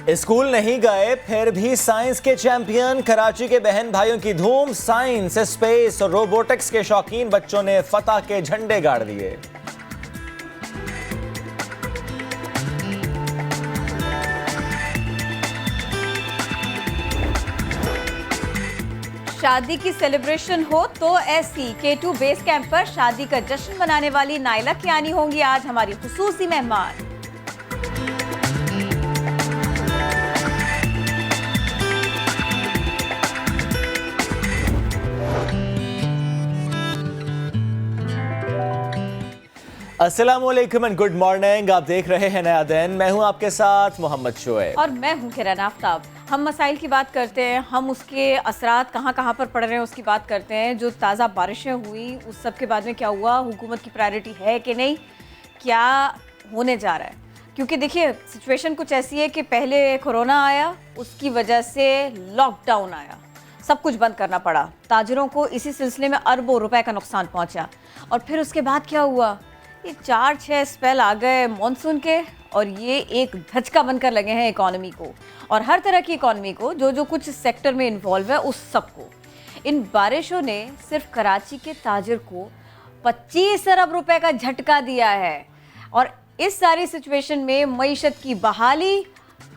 School नहीं गए फिर भी साइंस के चैंपियन कराची के बहन भाइयों की धूम। साइंस, स्पेस और रोबोटिक्स के शौकीन बच्चों ने फतह के झंडे गाड़ दिए। शादी की सेलिब्रेशन हो तो ऐसी K2 बेस कैंप पर शादी का जश्न मनाने वाली नाइला कियानी होंगी आज हमारी खुसूसी मेहमान। अस्सलामुअलैकुम एंड गुड मॉर्निंग। आप देख रहे हैं नया दिन। मैं हूं आपके साथ मोहम्मद शोएब और मैं हूं किरण आफ्ताब। हम मसाइल की बात करते हैं, हम उसके असरात कहाँ पर पड़ रहे हैं उसकी बात करते हैं। जो ताज़ा बारिशें हुई उस सब के बाद में क्या हुआ, हुकूमत की प्रायोरिटी है कि नहीं, क्या होने जा रहा है। क्योंकि देखिए सिचुएशन कुछ ऐसी है कि पहले कोरोना आया, उसकी वजह से लॉकडाउन आया, सब कुछ बंद करना पड़ा, ताजिरों को इसी सिलसिले में अरबों रुपए का नुकसान पहुँचा। और फिर उसके बाद क्या हुआ, ये 4-6 स्पेल आ गए मॉनसून के और ये एक धचका बनकर लगे हैं इकॉनमी को और हर तरह की इकॉनमी को, जो कुछ सेक्टर में इन्वॉल्व है उस सबको। इन बारिशों ने सिर्फ कराची के ताजिर को 25 अरब रुपए का झटका दिया है। और इस सारी सिचुएशन में मईशत की बहाली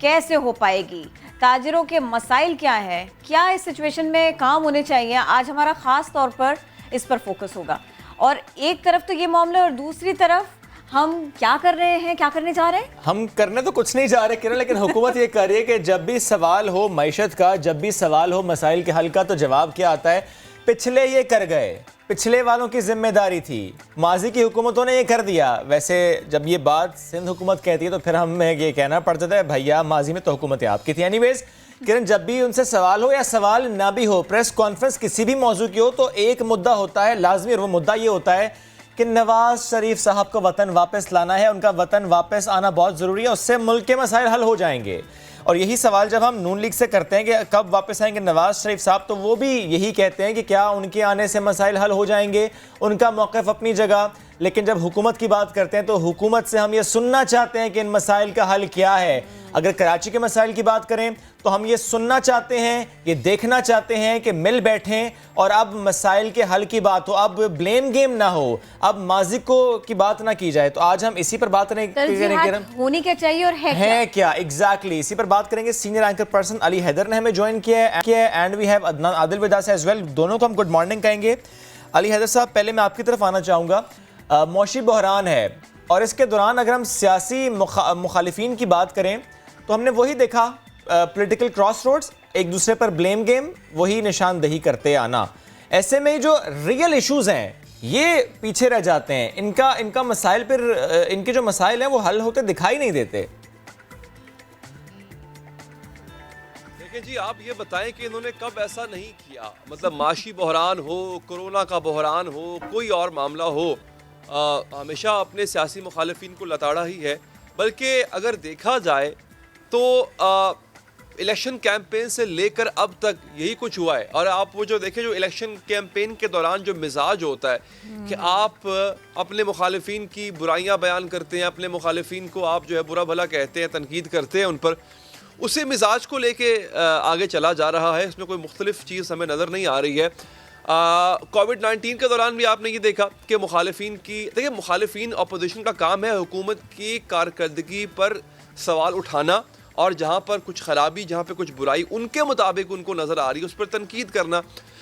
कैसे हो पाएगी, ताजिरों के मसाइल क्या हैं, क्या इस सिचुएशन में काम होने चाहिए, आज हमारा ख़ास तौर पर इस पर फोकस होगा। और एक तरफ तो ये मामला और दूसरी तरफ हम क्या कर रहे हैं, क्या करने जा रहे हैं। हम करने तो कुछ नहीं जा रहे किरण, लेकिन हुकूमत ये कर रही है कि जब भी सवाल हो मईशत का, जब भी सवाल हो मसाइल के हल का, तो जवाब क्या आता है, पिछले ये कर गए, पिछले वालों की जिम्मेदारी थी, माजी की हुकूमतों ने ये कर दिया। वैसे जब ये बात सिंध हुकूमत कहती है तो फिर हमें ये कहना पड़ जाता है भैया माजी में तो हुकूमत आपकी थी। एनीवेज किरण, जब भी उनसे सवाल हो या सवाल ना भी हो, प्रेस कॉन्फ्रेंस किसी भी मौजू की हो, तो एक मुद्दा होता है लाजमी, और वो मुद्दा ये होता है कि नवाज शरीफ साहब को वतन वापस लाना है, उनका वतन वापस आना बहुत ज़रूरी है, उससे मुल्क के मसाइल हल हो जाएंगे। और यही सवाल जब हम नून लीग से करते हैं कि कब वापस आएंगे नवाज शरीफ साहब, तो वो भी यही कहते हैं कि क्या उनके आने से मसाइल हल हो जाएंगे, उनका मौक़िफ़ अपनी जगह। लेकिन जब हुकूमत की बात करते हैं तो हुकूमत से हम ये सुनना चाहते हैं कि इन मसाइल का हल क्या है। अगर कराची के मसाइल की बात करें तो हम ये सुनना चाहते हैं, ये देखना चाहते हैं कि मिल बैठें और अब मसाइल के हल की बात हो, अब ब्लेम गेम ना हो, अब माजी को की बात ना की जाए। तो आज हम इसी पर बात करेंगे, होनी क्या चाहिए और है क्या एग्जैक्टली इसी पर बात करेंगे। Senior anchor person Ali Haider ने हमें ज्वाइन किया है and we have Adnan Adil with us as well. दोनों को हम गुड मॉर्निंग कहेंगे। अली हैदर साहब, पहले मैं आपकी तरफ आना चाहूँगा। मौशी बहरान है और इसके दौरान अगर हम सियासी मुखालिफिन की बात करें तो हमने वही देखा, पॉलिटिकल क्रॉस रोड्स, एक दूसरे पर ब्लेम गेम, वही निशानदेही करते आना। ऐसे में जो रियल इश्यूज हैं ये पीछे रह जाते हैं, इनका मसाइल पर, इनके जो मसाइल हैं वो हल होते दिखाई नहीं देते। देखिए जी, आप ये बताएं कि इन्होंने कब ऐसा नहीं किया, मतलब माशी बहरान हो, कोरोना का बहरान हो, कोई और मामला हो, हमेशा अपने सियासी मुखालिफिन को लताड़ा ही है। बल्कि अगर देखा जाए तो इलेक्शन कैंपेन से लेकर अब तक यही कुछ हुआ है। और आप वो जो देखें, जो इलेक्शन कैंपेन के दौरान जो मिजाज होता है कि आप अपने मुखालिफिन की बुराइयां बयान करते हैं, अपने मुखालिफिन को आप जो है बुरा भला कहते हैं, तनकीद करते हैं उन पर, उसी मिजाज को लेके आगे चला जा रहा है। इसमें कोई मुख्तलिफ चीज़ हमें नज़र नहीं आ रही है। कोविड-19 के दौरान भी आपने ये देखा कि मुखालिफिन की, देखिए मुखालिफिन अपोजिशन का काम है हुकूमत की कारकर्दगी पर सवाल उठाना और जहाँ पर कुछ खराबी, जहाँ पे कुछ बुराई उनके मुताबिक उनको नज़र आ रही है उस पर तनकीद करना।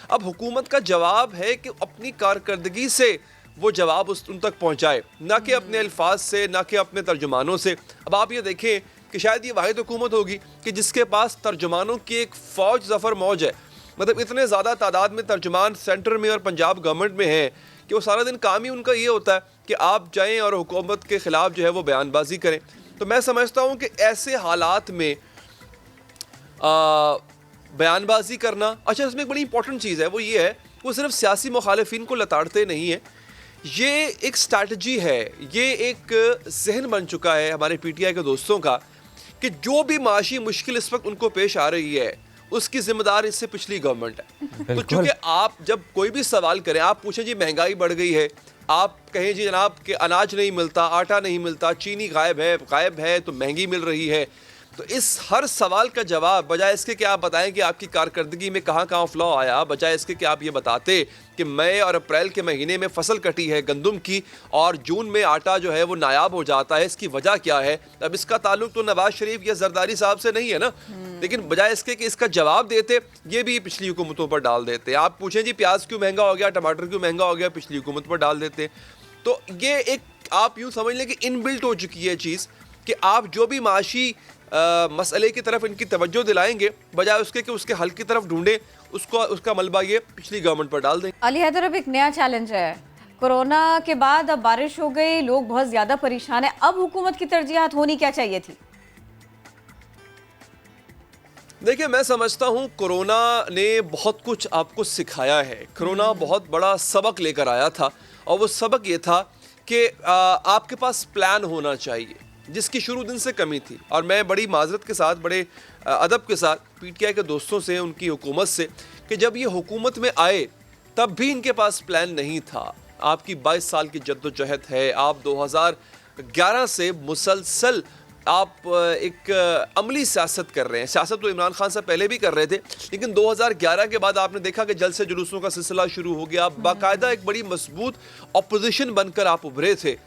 अब हुकूमत का जवाब है कि अपनी कारकर्दगी से वो जवाब उन तक पहुँचाए, ना कि अपने अल्फाज से, ना कि अपने तर्जुमानों से। अब आप ये देखें कि शायद ये वाहिद हुकूमत होगी कि जिसके पास तर्जुमानों की एक फ़ौज ज़फ़र मौज है। मतलब इतने ज़्यादा तादाद में तर्जुमान सेंटर में और पंजाब गवर्नमेंट में हैं कि वो सारा दिन काम ही उनका ये होता है कि आप जाएं और हुकूमत के ख़िलाफ़ जो है वो बयानबाजी करें। तो मैं समझता हूँ कि ऐसे हालात में बयानबाजी करना, अच्छा इसमें एक बड़ी इंपॉर्टेंट चीज़ है, वो ये है, वो सिर्फ सियासी मुखालिफिन को लताड़ते नहीं है, ये एक स्ट्रैटेजी है, ये एक जहन बन चुका है हमारे PTI के दोस्तों का कि जो भी माशी मुश्किल इस वक्त उनको पेश आ रही है उसकी जिम्मेदार इससे पिछली गवर्नमेंट है। तो चूंकि आप जब कोई भी सवाल करें, आप पूछें जी महंगाई बढ़ गई है, आप कहें जी जनाब कि अनाज नहीं मिलता, आटा नहीं मिलता, चीनी गायब है तो महंगी मिल रही है, तो इस हर सवाल का जवाब बजाय इसके कि आप बताएं कि आपकी कारकर्दगी में कहाँ कहाँ फ्लॉ आया, बजाय इसके कि आप ये बताते कि मई और अप्रैल के महीने में फसल कटी है गंदम की और जून में आटा जो है वो नायाब हो जाता है, इसकी वजह क्या है। अब इसका ताल्लुक तो नवाज शरीफ या जरदारी साहब से नहीं है ना, लेकिन बजाय इसके कि इसका जवाब देते, ये भी पिछली हुकूमतों पर डाल देते। आप पूछें जी प्याज क्यों महंगा हो गया, टमाटर क्यों महंगा हो गया, पिछली हुकूमत पर डाल देते। तो ये एक आप यूँ समझ लें कि इनबिल्ट हो चुकी है चीज़ कि आप जो भी माशी मसले की तरफ इनकी तवज्जो दिलाएंगे, बजाय उसके कि उसके हल की तरफ ढूंढें, उसका मलबा ये पिछली गवर्नमेंट पर डाल दें। अली हैदर, अब एक नया चैलेंज है। कोरोना के बाद अब बारिश हो गई, लोग बहुत ज्यादा परेशान है। अब हुकूमत की तरजीहात होनी क्या चाहिए थी? देखिए, मैं समझता हूँ कोरोना ने बहुत कुछ आपको सिखाया है। कोरोना बहुत बड़ा सबक लेकर आया था और वो सबक ये था कि आपके पास प्लान होना चाहिए, जिसकी शुरू दिन से कमी थी। और मैं बड़ी माजरत के साथ, बड़े अदब के साथ पीटीआई के दोस्तों से, उनकी हुकूमत से, कि जब ये हुकूमत में आए तब भी इनके पास प्लान नहीं था। आपकी 22 साल की जद्दोजहद है, आप 2011 से मुसलसल आप एक अमली सियासत कर रहे हैं। सियासत तो इमरान खान साहब पहले भी कर रहे थे, लेकिन 2011 के बाद आपने देखा कि जलसे जुलूसों का सिलसिला शुरू हो गया। बाकायदा एक बड़ी मजबूत अपोजिशन बनकर आप उभरे थे।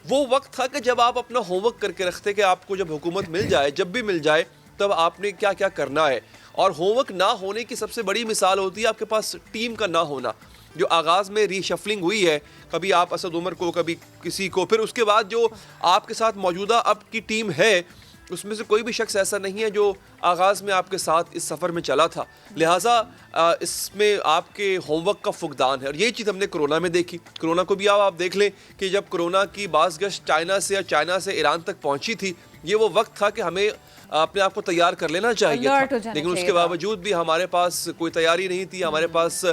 वो वक्त था कि जब आप अपना होमवर्क करके रखते कि आपको जब हुकूमत मिल जाए, जब भी मिल जाए, तब आपने क्या क्या करना है। और होमवर्क ना होने की सबसे बड़ी मिसाल होती है आपके पास टीम का ना होना। जो आगाज़ में रीशफलिंग हुई है, कभी आप असद उमर को, कभी किसी को, फिर उसके बाद जो आपके साथ मौजूदा अब की टीम है, उसमें से कोई भी शख्स ऐसा नहीं है जो आगाज़ में आपके साथ इस सफ़र में चला था। लिहाजा इसमें आपके होमवर्क का फुकदान है और यही चीज़ हमने कोरोना में देखी। कोरोना को भी आप देख लें कि जब कोरोना की बाज़गश्त चाइना से या चाइना से ईरान तक पहुंची थी, ये वो वक्त था कि हमें अपने आप को तैयार कर लेना चाहिए था, लेकिन उसके बावजूद भी हमारे पास कोई तैयारी नहीं थी। हमारे पास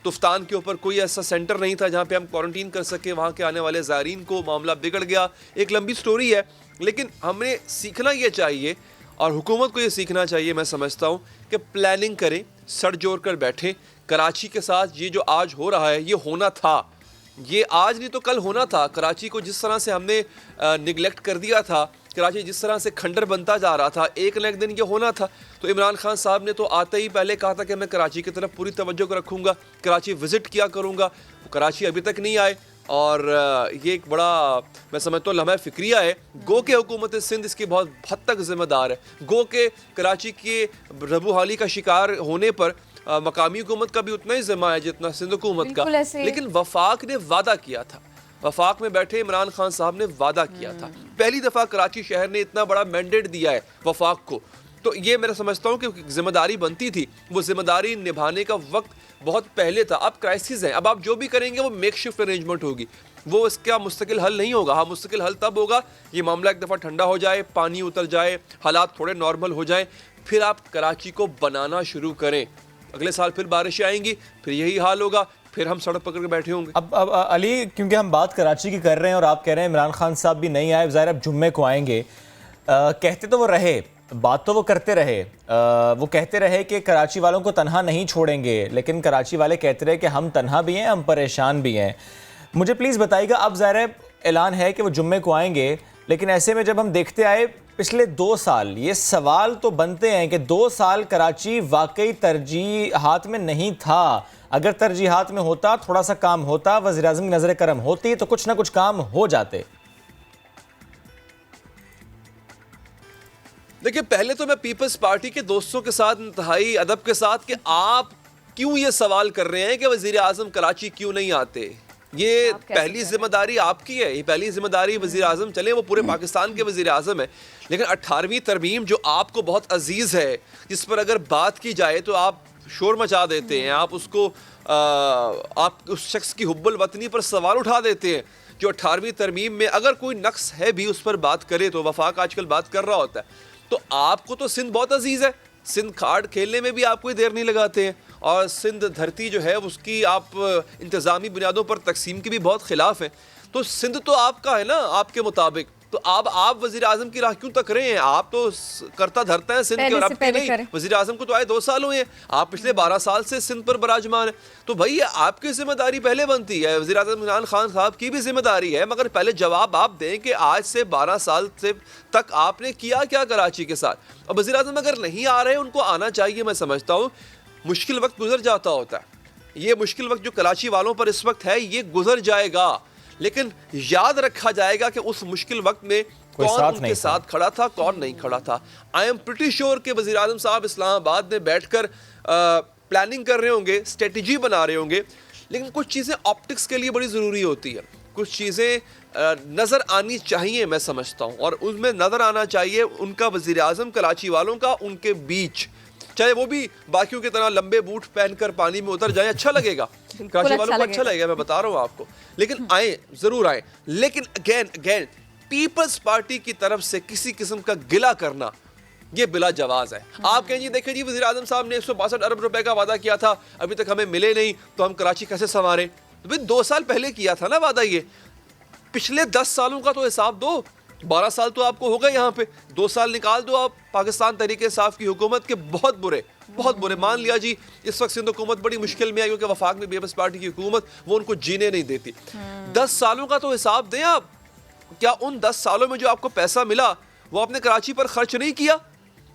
तुफ्तान के ऊपर कोई ऐसा सेंटर नहीं था जहाँ पे हम क्वारंटीन कर सके वहाँ के आने वाले ज़ायरीन को। मामला बिगड़ गया, एक लंबी स्टोरी है, लेकिन हमें सीखना ये चाहिए और हुकूमत को ये सीखना चाहिए, मैं समझता हूँ, कि प्लानिंग करें, सर जोड़ कर बैठें। कराची के साथ ये जो आज हो रहा है, ये होना था, ये आज नहीं तो कल होना था। कराची को जिस तरह से हमने निगलेक्ट कर दिया था, कराची जिस तरह से खंडर बनता जा रहा था, एक न एक दिन ये होना था। तो इमरान खान साहब ने तो आते ही पहले कहा था कि मैं कराची की तरफ पूरी तवज्जो रखूँगा, कराची विज़िट किया करूँगा। कराची अभी तक नहीं आए और ये एक बड़ा, मैं समझता हूँ, लम्हा फ़िक्रिया है। गो के हुकूमत सिंध इसकी बहुत हद तक ज़िम्मेदार है। गो के कराची के रबू हाली का शिकार होने पर मकामी हुकूमत का भी उतना ही ज़िम्मा है जितना सिंध हुकूमत का। लेकिन वफाक ने वादा किया था, वफाक में बैठे इमरान खान साहब ने वादा किया था। पहली दफ़ा कराची शहर ने इतना बड़ा मैंडेट दिया है वफाक को, तो ये मैं समझता हूँ कि जिम्मेदारी बनती थी। वो जिम्मेदारी निभाने का वक्त बहुत पहले था। अब क्राइसिस है, अब आप जो भी करेंगे वो मेकशिफ्ट अरेंजमेंट होगी, वो इसका मुस्तकिल हल नहीं होगा। हाँ, मुस्तकिल हल तब होगा ये मामला एक दफ़ा ठंडा हो जाए, पानी उतर जाए, हालात थोड़े नॉर्मल हो जाए, फिर आप कराची को बनाना शुरू करें। अगले साल फिर बारिशें आएंगी, फिर यही हाल होगा, फिर हम सड़क पकड़ के बैठे होंगे। अब अली, क्योंकि हम बात कराची की कर रहे हैं और आप कह रहे हैं इमरान खान साहब भी नहीं आए, ज़ाहिर अब जुम्मे को आएंगे। कहते तो वो रहे, बात तो वो करते रहे, वो कहते रहे कि कराची वालों को तन्हा नहीं छोड़ेंगे, लेकिन कराची वाले कहते रहे कि हम तन्हा भी हैं, हम परेशान भी हैं। मुझे प्लीज़ बताइएगा, अब ज़ाहिर ऐलान है कि वो जुम्मे को आएंगे, लेकिन ऐसे में जब हम देखते आए पिछले 2 साल, ये सवाल तो बनते हैं कि 2 साल कराची वाकई तरजीहात में नहीं था। अगर तरजीहात में होता, थोड़ा सा काम होता, वज़ीर-ए-आज़म की नज़र करम होती, तो कुछ ना कुछ काम हो जाते। देखिए, पहले तो मैं पीपल्स पार्टी के दोस्तों के साथ इंतहाई अदब के साथ कि आप क्यों ये सवाल कर रहे हैं कि वज़ीर-ए-आज़म कराची क्यों नहीं आते। ये पहली जिम्मेदारी आपकी है, ये पहली जिम्मेदारी वज़ीर-ए-आज़म, चले वो पूरे पाकिस्तान के वज़ीर-ए-आज़म है, लेकिन 18वीं तरमीम जो आपको बहुत अजीज़ है, जिस पर अगर बात की जाए तो आप शोर मचा देते हैं, आप उसको आप उस शख्स की हुब्बुल वतनी पर सवाल उठा देते हैं। जो 18वीं तरमीम में अगर कोई नक्स है भी उस पर बात करे, तो वफाक आजकल बात कर रहा होता है, तो आपको तो सिंध बहुत अजीज़ है, सिंध कार्ड खेलने में भी आप कोई देर नहीं लगाते हैं, और सिंध धरती जो है उसकी आप इंतज़ामी बुनियादों पर तकसीम की भी बहुत ख़िलाफ़ है। तो सिंध तो आपका है ना, आपके मुताबिक, तो आप वजीर आजम की राह क्यों तक रहे हैं? आप तो करता धरता है सिंध के, और अब नहीं, वजीर आजम को तो आए 2 साल हुए हैं, आप पिछले 12 साल से सिंध पर बराजमान है। तो भाई ये आपकी जिम्मेदारी पहले बनती है, वजीर आजम इमरान खान साहब की भी जिम्मेदारी है, मगर पहले जवाब आप दें कि आज से 12 साल से तक आपने किया क्या कराची के साथ। और वजीर आजम अगर नहीं आ रहे, उनको आना चाहिए। मैं समझता हूँ मुश्किल वक्त गुजर जाता होता है, ये मुश्किल वक्त जो कराची वालों पर इस वक्त है ये गुजर जाएगा, लेकिन याद रखा जाएगा कि उस मुश्किल वक्त में कौन उनके साथ खड़ा था, कौन नहीं खड़ा था। आई एम प्रिटी श्योर कि वज़ीर आज़म साहब इस्लामाबाद में बैठकर प्लानिंग कर रहे होंगे, स्ट्रेटजी बना रहे होंगे, लेकिन कुछ चीज़ें ऑप्टिक्स के लिए बड़ी ज़रूरी होती है, कुछ चीज़ें नज़र आनी चाहिए, मैं समझता हूँ, और उसमें नज़र आना चाहिए उनका वज़ीर आज़म कराची वालों का उनके बीच, चाहे वो भी बाकियों की तरह लंबे बूट पहनकर पानी में उतर जाए, अच्छा लगेगा, कराची वालों को अच्छा लगेगा, मैं बता रहा हूँ आपको। लेकिन आए, जरूर आए, लेकिन अगेन पीपल्स पार्टी की तरफ से किसी किस्म का गिला करना ये बिला जवाज है। आप कहें जी देखिए जी वज़ीर आज़म साहब ने 162 अरब रुपए का वादा किया था, अभी तक हमें मिले नहीं, तो हम कराची कैसे संवारे? तो भाई 2 साल पहले किया था ना वादा, ये पिछले 10 सालों का तो हिसाब दो। 12 साल तो आपको हो गए यहाँ पे, 2 साल निकाल दो आप पाकिस्तान तहरीक इंसाफ की हुकूमत के, बहुत बुरे मान लिया जी इस वक्त सिंध हुकूमत बड़ी मुश्किल में है क्योंकि वफाक में पीपल्स पार्टी की हुकूमत वो उनको जीने नहीं देती। 10 सालों का तो हिसाब दें आप, क्या उन 10 सालों में जो आपको पैसा मिला वो आपने कराची पर खर्च नहीं किया?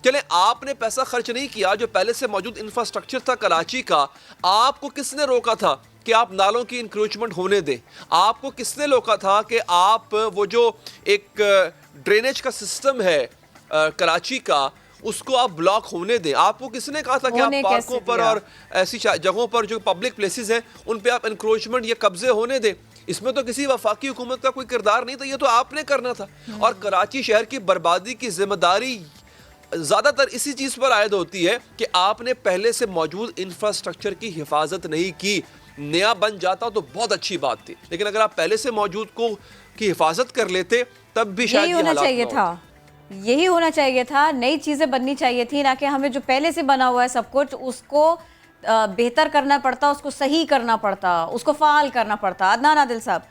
चले आपने पैसा खर्च नहीं किया, जो पहले से मौजूद इंफ्रास्ट्रक्चर था कराची का, आपको किसने रोका था कि आप नालों की इंक्रोचमेंट होने दें? आपको किसने रोका था कि आप वो जो एक ड्रेनेज का सिस्टम है कराची का उसको आप ब्लॉक होने दें? आपको किसने कहा था कि आप पार्कों पर और ऐसी जगहों पर जो पब्लिक प्लेसेस हैं उन पे आप इंक्रोचमेंट या कब्जे होने दें? इसमें तो किसी वफाकी हुकूमत का कोई किरदार नहीं था, ये तो आपने करना था। और कराची शहर की बर्बादी की जिम्मेदारी ज़्यादातर इसी चीज़ पर आयद होती है कि आपने पहले से मौजूद इंफ्रास्ट्रक्चर की हिफाजत नहीं की। नया बन जाता तो बहुत अच्छी बात थी, लेकिन अगर आप पहले से मौजूद को की हिफाजत कर लेते तब भी शायद यही होना चाहिए था, यही होना चाहिए था। नई चीज़ें बननी चाहिए थी, ना कि हमें जो पहले से बना हुआ है सब कुछ उसको बेहतर करना पड़ता, उसको सही करना पड़ता, उसको फ़ाल करना पड़ता। अदनान आदिल साहब,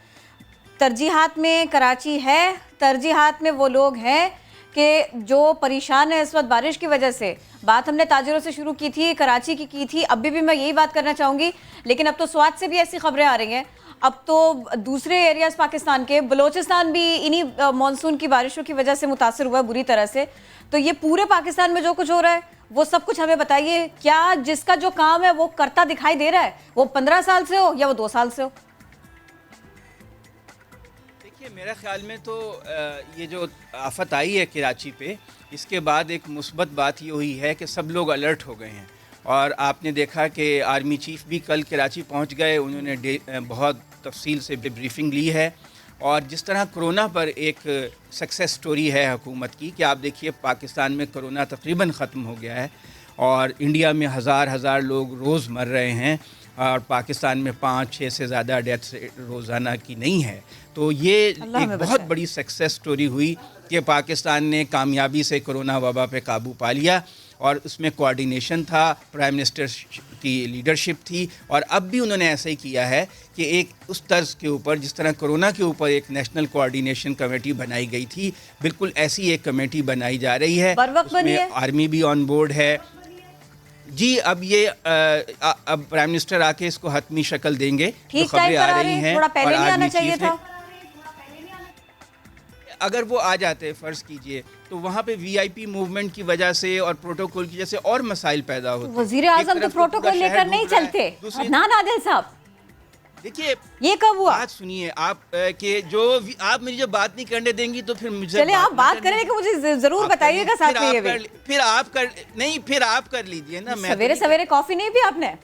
तरजीहात में कराची है, तरजीहात में वो लोग हैं कि जो परेशान है इस वक्त बारिश की वजह से। बात हमने ताजिरों से शुरू की थी, कराची की थी, अभी भी मैं यही बात करना चाहूँगी, लेकिन अब तो स्वात से भी ऐसी खबरें आ रही हैं, अब तो दूसरे एरियाज़ पाकिस्तान के, बलोचिस्तान भी इन्हीं मानसून की बारिशों की वजह से मुतासर हुआ है बुरी तरह से। तो ये पूरे पाकिस्तान में जो कुछ हो रहा है वो सब कुछ हमें बताइए, क्या जिसका जो काम है वो करता दिखाई दे रहा है, वो 15 साल से हो या वो 2 साल से हो? मेरे ख्याल में तो ये जो आफत आई है कराची पे, इसके बाद एक मुस्बत बात ये हुई है कि सब लोग अलर्ट हो गए हैं। और आपने देखा कि आर्मी चीफ भी कल कराची पहुंच गए, उन्होंने बहुत तफसील से ब्रीफिंग ली है। और जिस तरह कोरोना पर एक सक्सेस स्टोरी है हुकूमत की कि आप देखिए पाकिस्तान में कोरोना तकरीबन ख़त्म हो गया है और इंडिया में हज़ार लोग रोज़ मर रहे हैं और पाकिस्तान में 5-6 से ज़्यादा डेथ्स रोज़ाना की नहीं है। तो ये एक बहुत बड़ी सक्सेस स्टोरी हुई कि पाकिस्तान ने कामयाबी से कोरोना वबा पे काबू पा लिया और उसमें कोऑर्डिनेशन था, प्राइम मिनिस्टर की लीडरशिप थी। और अब भी उन्होंने ऐसा ही किया है कि एक उस तर्ज के ऊपर जिस तरह कोरोना के ऊपर एक नेशनल कोऑर्डिनेशन कमेटी बनाई गई थी, बिल्कुल ऐसी एक कमेटी बनाई जा रही है, उसमें आर्मी भी ऑन बोर्ड है जी। अब ये अब प्राइम मिनिस्टर आके इसको हतमी शक्ल देंगे, ठीक खबरें आ रही हैं, थोड़ा पहले नहीं आना चाहिए था। अगर वो आ जाते फ़र्ज कीजिए तो वहाँ पे वीआईपी मूवमेंट की वजह से और प्रोटोकॉल की वजह से और मसाइल पैदा होते। वज़ीर आज़म तो प्रोटोकॉल लेकर नहीं चलते। अदनान आदिल साहब, देखिए ये कब हुआ? बात सुनिए आप के जो आप मुझे बात नहीं करने देंगी तो फिर मुझे चले आप बात करें कि मुझे जरूर बताइएगा साथ में ये भी। फिर आप कर लीजिए ना। मैं सवेरे सवेरे कॉफी नहीं पी आपने?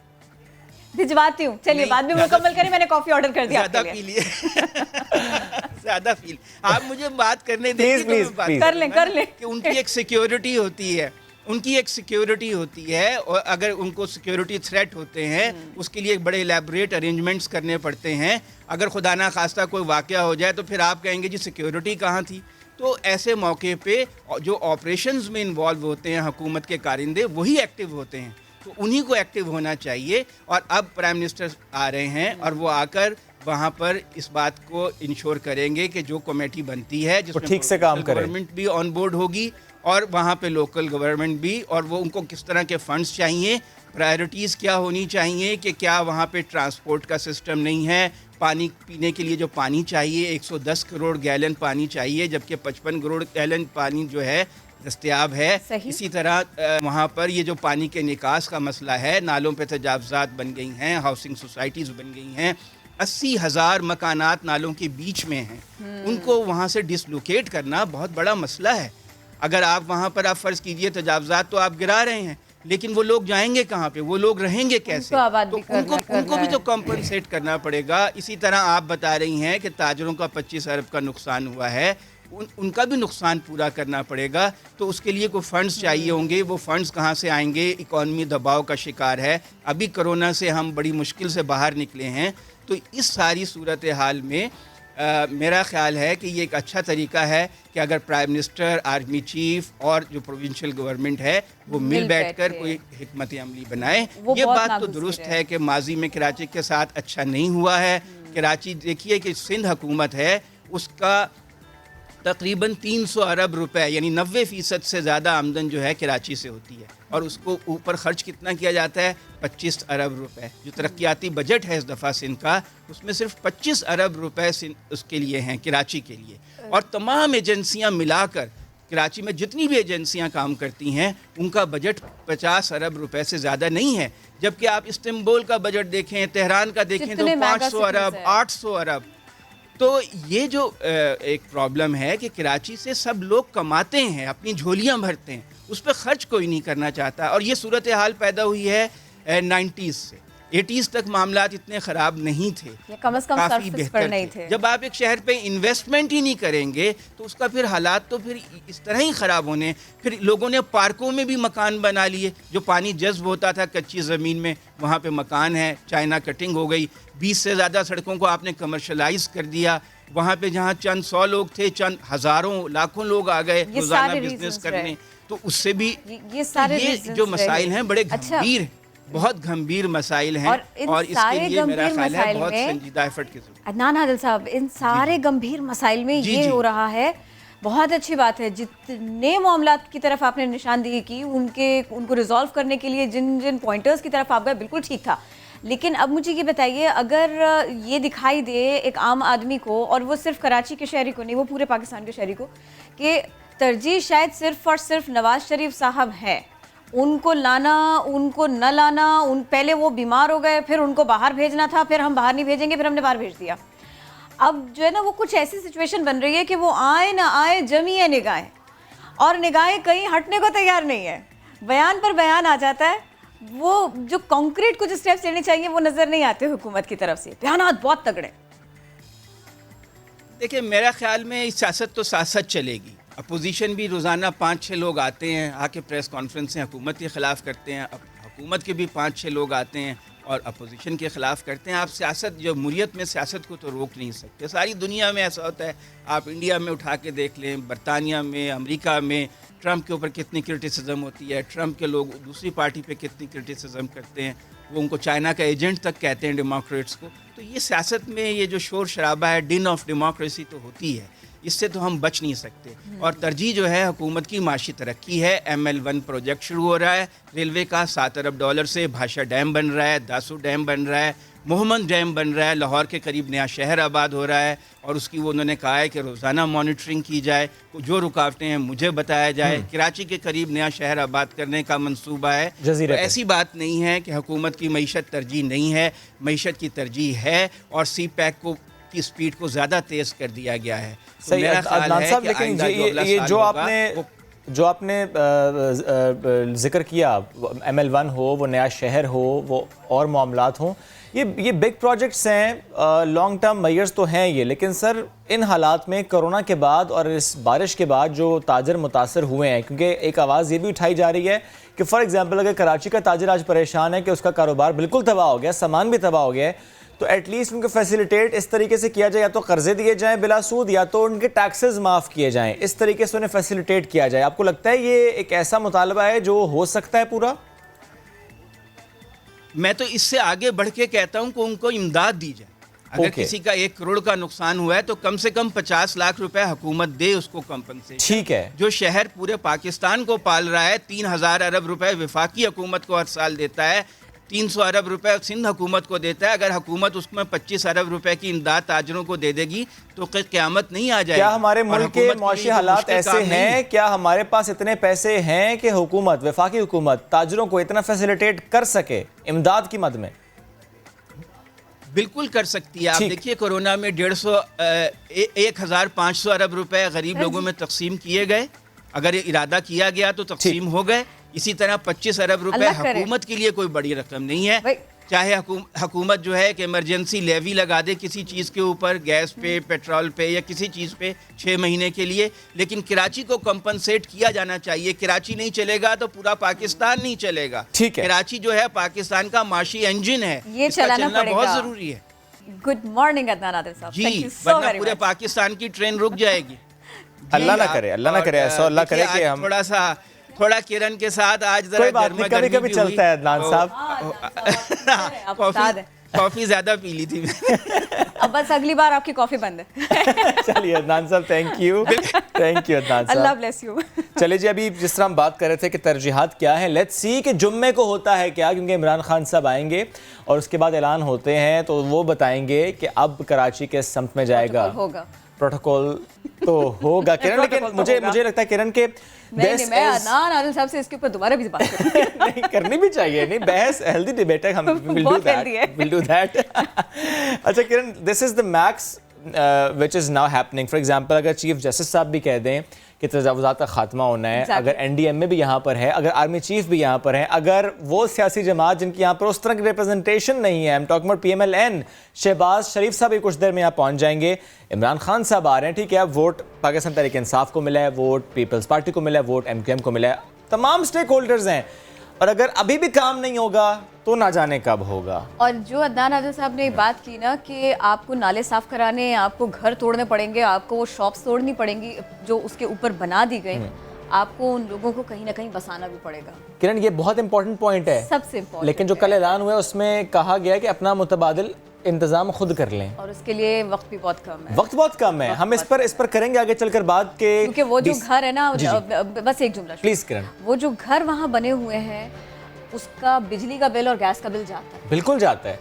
भिजवाती हूँ, चलिए बाद में मुकम्मल करें, मैंने कॉफी ऑर्डर कर दिया आपके लिए। ज़्यादा फील आप मुझे बात करने देंगे तो कर लें कि उनकी एक सिक्योरिटी होती है, उनकी एक सिक्योरिटी होती है और अगर उनको सिक्योरिटी थ्रेट होते हैं उसके लिए बड़े इलेबोरेट अरेंजमेंट्स करने पड़ते हैं। अगर खुदा ना खास्ता कोई वाक़या हो जाए तो फिर आप कहेंगे जी सिक्योरिटी कहाँ थी। तो ऐसे मौके पे जो ऑपरेशंस में इन्वॉल्व होते हैं हुकूमत के कारिंदे वही एक्टिव होते हैं, तो उन्हीं को एक्टिव होना चाहिए। और अब प्राइम मिनिस्टर आ रहे हैं और वो आकर वहाँ पर इस बात को इंश्योर करेंगे कि जो कमेटी बनती है जिसमें ठीक से काम करे, गवर्नमेंट भी ऑन बोर्ड होगी और वहाँ पे लोकल गवर्नमेंट भी, और वो उनको किस तरह के फंड्स चाहिए, प्रायोरिटीज़ क्या होनी चाहिए, कि क्या वहाँ पे ट्रांसपोर्ट का सिस्टम नहीं है, पानी पीने के लिए जो पानी चाहिए 110 करोड़ गैलन पानी चाहिए जबकि 55 करोड़ गैलन पानी जो है दस्तयाब है। सही। इसी तरह वहाँ पर ये जो पानी के निकास का मसला है, नालों पे तजावज़ात बन गई हैं, हाउसिंग सोसाइटीज़ बन गई हैं, 80,000 मकानात नालों के बीच में हैं, उनको वहाँ से डिसलोकेट करना बहुत बड़ा मसला है। अगर आप वहाँ पर आप फ़र्ज़ कीजिए तजावज़ात तो आप गिरा रहे हैं, लेकिन वो लोग जाएंगे कहाँ पे, वो लोग रहेंगे कैसे? उनको आबाद तो भी करना उनको भी है। तो कॉम्पनसेट करना पड़ेगा। इसी तरह आप बता रही हैं कि ताजरों का 25 अरब का नुकसान हुआ है, उनका भी नुकसान पूरा करना पड़ेगा, तो उसके लिए कोई फंड्स चाहिए होंगे। वो फंड्स कहाँ से आएंगे? इकॉनमी दबाव का शिकार है, अभी कोरोना से हम बड़ी मुश्किल से बाहर निकले हैं। तो इस सारी सूरत हाल में मेरा ख्याल है कि ये एक अच्छा तरीका है कि अगर प्राइम मिनिस्टर, आर्मी चीफ और जो प्रोविंशियल गवर्नमेंट है वो मिल बैठकर कोई हिकमत अमली बनाए। ये बात तो दुरुस्त है कि माजी में कराची के साथ अच्छा नहीं हुआ है। कराची देखिए कि सिंध हुकूमत है, उसका तकरीबन 300 अरब रुपए यानी 90% से ज़्यादा आमदन जो है कराची से होती है, और उसको ऊपर ख़र्च कितना किया जाता है? 25 अरब रुपए। जो तरक्याती बजट है इस दफ़ा सिंध का, उसमें सिर्फ 25 अरब रुपए उसके लिए हैं, कराची के लिए। और तमाम एजेंसियां मिलाकर कराची में जितनी भी एजेंसियां काम करती हैं उनका बजट 50 अरब रुपए से ज़्यादा नहीं है। जबकि आप इस्तांबुल का बजट देखें, तेहरान का देखें तो 500 अरब, 800 अरब। तो ये जो एक प्रॉब्लम है कि कराची से सब लोग कमाते हैं, अपनी झोलियां भरते हैं, उस पर ख़र्च कोई नहीं करना चाहता। और ये सूरत हाल पैदा हुई है 90s से 80s तक मामलात इतने ख़राब नहीं थे, कम से कम काफ़ी सरफेस पर बेहतर नहीं थे। थे। जब आप एक शहर पे इन्वेस्टमेंट ही नहीं करेंगे तो उसका फिर हालात तो फिर इस तरह ही ख़राब होने। फिर लोगों ने पार्कों में भी मकान बना लिए, जो पानी जज्ब होता था कच्ची ज़मीन में, वहाँ पे मकान है, चाइना कटिंग हो गई। 20 से ज़्यादा सड़कों को आपने कमर्शलाइज कर दिया। वहाँ पे जहाँ चंद 100 लोग थे, चंद हज़ारों लाखों लोग आ गए रोज़ाना बिजनेस करने। तो उससे भी ये सारे ये जो मसाइल हैं बड़े गंभीर हैं, बहुत गंभीर मसाइल हैं, और इसके लिए मेरा ख्याल है बहुत संजीदा एफर्ट की जरूरत है। अदनान आदिल साहब, इन सारे गंभीर मसाइल में ये हो रहा है, बहुत अच्छी बात है। जितने मामलात की तरफ आपने निशानदेही की, उनको रिजॉल्व करने के लिए जिन जिन पॉइंटर्स की तरफ आप गए, बिल्कुल ठीक था। लेकिन अब मुझे ये बताइए, अगर ये दिखाई दे एक आम आदमी को, और वो सिर्फ कराची के शहरी को नहीं, वो पूरे पाकिस्तान के शहरी को, कि तरजीह शायद सिर्फ और सिर्फ नवाज शरीफ साहब है, उनको लाना, उनको न लाना, पहले वो बीमार हो गए, फिर उनको बाहर भेजना था, फिर हम बाहर नहीं भेजेंगे, फिर हमने बाहर भेज दिया। अब जो है ना, वो कुछ ऐसी सिचुएशन बन रही है कि वो आए ना आए, जमी है निगाहें, और निगाहें कहीं हटने को तैयार नहीं है। बयान पर बयान आ जाता है, वो जो कॉन्क्रीट कुछ स्टेप्स लेने चाहिए वो नजर नहीं आते हुकूमत की तरफ से। बयानात बहुत तगड़े। देखिए, मेरा ख्याल में सियासत तो सियासत चलेगी। अपोजिशन भी रोज़ाना 5-6 लोग आते हैं, आके प्रेस कॉन्फ्रेंसें हुकूमत के ख़िलाफ़ करते हैं। अब हुकूमत के भी 5-6 लोग आते हैं और अपोजिशन के ख़िलाफ़ करते हैं। आप सियासत, जमहूरियत में सियासत को तो रोक नहीं सकते। सारी दुनिया में ऐसा होता है। आप इंडिया में उठा के देख लें, बरतानिया में, अमेरिका में ट्रंप के ऊपर कितनी क्रिटिसिज्म होती है, ट्रंप के लोग दूसरी पार्टी पे कितनी क्रिटिसिज्म करते हैं, वो उनको चाइना का एजेंट तक कहते हैं डेमोक्रेट्स को। तो ये सियासत में ये जो शोर शराबा है, डिन ऑफ डेमोक्रेसी तो होती है, इससे तो हम बच नहीं सकते। और तरजीह जो है हुकूमत की माशी तरक्की है। ML1 प्रोजेक्ट शुरू हो रहा है रेलवे का, $7 अरब से। भाषा डैम बन रहा है, दासू डैम बन रहा है, मोहम्मद डैम बन रहा है, लाहौर के करीब नया शहर आबाद हो रहा है, और उसकी वो उन्होंने कहा है कि रोज़ाना मॉनिटरिंग की जाए, जो रुकावटें हैं मुझे बताया जाए। कराची के करीब नया शहर आबाद करने का मंसूबा है। तो ऐसी बात नहीं है कि हुकूमत की मईशत तरजीह नहीं है, मईशत की तरजीह है, और CPEC की स्पीड को ज़्यादा तेज़ कर दिया गया है। तो सही मेरा ख्याल है कि लेकिन ये जो आपने जिक्र किया, ML1 हो, वो नया शहर हो, वो और मामलात हों, ये बिग प्रोजेक्ट्स हैं, लॉन्ग टर्म मेजर्स तो हैं ये। लेकिन सर, इन हालात में कोरोना के बाद और इस बारिश के बाद जो ताजर मुतासर हुए हैं, क्योंकि एक आवाज़ ये भी उठाई जा रही है कि फॉर एग्जांपल अगर कराची का ताजर आज परेशान है कि उसका कारोबार बिल्कुल तबाह हो गया, सामान भी तबाह हो गया है, तो एटलीस्ट उनको फैसिलिटेट इस तरीके से किया जाए, या तो कर्जे दिए जाएं बिला सूद, या तो उनके टैक्सेस माफ़ किए जाएं, इस तरीके से उन्हें फैसिलिटेट किया जाए। आपको लगता है ये एक ऐसा मुतालबा है जो हो सकता है पूरा? मैं तो इससे आगे बढ़ के कहता हूं कि उनको इमदाद दी जाए। अगर ओके। किसी का 1 करोड़ का नुकसान हुआ है तो कम से कम 50 लाख रुपए हुकूमत दे उसको कंपनसेशन। ठीक है। जो शहर पूरे पाकिस्तान को पाल रहा है, 3000 अरब रुपए वफाकी हुकूमत को हर साल देता है, 300 अरब रुपए सिंध हुकूमत को देता है। अगर हुकूमत उसमें 25 अरब रुपए की इमदाद ताजरों को दे देगी तो क़यामत नहीं आ जाएगी। क्या हमारे और मुल्क के हुकूमत लिए मौशी ये हालात मुश्किल ऐसे काम नहीं हैं, क्या हमारे पास इतने पैसे हैं कि हुकूमत, वफाकी हुकूमत ताजरों को इतना फैसिलिटेट कर सके इमदाद की मद में? बिल्कुल कर सकती है। आप ठीक। देखिए कोरोना में 1500 अरब रुपए गरीब लोगों में तकसीम किए गए। अगर ये इरादा किया गया तो तकसीम हो गए। इसी तरह 25 अरब रुपए अल्लाह करे। हुकूमत के लिए कोई बड़ी रकम नहीं है। भाई, चाहे हुकूमत जो है कि इमरजेंसी लेवी लगा दे किसी चीज़ के ऊपर, गैस पे, पेट्रोल पे या किसी चीज़ पे 6 महीने के लिए, लेकिन कराची को कंपनसेट किया जाना चाहिए। कराची नहीं चलेगा तो पूरा पाकिस्तान नहीं चलेगा। ठीक है। कराची जो है पाकिस्तान का माशी इंजन है, ये इसका चलाना चलना बहुत पड़ेगा। ज़रूरी है गुड मॉर्निंग अदनान आदिल साहब, जी, थैंक यू सो वरना वेरी पूरे मच। पाकिस्तान की ट्रेन रुक जाएगी। अल्लाह ना आप- करे, अल्लाह ना और, करे, ऐसा अल्लाह देखिए, करे कि आज हम थोड़ा किरण के साथ आज जरा कोई बात नहीं, गर्मा कभी गर्मी कभी भी चलता है हुई। अदनान तो- साहब। आप उस्ताद हैं। कॉफी ज्यादा पी ली थी मैंने। अब बस अगली बार आपकी कॉफी बंद है। चलिए अदनान साहब, थैंक यू अदनान अल्लाह साहब। Bless you. चलिए जी, अभी जिस तरह हम बात कर रहे थे कि तरजीहात क्या है, लेट्स सी कि जुम्मे को होता है क्या, क्योंकि इमरान खान साहब आएंगे और उसके बाद ऐलान होते हैं तो वो बताएंगे कि अब कराची के समत में जाएगा होगा प्रोटोकॉल तो होगा किरण, लेकिन प्रोटोकॉल तो मुझे होगा। मुझे लगता है किरण के नहीं, मैं अदनान आदिल साहब से इसके ऊपर दोबारा भी बात करूंगी। नहीं करनी भी चाहिए, नहीं बहस हेल्दी डिबेट है, हम बहुत healthy है। Will do that. अच्छा Kiran, this is the max which is now happening. For example अगर चीफ जस्टिस साहब भी कह दें कि तजावुज़ात का खात्मा होना है, Exactly. अगर एनडीएमए भी यहाँ पर है, अगर आर्मी चीफ भी यहाँ पर है, अगर वो सियासी जमात जिनकी यहाँ पर उस तरह की रिप्रेजेंटेशन नहीं है, I am talking about PMLN, Shahbaz Sharif साहब भी कुछ देर में यहाँ पहुँच जाएंगे, इमरान खान साहब आ रहे हैं, ठीक है, अब वोट पाकिस्तान तहरीक इंसाफ को मिला है, वोट पीपल्स पार्टी को मिला है, वोट MQM को मिला है, तमाम स्टेक होल्डर्स हैं, और अगर अभी भी काम नहीं होगा तो ना जाने कब होगा। और जो अदनान आदिल साहब ने बात की ना कि आपको नाले साफ कराने, आपको घर तोड़ने पड़ेंगे, आपको वो शॉप्स तोड़नी पड़ेंगी जो उसके ऊपर बना दी गई, आपको उन लोगों को कहीं ना कहीं बसाना भी पड़ेगा। किरण, ये बहुत इंपॉर्टेंट पॉइंट है, सबसे इम्पोर्टेंट। लेकिन जो कल ऐलान हुआ है उसमें कहा गया है कि अपना मुतबादिल इंतजाम खुद कर लें, और उसके लिए वक्त भी बहुत कम है, वक्त बहुत कम है। हम इस पर करेंगे आगे चलकर बात के, क्योंकि वो जो घर है ना, जी, बस एक जुमला प्लीज किरण, वो जो घर वहाँ बने हुए हैं उसका बिजली का बिल और गैस का बिल जाता है। बिल्कुल जाता है।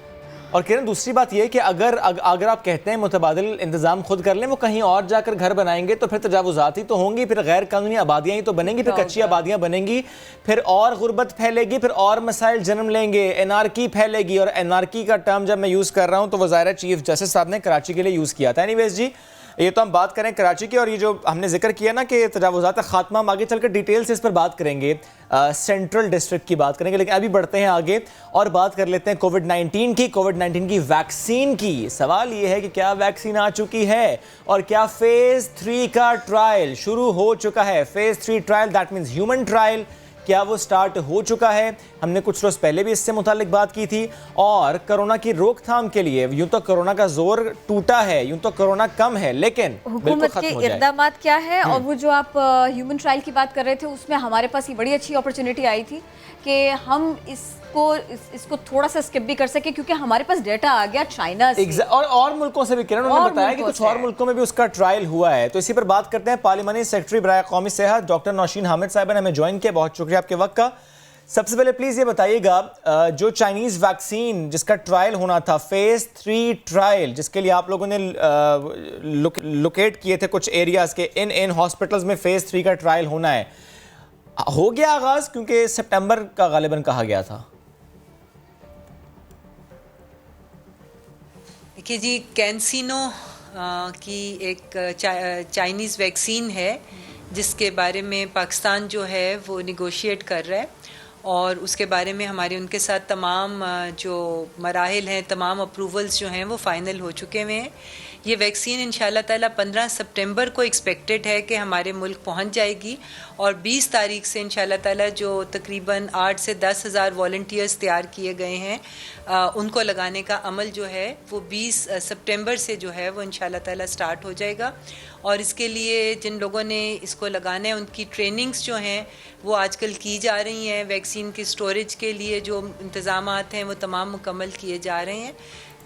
और किरण, दूसरी बात यह है कि अगर आप कहते हैं मुतबादिल इंतजाम खुद कर लें, वो कहीं और जाकर घर बनाएंगे तो फिर तजावुज़ात ही तो होंगी, फिर गैर कानूनी आबादियाँ ही तो बनेंगी, फिर कच्ची आबादियाँ बनेंगी, फिर और गुर्बत फैलेगी, फिर और मसाइल जन्म लेंगे, एनआरकी फैलेगी। और एनआरकी का टर्म जब मैं यूज़ कर रहा हूँ तो वो ज़ाहिर है चीफ जस्टिस साहब ने कराची के लिए यूज़ किया था। एनीवेज जी, ये तो हम बात करें कराची की, और ये जो हमने जिक्र किया ना कि तजावुज़ात का खात्मा, हम आगे चलकर डिटेल से इस पर बात करेंगे, सेंट्रल डिस्ट्रिक्ट की बात करेंगे, लेकिन अभी बढ़ते हैं आगे और बात कर लेते हैं कोविड-19 की वैक्सीन की। सवाल ये है कि क्या वैक्सीन आ चुकी है और क्या फेज़ 3 का ट्रायल शुरू हो चुका है? Phase 3 trial, that means human trial, क्या वो स्टार्ट हो चुका है? हमने कुछ रोज़ पहले भी इससे मुतालिक बात की थी। और कोरोना की रोकथाम के लिए यूं तो कोरोना का जोर टूटा है, यूं तो कोरोना कम है, लेकिन हुकूमत के इक़दाम क्या है? और वो जो आप ह्यूमन ट्रायल की बात कर रहे थे, उसमें हमारे पास ये बड़ी अच्छी अपॉर्चुनिटी आई थी कि हम इसको थोड़ा सा स्किप भी कर सके, क्योंकि हमारे पास डेटा आ गया चाइना से और मुल्कों से भी। किरण, उन्होंने बताया कि कुछ और मुल्कों में भी उसका ट्रायल हुआ है। तो इसी पर बात करते हैं। पार्लिमानी सेक्रेटरी बराए कौमी सेहत डॉक्टर नौशीन हामिद साहब ने हमें ज्वाइन किया, बहुत शुक्रिया आपके वक्त का। सबसे पहले प्लीज ये बताइएगा, जो चाइनीज वैक्सीन जिसका ट्रायल होना था, फेज 3 ट्रायल, जिसके लिए आप लोगों ने लोकेट किए थे कुछ एरियाज के, इन हॉस्पिटल्स में फेज 3 का ट्रायल होना है, हो गया आगाज? क्योंकि सितंबर का गालिबन कहा गया था। देखिए जी, कैंसिनो की एक चाइनीज़ वैक्सीन है जिसके बारे में पाकिस्तान जो है वो निगोशिएट कर रहा है, और उसके बारे में हमारे उनके साथ तमाम जो मराहिल हैं, तमाम अप्रूवल्स जो हैं वो फ़ाइनल हो चुके हुए हैं। ये वैक्सीन इंशाल्लाह ताला 15 सितंबर को एक्सपेक्टेड है कि हमारे मुल्क पहुंच जाएगी, और 20 तारीख से इंशाल्लाह ताला जो तकरीबन 8 से 10 हज़ार वॉलंटियर्स तैयार किए गए हैं, उनको लगाने का अमल जो है वो 20 सितंबर से जो है वो इंशाल्लाह ताला स्टार्ट हो जाएगा। और इसके लिए जिन लोगों ने इसको लगाना है उनकी ट्रेनिंग्स जो हैं वो आजकल की जा रही हैं। वैक्सीन की स्टोरेज के लिए जो इंतज़ामात हैं वो तमाम मुकम्मल किए जा रहे हैं।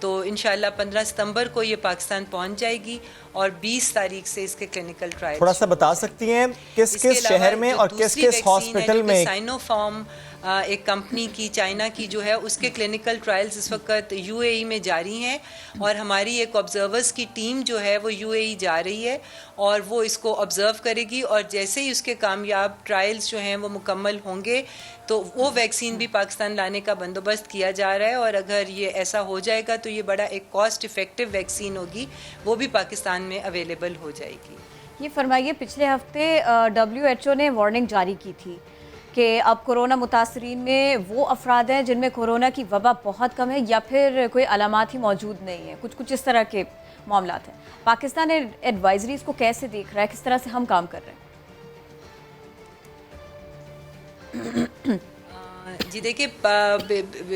तो इंशाल्लाह 15 सितंबर को ये पाकिस्तान पहुंच जाएगी और 20 तारीख से इसके क्लिनिकल ट्रायल थोड़ा सा बता सकती हैं किस किस शहर में और किस किस हॉस्पिटल में? साइनोफार्म एक कंपनी की चाइना की जो है उसके क्लिनिकल ट्रायल्स इस वक्त यूएई में जारी हैं और हमारी एक ऑब्जर्वर्स की टीम जो है वो यूएई जा रही है और वो इसको ऑब्जर्व करेगी और जैसे ही उसके कामयाब ट्रायल्स जो हैं वो मुकम्मल होंगे तो वो वैक्सीन भी पाकिस्तान लाने का बंदोबस्त किया जा रहा है और अगर ये ऐसा हो जाएगा तो ये बड़ा एक कॉस्ट इफ़ेक्टिव वैक्सीन होगी, वो भी पाकिस्तान में अवेलेबल हो जाएगी। ये फरमाइए, पिछले हफ्ते WHO ने वार्निंग जारी की थी कि अब कोरोना मुतासरीन में वो अफराद हैं जिनमें कोरोना की वबा बहुत कम है या फिर कोई अलामात ही मौजूद नहीं है, कुछ इस तरह के मामलात हैं। पाकिस्तान एडवाइजरीज को कैसे देख रहा है, किस तरह से हम काम कर रहे हैं? जी देखिए,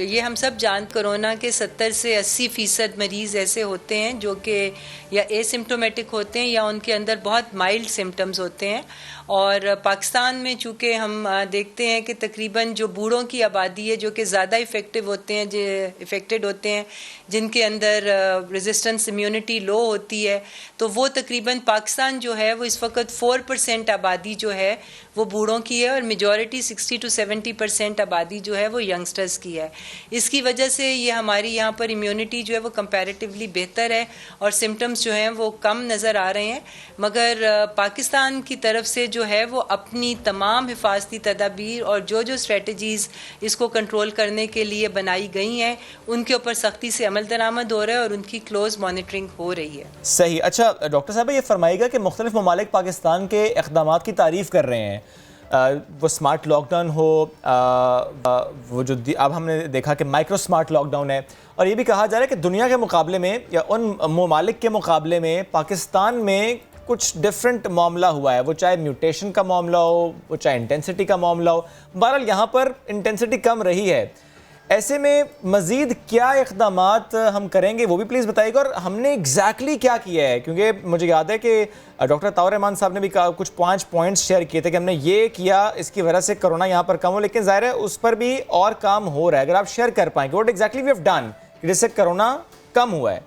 ये हम सब जान कोरोना के 70 से 80% मरीज़ ऐसे होते हैं जो कि या एसिम्प्टोमेटिक होते हैं या उनके अंदर बहुत माइल्ड सिम्टम्स होते हैं और पाकिस्तान में चूँकि हम देखते हैं कि तकरीबन जो बूढ़ों की आबादी है जो कि ज़्यादा इफ़ेक्टिव होते हैं, जो इफ़ेक्टेड होते हैं, जिनके अंदर रेजिस्टेंस इम्यूनिटी लो होती है, तो वो तकरीबन पाकिस्तान जो है वो इस वक्त 4% आबादी जो है वो बूढ़ों की है और मेजॉरिटी 60 to 70% आबादी जो है वो यंगस्टर्स की है। इसकी वजह से ये हमारी यहाँ पर इम्यूनिटी जो है वो कंपैरेटिवली बेहतर है और सिम्टम्स जो हैं वो कम नज़र आ रहे हैं, मगर पाकिस्तान की तरफ से जो है वो अपनी तमाम हिफाजती तदाबीर और जो स्ट्रेटजीज़ इसको कंट्रोल करने के लिए बनाई गई हैं उनके ऊपर सख्ती से अमल दरामद हो रहा है और उनकी क्लोज मॉनिटरिंग हो रही है। सही। अच्छा डॉक्टर साहब, ये फरमाइएगा कि मुख्तलिफ ममालिक पाकिस्तान के इक़दामात की तारीफ़ कर रहे हैं, वो स्मार्ट लॉकडाउन हो, वो जो अब हमने देखा कि माइक्रो स्मार्ट लॉकडाउन है, और ये भी कहा जा रहा है कि दुनिया के मुकाबले में या उन ममालिक के मुकाबले में पाकिस्तान में कुछ डिफरेंट मामला हुआ है, वो चाहे म्यूटेशन का मामला हो, वो चाहे इंटेंसिटी का मामला हो, बहरहाल यहाँ पर इंटेंसिटी कम रही है। ऐसे में मज़ीद क्या इक़दामात हम करेंगे वो भी प्लीज़ बताइएगा, और हमने एग्जैक्टली क्या किया है, क्योंकि मुझे याद है कि डॉक्टर ताउर रहमान साहब ने भी कुछ 5 पॉइंट्स शेयर किए थे कि हमने ये किया, इसकी वजह से कोरोना यहाँ पर कम हो, लेकिन ज़ाहिर है उस पर भी और काम हो रहा है। अगर आप शेयर कर पाएंगे what exactly we have done जिससे कोरोना कम हुआ है।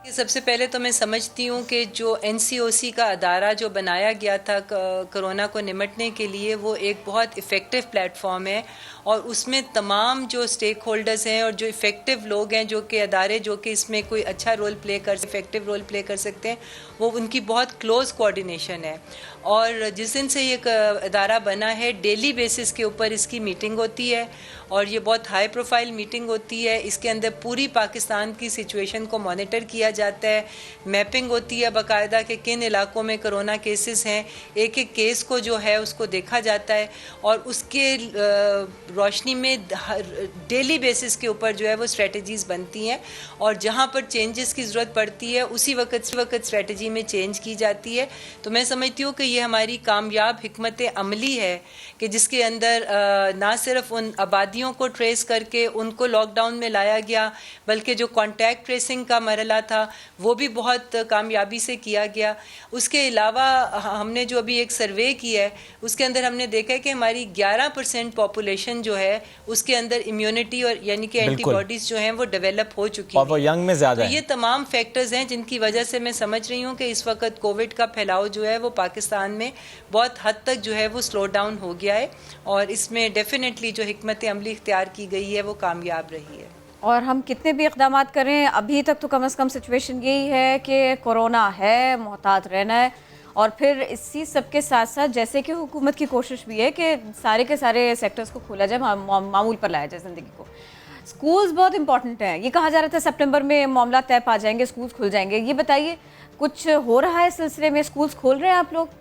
सबसे पहले तो मैं समझती हूँ कि जो NCOC का अदारा जो बनाया गया था कोरोना को निमटने के लिए, वो एक बहुत इफ़ेक्टिव प्लेटफॉर्म है और उसमें तमाम जो स्टेक होल्डर्स हैं और जो इफ़ेक्टिव लोग हैं, जो कि अदारे जो कि इसमें कोई अच्छा इफ़ेक्टिव रोल प्ले कर सकते हैं, वो उनकी बहुत क्लोज़ कोऑर्डिनेशन है। और जिस दिन से ये अदारा बना है डेली बेसिस के ऊपर इसकी मीटिंग होती है और ये बहुत हाई प्रोफाइल मीटिंग होती है। इसके अंदर पूरी पाकिस्तान की सिचुएशन को मॉनिटर किया जाता है, मैपिंग होती है बाकायदा कि किन इलाकों में कोरोना केसेस हैं, एक एक केस को जो है उसको देखा जाता है और उसके रोशनी में डेली बेसिस के ऊपर जो है वो स्ट्रेटजीज़ बनती हैं और जहाँ पर चेंजेस की ज़रूरत पड़ती है उसी वक्त स्ट्रेटजी में चेंज की जाती है। तो मैं समझती हूँ कि ये हमारी कामयाब हिकमत अमली है कि जिसके अंदर ना सिर्फ उन आबादियों को ट्रेस करके उनको लॉकडाउन में लाया गया, बल्कि जो कॉन्टैक्ट ट्रेसिंग का मरला था वो भी बहुत कामयाबी से किया गया। उसके अलावा हमने जो अभी एक सर्वे किया है उसके अंदर हमने देखा है कि हमारी 11% पॉपुलेशन जो है उसके अंदर इम्यूनिटी और यानी कि एंटीबॉडीज जो हैं वो डेवलप हो चुकी हैं और वो यंग में ज़्यादा है। ये तमाम फैक्टर्स हैं जिनकी वजह से मैं समझ रही हूँ कि इस वक्त कोविड का फैलाव जो है वो पाकिस्तान में बहुत हद तक जो है वो स्लो डाउन हो गया है और इसमें डेफिनेटली जो हिकमत अमली इख्तियार की गई है वो कामयाब रही है। और हम कितने भी इक़दाम करें, अभी तक तो कम से कम सिचुएशन यही है कि कोरोना है, मोहतात रहना है और फिर इसी सब के साथ साथ जैसे कि हुकूमत की कोशिश भी है कि सारे के सारे सेक्टर्स को खोला जाए, मामूल पर लाया जाए ज़िंदगी को। स्कूल्स बहुत इंपॉर्टेंट हैं, ये कहा जा रहा था सितंबर में मामला तय पा जाएंगे, स्कूल्स खुल जाएंगे। ये बताइए कुछ हो रहा है सिलसिले में, स्कूल्स खोल रहे हैं आप लोग?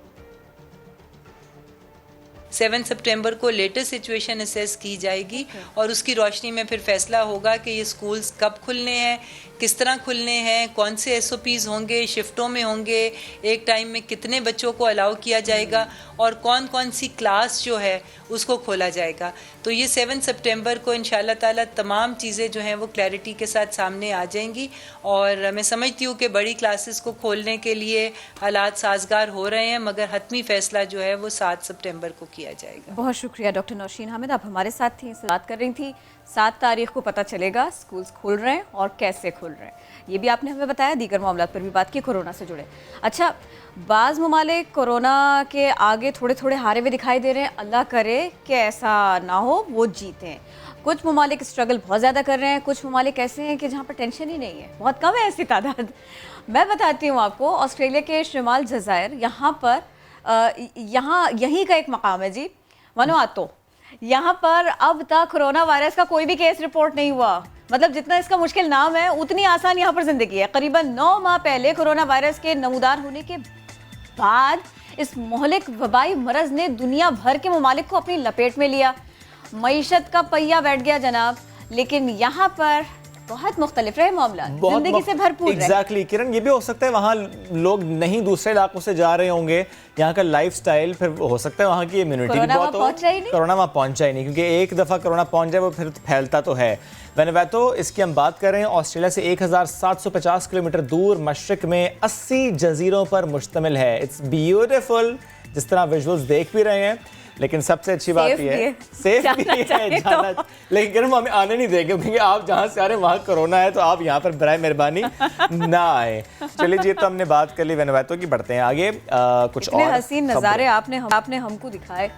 7 सितंबर को लेटेस्ट सिचुएशन असेस की जाएगी और उसकी रोशनी में फिर फैसला होगा कि ये स्कूल्स कब खुलने हैं, किस तरह खुलने हैं, कौन से SOPs होंगे, शिफ्टों में होंगे, एक टाइम में कितने बच्चों को अलाउ किया जाएगा और कौन कौन सी क्लास जो है उसको खोला जाएगा। तो ये 7 सितंबर को इंशाल्लाह ताला तमाम चीज़ें जो हैं वो क्लैरिटी के साथ सामने आ जाएंगी और मैं समझती हूँ कि बड़ी क्लासेस को खोलने के लिए हालात साजगार हो रहे हैं, मगर हतमी फैसला जो है वो 7 सितंबर को किया जाएगा। बहुत शुक्रिया डॉक्टर नौशीन हामिद, आप हमारे साथ थी, बात कर रही थी 7 तारीख को पता चलेगा स्कूल्स खुल रहे हैं और कैसे खुल रहे हैं। ये भी आपने हमें बताया, दीगर मामलात पर भी बात की कोरोना से जुड़े। अच्छा, बाज़ ममालिक कोरोना के आगे थोड़े थोड़े हारे हुए दिखाई दे रहे हैं। अल्लाह करे कि ऐसा ना हो, वो जीतें। कुछ ममालिक स्ट्रगल बहुत ज़्यादा कर रहे हैं, कुछ ममालिक ऐसे हैं कि जहाँ पर टेंशन ही नहीं है, बहुत कम है ऐसी तादाद। मैं बताती हूँ आपको, ऑस्ट्रेलिया के शुमाल जज़ायर, यहाँ पर यहीं का एक मकाम है जी, वनुआतू। यहाँ पर अब तक कोरोना वायरस का कोई भी केस रिपोर्ट नहीं हुआ। मतलब जितना इसका मुश्किल नाम है उतनी आसान यहाँ पर जिंदगी है। करीबन 9 माह पहले कोरोना वायरस के नमूदार होने के बाद इस मोहलिक वबाई मरज ने दुनिया भर के ममालिक को अपनी लपेट में लिया। मईशत का पहिया बैठ गया जनाब। लेकिन यहाँ पर बहुत मुख्तलिफ रहे मामला, जिंदगी से भरपूर रहे। एग्जैक्टली किरण, ये भी हो सकता है वहाँ लोग नहीं दूसरे इलाकों से जा रहे होंगे, यहाँ का लाइफस्टाइल, फिर हो सकता है वहाँ की इम्यूनिटी भी बहुत हो। कोरोना वहाँ पहुँचा ही नहीं, क्योंकि एक दफ़ा कोरोना पहुँच जाए वो फिर फैलता तो है। वेनेटो, इसकी हम बात कर रहे हैं, ऑस्ट्रेलिया से 1750 किलोमीटर दूर मशरिक में 80 जजीरों पर मुश्तमिल है। इट्स ब्यूटीफुल, जिस तरह विजुअल्स देख भी रहे हैं। लेकिन सबसे अच्छी बात यह है सेफ भी है जाना, लेकिन किरण हमें आने नहीं देंगे, क्योंकि आप जहाँ से आ रहे हैं वहाँ कोरोना है, तो आप यहाँ पर बराए मेहरबानी ना आए। चलिए जी, तो हमने बात कर ली वेनेटो की, बढ़ते हैं आगे। कुछ और हसीन नज़ारे आपने हमको दिखाए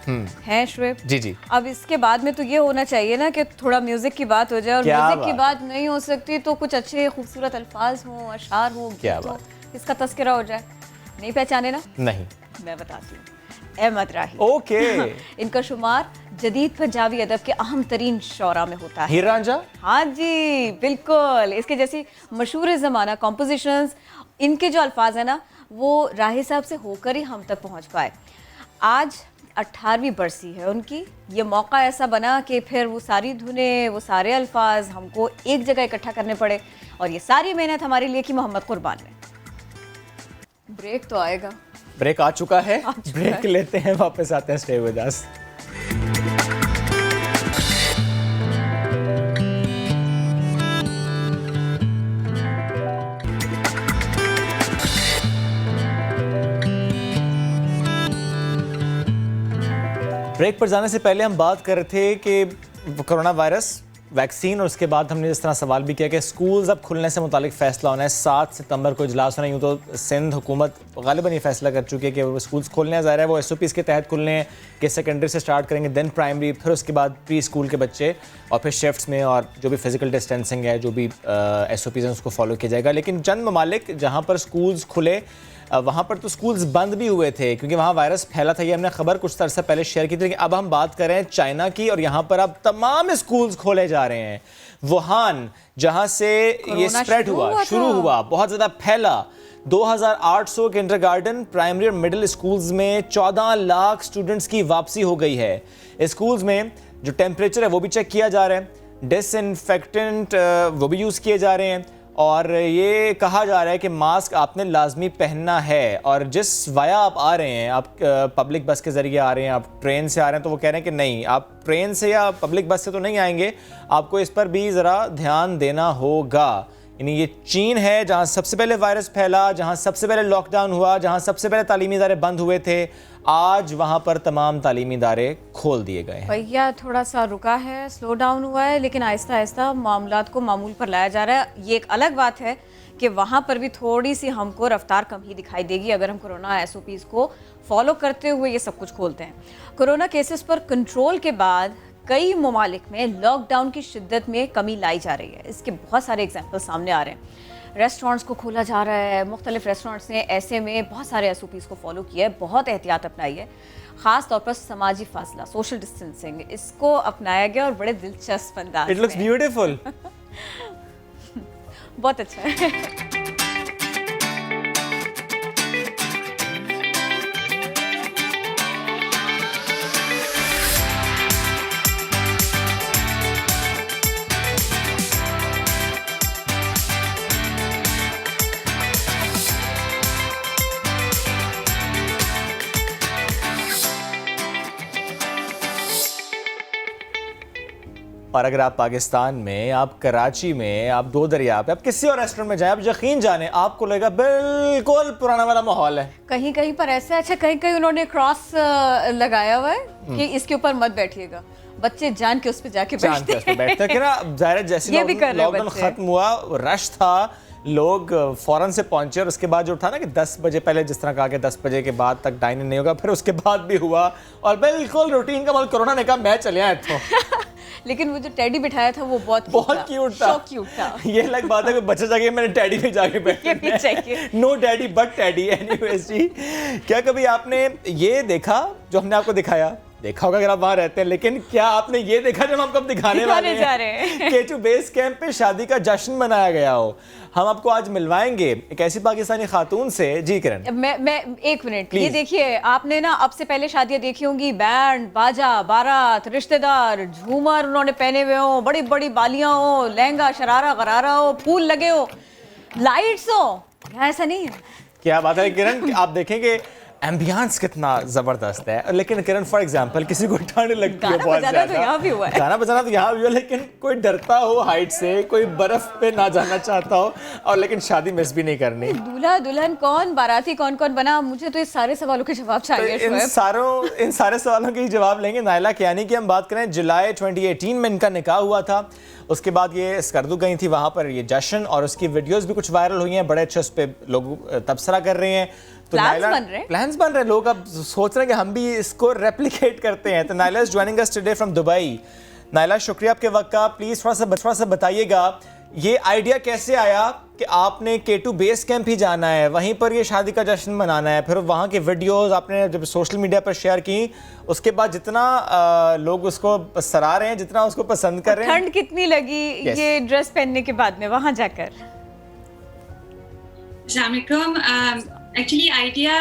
हैं शुएब जी जी। अब इसके बाद में तो ये होना चाहिए ना कि थोड़ा म्यूजिक की बात हो जाए, और म्यूजिक की बात नहीं हो सकती तो कुछ अच्छे खूबसूरत अल्फाज हो, अशार हो, गीत हो, इसका तस्करा हो जाए। नहीं पहचाने ना? नहीं, मैं बताती हूँ। अहमद राही। ओके। इनका शुमार जदीद पंजाबी अदब के अहम तरीन शौरा में होता है। हीर रांझा? हाँ जी, बिल्कुल। इसके जैसी मशहूर ज़माना कॉम्पोजिशंस, इनके जो अल्फाज है ना, वो राही साहब से होकर ही हम तक पहुँच पाए। आज 18वीं बरसी है उनकी। ये मौका ऐसा बना कि फिर वो सारी धुनें, वो सारे अल्फाज हमको एक जगह इकट्ठा करने पड़े, और ये सारी मेहनत हमारे लिए की मोहम्मद कुर्बान ने। ब्रेक तो आएगा। ब्रेक आ चुका है, ब्रेक लेते हैं, वापस आते हैं। Stay with us. ब्रेक पर जाने से पहले हम बात कर रहे थे कि कोरोना वायरस, वैक्सीन, और उसके बाद हमने जिस तरह सवाल भी किया कि स्कूल्स अब खुलने से मुतालिक फ़ैसला होना है। 7 सितंबर को इजलास होना है। यूँ तो सिंध हुकूमत गालिबन ये फैसला कर चुकी है कि वो स्कूल्स खोलने हैं। ज़ाहिर है वो SOPs के तहत खुलने हैं कि सेकेंडरी से स्टार्ट करेंगे, देन प्राइमरी, फिर उसके बाद प्री स्कूल के बच्चे, और फिर शिफ्ट्स में, और जो भी फिजिकल डिस्टेंसिंग है, जो भी SOPs हैं, उसको फॉलो किया जाएगा। लेकिन चंद ममालिक जहाँ पर स्कूल्स खुले, वहाँ पर तो स्कूल्स बंद भी हुए थे, क्योंकि वहाँ वायरस फैला था। ये हमने खबर कुछ अरसा पहले शेयर की थी। लेकिन अब हम बात कर रहे हैं चाइना की, और यहाँ पर अब तमाम स्कूल्स खोले जा रहे हैं। वुहान, जहाँ से ये स्प्रेड हुआ, शुरू हुआ, बहुत ज़्यादा फैला। 2800 किंडरगार्टन, प्राइमरी और मिडिल स्कूल्स में 14 लाख स्टूडेंट्स की वापसी हो गई है। स्कूल्स में जो टेम्परेचर है वो भी चेक किया जा रहा है, डिसइंफेक्टेंट वो भी यूज़ किए जा रहे हैं, और ये कहा जा रहा है कि मास्क आपने लाजमी पहनना है। और जिस वाया आप आ रहे हैं, आप पब्लिक बस के ज़रिए आ रहे हैं, आप ट्रेन से आ रहे हैं, तो वो कह रहे हैं कि नहीं, आप ट्रेन से या पब्लिक बस से तो नहीं आएंगे, आपको इस पर भी ज़रा ध्यान देना होगा। यानी ये चीन है जहाँ सबसे पहले वायरस फैला, जहाँ सबसे पहले लॉकडाउन हुआ, जहाँ सबसे पहले तालीमी इदारे बंद हुए थे। आज वहाँ पर तमाम तालीमी इदारे खोल दिए गए हैं। भैया थोड़ा सा रुका है, स्लो डाउन हुआ है, लेकिन आहिस्ता आहिस्ता मामलात को मामूल पर लाया जा रहा है। ये एक अलग बात है कि वहाँ पर भी थोड़ी सी हमको रफ्तार कम ही दिखाई देगी अगर हम कोरोना SOPs को फॉलो करते हुए ये सब कुछ खोलते हैं। कोरोना केसेस पर कंट्रोल के बाद कई ममालिक में लॉकडाउन की शिद्दत में कमी लाई जा रही है। इसके बहुत सारे एग्जाम्पल सामने आ रहे हैं। रेस्टोरेंट्स को खोला जा रहा है, मुख्तलिफ रेस्टोरेंट्स ने ऐसे में बहुत सारे SOPs को फॉलो किया है, बहुत एहतियात अपनाई है। ख़ास तौर पर समाजी फासला, सोशल डिस्टेंसिंग, इसको अपनाया गया और बड़े दिलचस्प अंदाज में। It looks beautiful. बहुत अच्छा है। और अगर आप पाकिस्तान में, आप कराची में, आप दो दरिया पे, आप किसी और रेस्टोरेंट में जाएं, आप यकीन जाने आपको लगेगा बिल्कुल पुराना वाला माहौल है। कहीं कहीं पर ऐसा, अच्छा कहीं कहीं उन्होंने क्रॉस लगाया हुआ है कि इसके ऊपर मत बैठिएगा। बच्चे जान के उस पे जाके जान बैठते के उस पे बैठते हैं कि ना, ज़ाहिर है जैसे ये भी कर रहे हैं लॉकडाउन बच्चे। खत्म हुआ, रश था, लोग फौरन से पहुंचे, और उसके बाद जो था ना कि 10 बजे, पहले जिस तरह कहा कि 10 बजे के बाद तक डाइन इन नहीं होगा, फिर उसके बाद भी हुआ, और बिल्कुल रूटीन का, मतलब कोरोना ने कहा मैं चले आया तो लेकिन वो जो टेडी बिठाया था वो बहुत क्यूट था। क्यूट था। ये अलग बात है कि बच्चा जाके मैंने डैडी पे जाके ये भी चाहिए। No daddy but daddy. Anyways जी, क्या कभी आपने ये देखा जो हमने आपको दिखाया, देखा होगा अगर आप वहां रहते हैं, लेकिन क्या आपने ये देखा जो हम आपको अब दिखाने वाले जा रहे हैं K2 बेस कैंप पे शादी का जश्न मनाया गया हो? हम आपको आज मिलवाएंगे एक ऐसी पाकिस्तानी खातून से। जी किरण, मैं एक मिनट, ये Please. देखिए, आपने ना अब से पहले शादियां देखी होंगी, बैंड बाजा, बारात, रिश्तेदार, झूमर उन्होंने पहने हुए हो, बड़ी बड़ी बालियां हो, लहंगा शरारा गरारा हो, फूल लगे हो, लाइट्स हो। यहाँ ऐसा नहीं है। क्या बात है किरण, कि आप देखेंगे एम्बियंस कितना जबरदस्त है। लेकिन किरण फॉर एग्जांपल किसी को ठंड लगती है गाना बहुत बजाना तो यहाँ भी हुआ है। गाना बजाना तो यहाँ भी हुआ, लेकिन कोई डरता हो हाइट से, कोई बर्फ पे ना जाना चाहता हो, और लेकिन शादी मिस भी नहीं करनी। दूल्हा दुल्हन कौन, बाराती कौन कौन बना, मुझे तो इस सारे सवालों के जवाब तो चाहिए। इन सारे सवालों के ही जवाब लेंगे। नायला कियानी की हम बात करें, जुलाई 2018 में इनका निकाह हुआ था, उसके बाद ये स्कर्दू गई थी वहाँ पर ये जश्न, और उसकी वीडियोस भी कुछ वायरल हुई हैं, बड़े अच्छे उस पर लोग तबसरा कर रहे हैं। तो प्लान्स बन रहे हैं, लोग अब सोच रहे हैं कि हम भी इसको रेप्लिकेट करते हैं। तो Naila is joining us today from Dubai. Naila, शुक्रिया आपके वक्त का। प्लीज थोड़ा सा बताइएगा, ये आइडिया कैसे आया कि आपने K2 बेस कैंप ही जाना है, वहीं पर ये शादी का जश्न मनाना है, फिर वहाँ के वीडियोस आपने जब सोशल मीडिया पर शेयर की, उसके बाद जितना लोग उसको सराह रहे हैं, जितना उसको पसंद कर रहे हैं, ठंड कितनी लगी ये ड्रेस पहनने के बाद में वहां जाकर? एक्चुअली आइडिया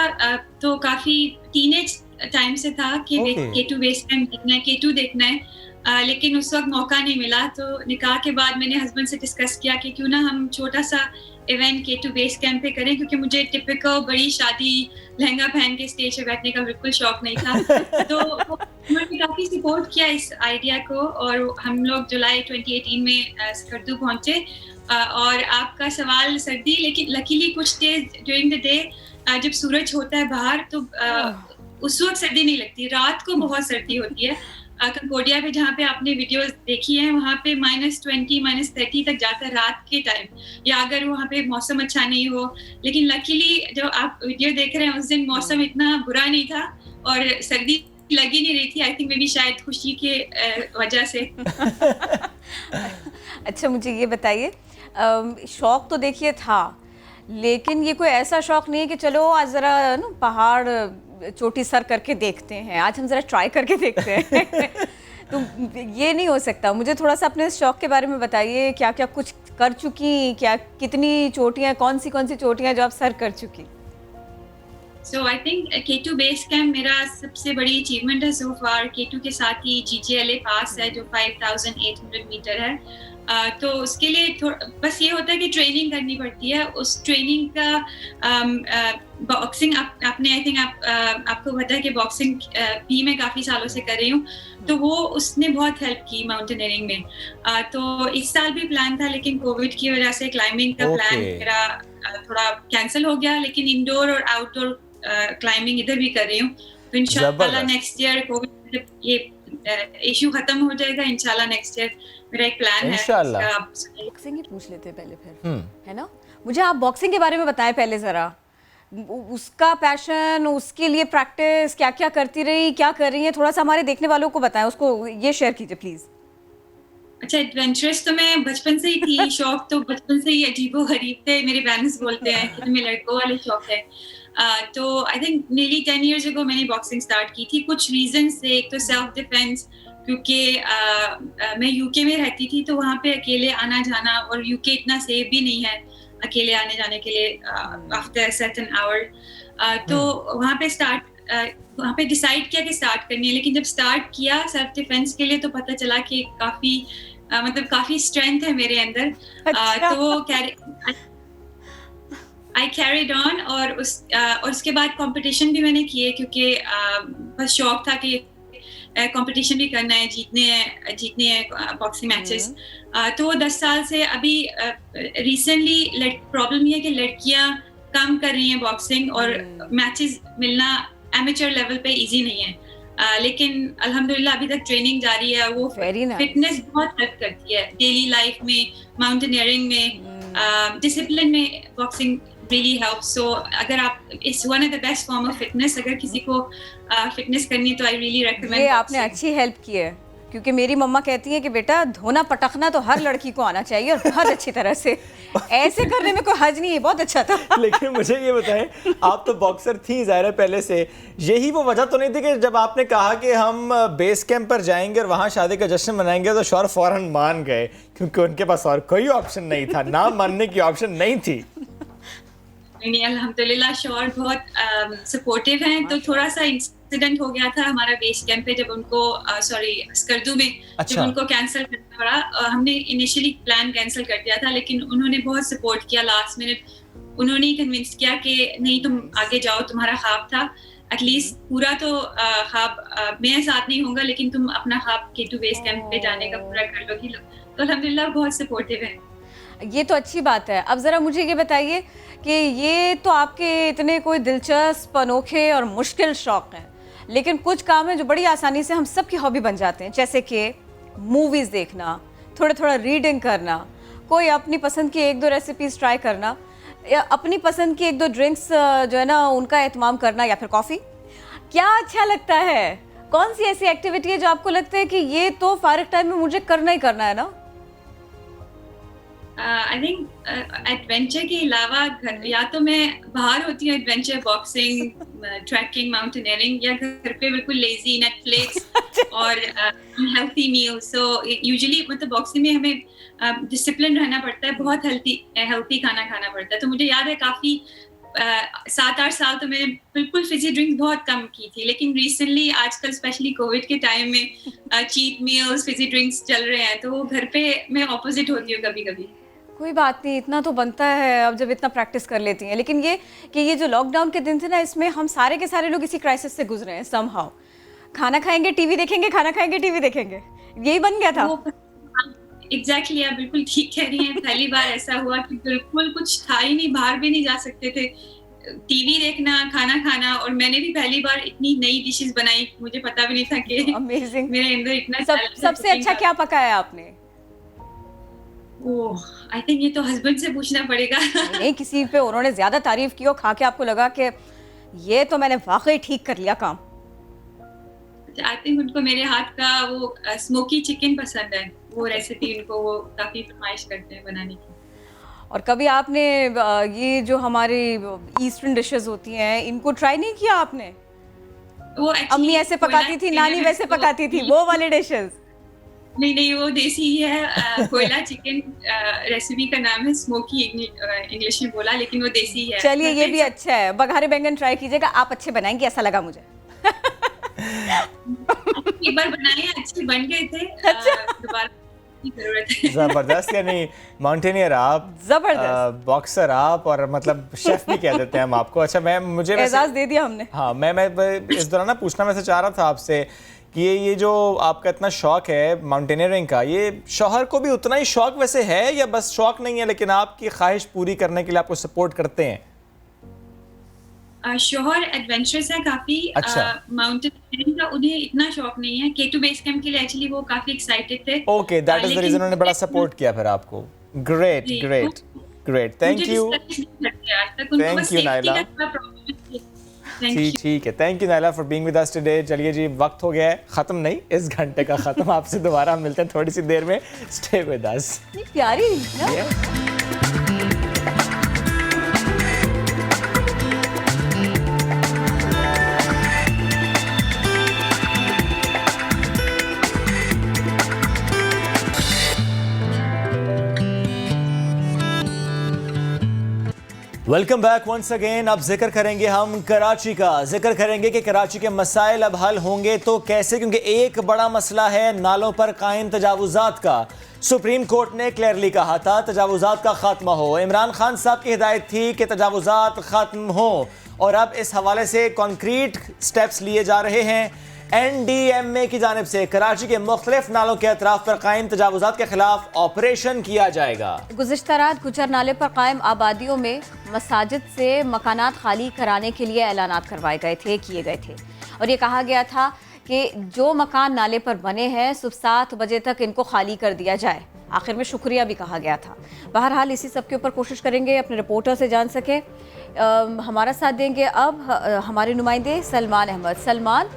तो काफी टीनेज टाइम से था कि K2 बेस कैंप देखना है, K2 देखना है, लेकिन उस वक्त मौका नहीं मिला। तो निकाह के बाद मैंने हस्बैंड से डिस्कस किया कि क्यों ना हम छोटा सा इवेंट K2 बेस कैंप पे करें, क्योंकि मुझे टिपिकल बड़ी शादी लहंगा पहन के स्टेज पे बैठने का बिल्कुल शौक नहीं था। तो उन्होंने काफी सपोर्ट किया इस आइडिया को, और हम लोग जुलाई 2018 में स्कर्दू पहुंचे। और आपका सवाल सर्दी, लेकिन लकीली कुछ डेज ड्यूरिंग द डे जब सूरज होता है बाहर तो उस वक्त सर्दी नहीं लगती, रात को बहुत सर्दी होती है। कंबोडिया पे जहाँ पे आपने वीडियोस देखी हैं, वहाँ पे -20 -30 तक जाता है रात के टाइम, या अगर वहाँ पे मौसम अच्छा नहीं हो। लेकिन लकीली जो आप वीडियो देख रहे हैं उस दिन मौसम इतना बुरा नहीं था और सर्दी लगी नहीं रही थी। आई थिंक मे बी शायद खुशी के वजह से। अच्छा, मुझे ये बताइए, शौक तो देखिए था, लेकिन ये कोई ऐसा शौक नहीं है कि चलो आज ज़रा ना पहाड़ चोटी सर करके देखते हैं, आज हम ज़रा ट्राई करके देखते हैं। तो ये नहीं हो सकता। मुझे थोड़ा सा अपने शौक के बारे में बताइए, क्या क्या कुछ कर चुकी, क्या कितनी चोटियाँ, कौन सी चोटियाँ जो आप सर कर चुकी? So I think K2 base camp मेरा सबसे बड़ी अचीवमेंट है सो फार। K2 के साथ ही GJLA पास है जो 5800 मीटर है। तो उसके लिए बस ये होता है कि ट्रेनिंग करनी पड़ती है। उस ट्रेनिंग का बॉक्सिंग आपने आई थिंक आपको पता है कि बॉक्सिंग भी मैं काफ़ी सालों से कर रही हूँ, तो वो उसने बहुत हेल्प की माउंटेनियरिंग में। तो इस साल भी प्लान था, लेकिन कोविड की वजह से क्लाइंबिंग का प्लान मेरा थोड़ा कैंसिल हो गया। लेकिन इंडोर और आउटडोर क्लाइंबिंग इधर भी कर रही हूँ। तो इंशाल्लाह नेक्स्ट ईयर कोविड ये इशू खत्म हो जाएगा, इंशाल्लाह नेक्स्ट ईयर मेरा एक प्लान है। बॉक्सिंग ही पूछ लेते पहले फिर, है ना? मुझे आप बॉक्सिंग के बारे में बताएं पहले ज़रा, उसका पैशन, उसके लिए प्रैक्टिस क्या क्या करती रही, क्या कर रही है, थोड़ा सा हमारे देखने वालों को बताएं, उसको ये शेयर कीजिए प्लीज। अच्छा, एडवेंचरस तो मैं बचपन से ही थी। शौक तो बचपन से ही अजीबो गरीब थे। मेरे पेरेंट्स बोलते हैं कि तुम्हें लड़कों वाले शौक है। तो I think nearly 10 years ago मैंने बॉक्सिंग स्टार्ट की थी। कुछ रीजन से, एक तो सेल्फ डिफेंस, क्योंकि मैं यूके में रहती थी, तो वहाँ पे अकेले आना जाना, और यूके इतना सेफ भी नहीं है अकेले आने जाने के लिए आफ्टर सर्टेन आवर। तो वहाँ पे डिसाइड किया कि स्टार्ट करनी है। लेकिन जब स्टार्ट किया सेल्फ डिफेंस के लिए, तो पता चला कि काफी स्ट्रेंथ है मेरे अंदर। तो आई कैरिड ऑन, और उसके बाद कंपटीशन भी मैंने किए, क्योंकि बस शौक था कि कंपटीशन भी करना है, जीतने हैं बॉक्सिंग मैचेस। तो वो 10 साल से अभी रिसेंटली प्रॉब्लम ये है कि लड़कियां कम कर रही हैं बॉक्सिंग, और मैचेस मिलना एमेचर लेवल पे इजी नहीं है। लेकिन अल्हम्दुलिल्लाह अभी तक ट्रेनिंग जारी है। वो Very nice. फिटनेस बहुत हेल्प करती है डेली लाइफ में, माउंटेनियरिंग में, डिसिप्लिन में बॉक्सिंग really helps. So अगर आप it's one of the best form of fitness, अगर किसी को फिटनेस करनी है तो I really recommend ये आपने boxing. अच्छी हेल्प की है, क्योंकि मेरी मम्मा कहती है कि बेटा धोना पटकना तो हर लड़की को आना चाहिए और बहुत अच्छी तरह से। ऐसे करने में कोई हर्ज नहीं है, बहुत अच्छा था। लेकिन मुझे ये बताएं, आप तो बॉक्सर थी ज़ाहिर है पहले से, यही वो वजह तो नहीं थी कि जब आपने कहा कि हम बेस कैंप पर जाएंगे और वहाँ शादी का जश्न मनाएंगे तो शौहर फौरन मान गए, क्योंकि उनके पास और कोई ऑप्शन नहीं था, ना मानने की ऑप्शन नहीं थी? नहीं, अल्हम्दुलिल्लाह शौहर बहुत सपोर्टिव हैं। तो थोड़ा सा इंसिडेंट हो गया था हमारा बेस कैंप पे, जब उनको स्कर्दू में अच्छा। जब उनको कैंसिल करना पड़ा। हमने इनिशियली प्लान कैंसिल कर दिया था, लेकिन उन्होंने बहुत सपोर्ट किया लास्ट मिनट। उन्होंने ही कन्विंस किया कि नहीं तुम आगे जाओ, तुम्हारा ख्वाब था एटलीस्ट पूरा तो ख्वाब मैं साथ नहीं होगा, लेकिन तुम अपना ख्वाब K2 बेस कैंप पे जाने का पूरा कर लोगी। तो अल्हम्दुलिल्लाह बहुत सपोर्टिव है। ये तो अच्छी बात है। अब ज़रा मुझे ये बताइए कि ये तो आपके इतने कोई दिलचस्प, अनोखे और मुश्किल शौक़ हैं, लेकिन कुछ काम हैं जो बड़ी आसानी से हम सब की हॉबी बन जाते हैं, जैसे कि मूवीज़ देखना, थोड़ा रीडिंग करना, कोई अपनी पसंद की 1-2 रेसिपीज़ ट्राई करना, या अपनी पसंद की 1-2 ड्रिंक्स जो है ना उनका एहतमाम करना, या फिर कॉफ़ी। क्या अच्छा लगता है? कौन सी ऐसी एक्टिविटी है जो आपको लगता है कि ये तो फारिग टाइम में मुझे करना ही करना है ना? आई थिंक एडवेंचर के अलावा या तो मैं बाहर होती हूँ एडवेंचर, बॉक्सिंग, ट्रैकिंग, माउंटेनियरिंग, या घर पे बिल्कुल लेजी नेटफ्लिक्स और हेल्थी मील। सो यूजुअली मतलब बॉक्सिंग में हमें डिसिप्लिन रहना पड़ता है, बहुत हेल्थी खाना खाना पड़ता है। तो मुझे याद है काफ़ी 7-8 साल तो मैंने बिल्कुल फिजी ड्रिंक्स बहुत कम की थी, लेकिन रिसेंटली आजकल स्पेशली कोविड के टाइम में चीट मील्स, फिजी ड्रिंक्स चल रहे हैं, तो वो घर पे मैं ऑपोजिट होती हूँ कभी कभी। कोई बात नहीं, इतना तो बनता है अब जब इतना प्रैक्टिस कर लेती हैं। लेकिन ये कि ये जो लॉकडाउन के दिन थे ना, इसमें हम सारे के सारे लोग इसी क्राइसिस से गुजरे हैं समहाउ। खाना खाएंगे टीवी देखेंगे, खाना खाएंगे टीवी देखेंगे, यही बन गया था। एग्जैक्टली, आप बिल्कुल ठीक कह रही हैं। पहली बार ऐसा हुआ कि बिल्कुल कुछ था ही नहीं, बाहर भी नहीं जा सकते थे, टीवी देखना, खाना खाना। और मैंने भी पहली बार इतनी नई डिशेस बनाई, मुझे पता भी नहीं था कि अमेजिंग। मेरे अंदर इतना सबसे अच्छा क्या पकाया आपने? ओह, आई थिंक ये तो हस्बैंड से पूछना पड़ेगा। नहीं, किसी पे उन्होंने ज्यादा तारीफ की हो, खा के आपको लगा कि ये तो मैंने वाकई ठीक कर लिया काम। आई थिंक उनको मेरे हाथ का वो स्मोकी चिकन पसंद है, वो रेसिपी उनको वो काफी फरमाइश करते हैं बनाने की। और कभी आपने ये जो हमारी ईस्टर्न डिशेस होती हैं इनको ट्राई नहीं किया आपने? वो अम्मी ऐसे पकाती थी, नानी वैसे पकाती थी, वो वाले डिशेस? नहीं, वो देसी ही है। कोयला चिकन रेसिपी का नाम है, स्मोकी इंग्लिश में बोला, लेकिन वो देसी है। चलिए, ये भी अच्छा है। बघारे बैंगन ट्राई कीजिएगा, आप अच्छे बनाएंगे ऐसा लगा मुझे। एक बार बनाए, अच्छे बन गए थे। दोबारा की जरूरत है। जबरदस्त, यानी माउंटेनियर आप, जबरदस्त बॉक्सर आप, और मतलब शेफ भी कह देते हैं हम आपको। अच्छा, मुझे एजाज दे दिया हमने। हाँ, मैं इस दौरान ना पूछना वैसे चाह रहा था आपसे कि ये जो आपका इतना शौक है माउंटेनियरिंग का, ये शौहर को भी उतना ही शौक वैसे है, या बस शौक नहीं है लेकिन आपकी ख्वाहिश पूरी करने के लिए आपको सपोर्ट करते हैं? शौहर एडवेंचरस है काफी। अच्छा। माउंटेनियरिंग का उन्हें इतना शौक नहीं है। K2 बेस कैंप के लिए एक्चुअली वो काफी एक्साइटेड थे। Okay, that is the reason उन्होंने बड़ा सपोर्ट किया फिर आपको। Great great great, thank you. Thank you Naila. ठीक है, thank you Naila for being with us today. चलिए जी, वक्त हो गया है, खत्म नहीं, इस घंटे का खत्म। आपसे दोबारा मिलते हैं थोड़ी सी देर में। Stay with us. प्यारी ना? Welcome back once again. अब जिक्र करेंगे हम कराची का। जिक्र करेंगे कि कराची के मसाइल अब हल होंगे तो कैसे, क्योंकि एक बड़ा मसला है नालों पर कायम तजावुजात का। सुप्रीम कोर्ट ने क्लियरली कहा था तजावुजात का खात्मा हो। इमरान खान साहब की हिदायत थी कि तजावुजात खत्म हो, और अब इस हवाले से कॉन्क्रीट स्टेप्स लिए जा रहे हैं। NDMA की जानिब से कराची के मुख्तलिफ नालों के अतराफ पर कायम तजावुजात के खिलाफ ऑपरेशन किया जाएगा। गुज़िश्ता रात गुजर नाले पर कायम आबादियों में मसाजिद से मकानात खाली कराने के लिए ऐलानात करवाए गए थे, किए गए थे, और ये कहा गया था कि जो मकान नाले पर बने हैं सुबह 7 बजे तक इनको खाली कर दिया जाए। आखिर में शुक्रिया भी कहा गया था। बहरहाल इसी सब के ऊपर कोशिश करेंगे अपने रिपोर्टर से जान सके। हमारा साथ देंगे अब हमारे नुमाइंदे सलमान अहमद। सलमान,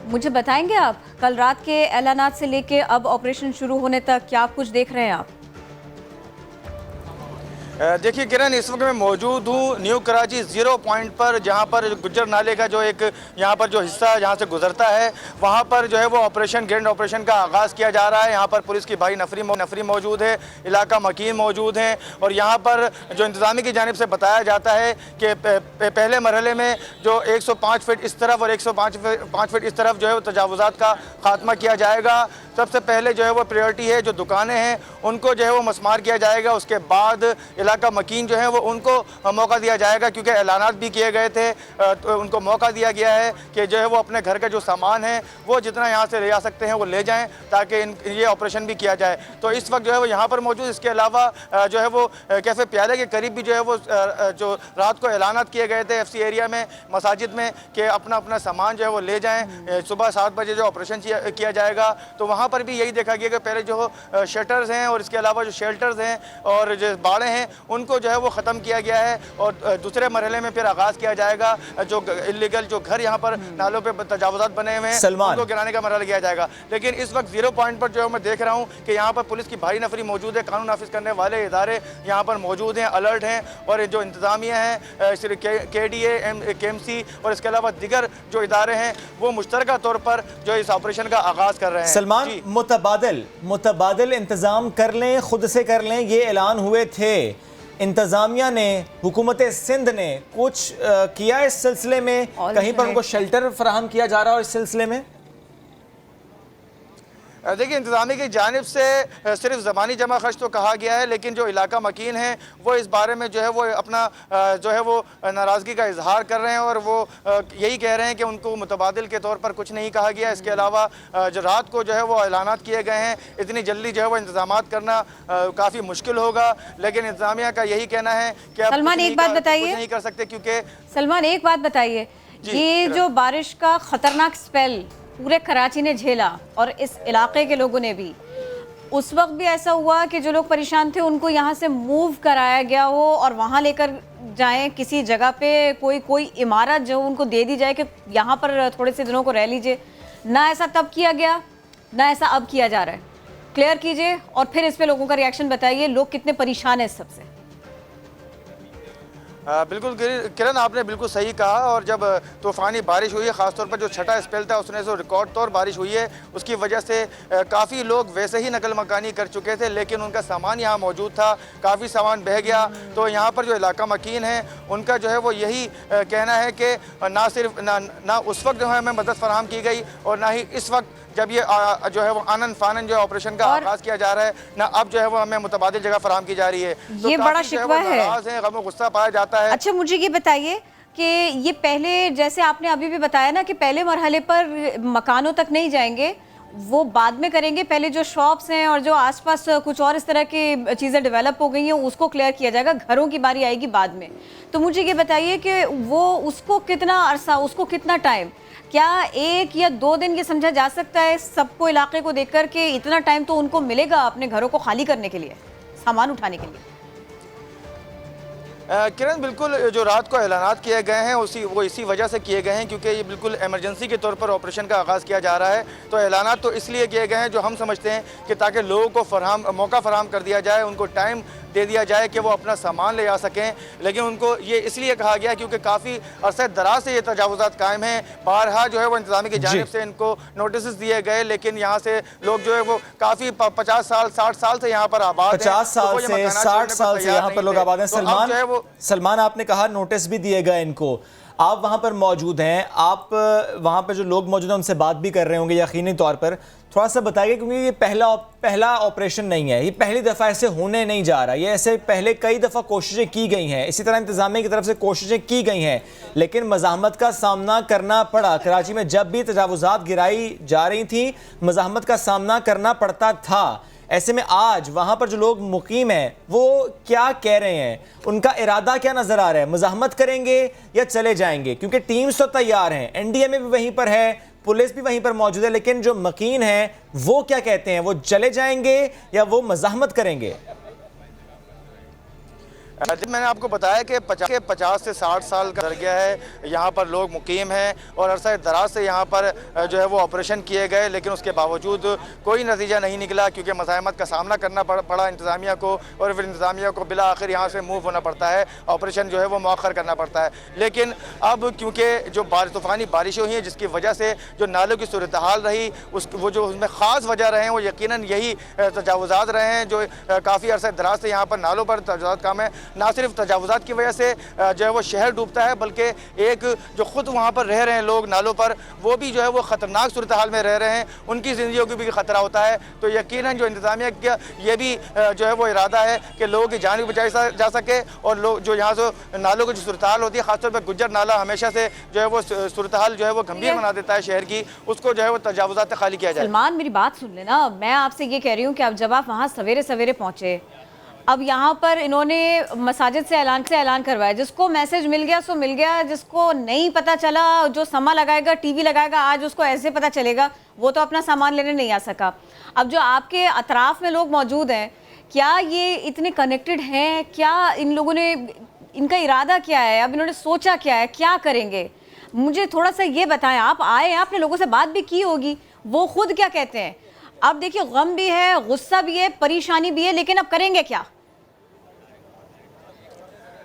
मुझे बताएंगे आप कल रात के ऐलानात से लेके अब ऑपरेशन शुरू होने तक क्या कुछ देख रहे हैं आप? देखिए किरण, इस वक्त मैं मौजूद हूँ न्यू कराची ज़ीरो पॉइंट पर, जहाँ पर गुज्जर नाले का जो एक यहाँ पर जो हिस्सा है जहाँ से गुजरता है, वहाँ पर जो है वो ऑपरेशन ग्रैंड ऑपरेशन का आगाज़ किया जा रहा है। यहाँ पर पुलिस की भारी नफरी मौजूद है, इलाका मकीन मौजूद हैं और यहाँ पर जो इंतज़ामी की जानिब से बताया जाता है कि पहले मरहले में जो 105 फीट इस तरफ और 105 फीट इस तरफ जो है वो तजावुज़ात का खात्मा किया जाएगा। सबसे पहले जो है वो प्रायोरिटी है जो दुकानें हैं उनको जो है वो मसमार किया जाएगा। उसके बाद इलाका मकीन जो है वो उनको मौका दिया जाएगा, क्योंकि ऐलानात भी किए गए थे, तो उनको मौका दिया गया है कि जो है वो अपने घर का जो सामान है वो जितना यहाँ से ले जा सकते हैं वो ले जाएं, ताकि ये ऑपरेशन भी किया जाए। तो इस वक्त जो है वो यहाँ पर मौजूद, इसके अलावा जो है वो कैफ़े प्याले के करीब भी जो है वो जो रात को ऐलानात किए गए थे FC एरिया में, मसाजिद में, कि अपना अपना सामान जो है वो ले जाएँ। सुबह 7 बजे जो ऑपरेशन किया जाएगा, तो वहाँ पर भी यही देखा गया कि पहले जो शटर्स हैं और इसके अलावा जो शेल्टर्स हैं और जो बाड़े हैं उनको जो है वो ख़त्म किया गया है और दूसरे मरहले में फिर आगाज़ किया जाएगा। जो इलीगल जो घर यहाँ पर नालों पे तजावुज़ात बने हुए हैं उनको गिराने का मरहला किया जाएगा। लेकिन इस वक्त ज़ीरो पॉइंट पर जो है मैं देख रहा हूँ कि यहाँ पर पुलिस की भारी नफरी मौजूद है, कानून नाफिज करने वाले इदारे यहाँ पर मौजूद हैं, अलर्ट हैं, और जो इंतज़ामिया हैं KDA KMC और इसके अलावा दिगर जो इदारे हैं वो मुश्तरका तौर पर जो इस ऑपरेशन का आगाज़ कर रहे हैं। सलमान, मुतबादिल इंतज़ाम कर लें, खुद से कर लें, ये ऐलान हुए थे। इंतज़ामिया ने, हुकूमत सिंध ने कुछ किया इस सिलसिले में? कहीं पर उनको शेल्टर फराहम किया जा रहा हो इस सिलसिले में? देखिए, इंतज़ामी की जानिब से सिर्फ ज़बानी जमा खर्च तो कहा गया है, लेकिन जो इलाका मकीन है वो इस बारे में जो है वो अपना जो है वो नाराज़गी का इजहार कर रहे हैं और वो यही कह रहे हैं कि उनको मुतबादिल के तौर पर कुछ नहीं कहा गया। इसके अलावा जो रात को जो है वो ऐलानात किए गए हैं, इतनी जल्दी जो है वो इंतज़ामात करना काफ़ी मुश्किल होगा, लेकिन इंतज़ामिया का यही कहना है कि अब सलमान एक बात बताइए, नहीं कर सकते, क्योंकि सलमान एक बात बताइए, ये जो बारिश का ख़तरनाक स्पेल पूरे कराची ने झेला और इस इलाके के लोगों ने भी, उस वक्त भी ऐसा हुआ कि जो लोग परेशान थे उनको यहाँ से मूव कराया गया हो और वहाँ लेकर जाएं किसी जगह पे, कोई इमारत जो उनको दे दी जाए कि यहाँ पर थोड़े से दिनों को रह लीजिए? ना ऐसा तब किया गया, ना ऐसा अब किया जा रहा है। क्लियर कीजिए और फिर इस पे लोगों का रिएक्शन बताइए, लोग कितने परेशान हैं इस सबसे। बिल्कुल किरण, आपने बिल्कुल सही कहा। और जब तूफ़ानी बारिश हुई है, ख़ासतौर पर जो छठा स्पेल था उसने जो रिकॉर्ड तौर बारिश हुई है उसकी वजह से काफ़ी लोग वैसे ही नकल मकानी कर चुके थे, लेकिन उनका सामान यहाँ मौजूद था, काफ़ी सामान बह गया। तो यहाँ पर जो इलाका मकीन है उनका जो है वो यही कहना है कि ना सिर्फ ना उस वक्त जो है हमें मदद फराहम की गई और ना ही इस वक्त जब ये जो है वो आनन फानन जो ऑपरेशन का आगाज़ किया जा रहा है, ना अब जो है वो हमें मुतबादिल जगह फराहम की जा रही है। तो ये बड़ा शिकवा है, गम गुस्सा पाया जाता है। अच्छा, मुझे ये बताइए कि ये पहले, जैसे आपने अभी भी बताया ना कि पहले मरहले पर मकानों तक नहीं जाएंगे, वो बाद में करेंगे, पहले जो शॉप्स हैं और जो आसपास कुछ और इस तरह की चीज़ें डेवलप हो गई हैं उसको क्लियर किया जाएगा, घरों की बारी आएगी बाद में। तो मुझे ये बताइए कि वो उसको कितना अरसा, उसको कितना टाइम, क्या 1 या 2 दिन ये समझा जा सकता है सबको इलाके को देखकर कि इतना टाइम तो उनको मिलेगा अपने घरों को खाली करने के लिए, सामान उठाने के लिए? किरण, बिल्कुल जो रात को ऐलानात किए गए हैं इसी वजह से किए गए हैं, क्योंकि ये बिल्कुल इमरजेंसी के तौर पर ऑपरेशन का आगाज़ किया जा रहा है। तो ऐलानात तो इसलिए किए गए हैं जो हम समझते हैं कि ताकि लोगों को मौका फराहम कर दिया जाए, उनको टाइम दे दिया जाए कि वो अपना सामान ले आ सकें। लेकिन उनको ये इसलिए कहा गया क्योंकि काफ़ी अरसे दराज से ये तजावुज़ात कायम हैं। बारहा जो है वो इंतज़ामी की जानिब से इनको नोटिस दिए गए, लेकिन यहाँ से लोग जो है वो काफ़ी 50 साल 60 साल से यहाँ पर आबाद हैं, 50 साल से 60 साल से यहाँ पर लोग आबाद हैं। सलमान, आपने कहा नोटिस भी दिए गए इनको, आप वहाँ पर मौजूद हैं, आप वहाँ पर जो लोग मौजूद हैं उनसे बात भी कर रहे होंगे यकीनी तौर पर, थोड़ा सा बताइए, क्योंकि ये पहला ऑपरेशन नहीं है, ये पहली दफ़ा ऐसे होने नहीं जा रहा, ये ऐसे पहले कई दफ़ा कोशिशें की गई हैं, इसी तरह इंतज़ामिया की तरफ से कोशिशें की गई हैं, लेकिन मज़ाहमत का सामना करना पड़ा। कराची में जब भी तजावुज़ात गिराई जा रही थी मज़ाहमत का सामना करना पड़ता था। ऐसे में आज वहाँ पर जो लोग मुकीम हैं वो क्या कह रहे हैं, उनका इरादा क्या नज़र आ रहा है, मज़ाहमत करेंगे या चले जाएंगे? क्योंकि टीम्स तो तैयार हैं, NDMA भी वहीं पर है, पुलिस भी वहीं पर मौजूद है, लेकिन जो मकीन हैं वो क्या कहते हैं? वो चले जाएंगे या वो मज़ाहमत करेंगे? मैंने आपको बताया कि 50 से 60 साल का दर्जा है, यहाँ पर लोग मुकीम हैं और अरसा दराज से यहाँ पर जो है वो ऑपरेशन किए गए, लेकिन उसके बावजूद कोई नतीजा नहीं निकला, क्योंकि मज़ाहमत का सामना करना पड़ा इंतज़ामिया को, और फिर इंतज़ामिया को बिला आखिर यहाँ से मूव होना पड़ता है, ऑपरेशन जो है वो मौखर करना पड़ता है। लेकिन अब क्योंकि जो तूफ़ानी बारिशें हुई हैं जिसकी वजह से जो नालों की सूरत हाल रही, वो जो उसमें ख़ास वजह रहे हैं वो यकीनन यही तजावुज़ात रहे हैं जो काफ़ी अरसा दराज से यहाँ पर नालों पर तजावुज़ात काम है। ना सिर्फ तजावुज़ात की वजह से जो है वो शहर डूबता है, बल्कि एक जो खुद वहाँ पर रह रहे हैं लोग नालों पर, वो भी जो है वो ख़तरनाक सूरत हाल में रह रहे हैं, उनकी ज़िंदगी को भी ख़तरा होता है। तो यकीनन जो इंतज़ामिया का ये भी जो है वो इरादा है कि लोगों की जान भी बचाई जा सके, और लोग जो यहाँ से नालों की जो सूरत हाल होती है, ख़ासतौर पर गुज्जर नाला हमेशा से जो है वो सूरत हाल जो है वो गंभीर बना देता है शहर की, उसको जो है वो तजावुज़ात से खाली किया जाए। सलमान, मेरी बात सुन लेना, मैं आपसे ये कह रही हूँ कि अब जब आप वहाँ सवेरे सवेरे पहुँचे, अब यहाँ पर इन्होंने मसाजिद से ऐलान करवाया, जिसको मैसेज मिल गया सो मिल गया, जिसको नहीं पता चला, जो समा लगाएगा, टीवी लगाएगा, आज उसको ऐसे पता चलेगा, वो तो अपना सामान लेने नहीं आ सका। अब जो आपके अतराफ में लोग मौजूद हैं, क्या ये इतने कनेक्टेड हैं? क्या इन लोगों ने, इनका इरादा क्या है? अब इन्होंने सोचा क्या है, क्या करेंगे? मुझे थोड़ा सा ये बताएं। आप आए, आपने लोगों से बात भी की होगी, वो खुद क्या कहते हैं? अब देखिए, गम भी है, गुस्सा भी है, परेशानी भी है, लेकिन अब करेंगे क्या?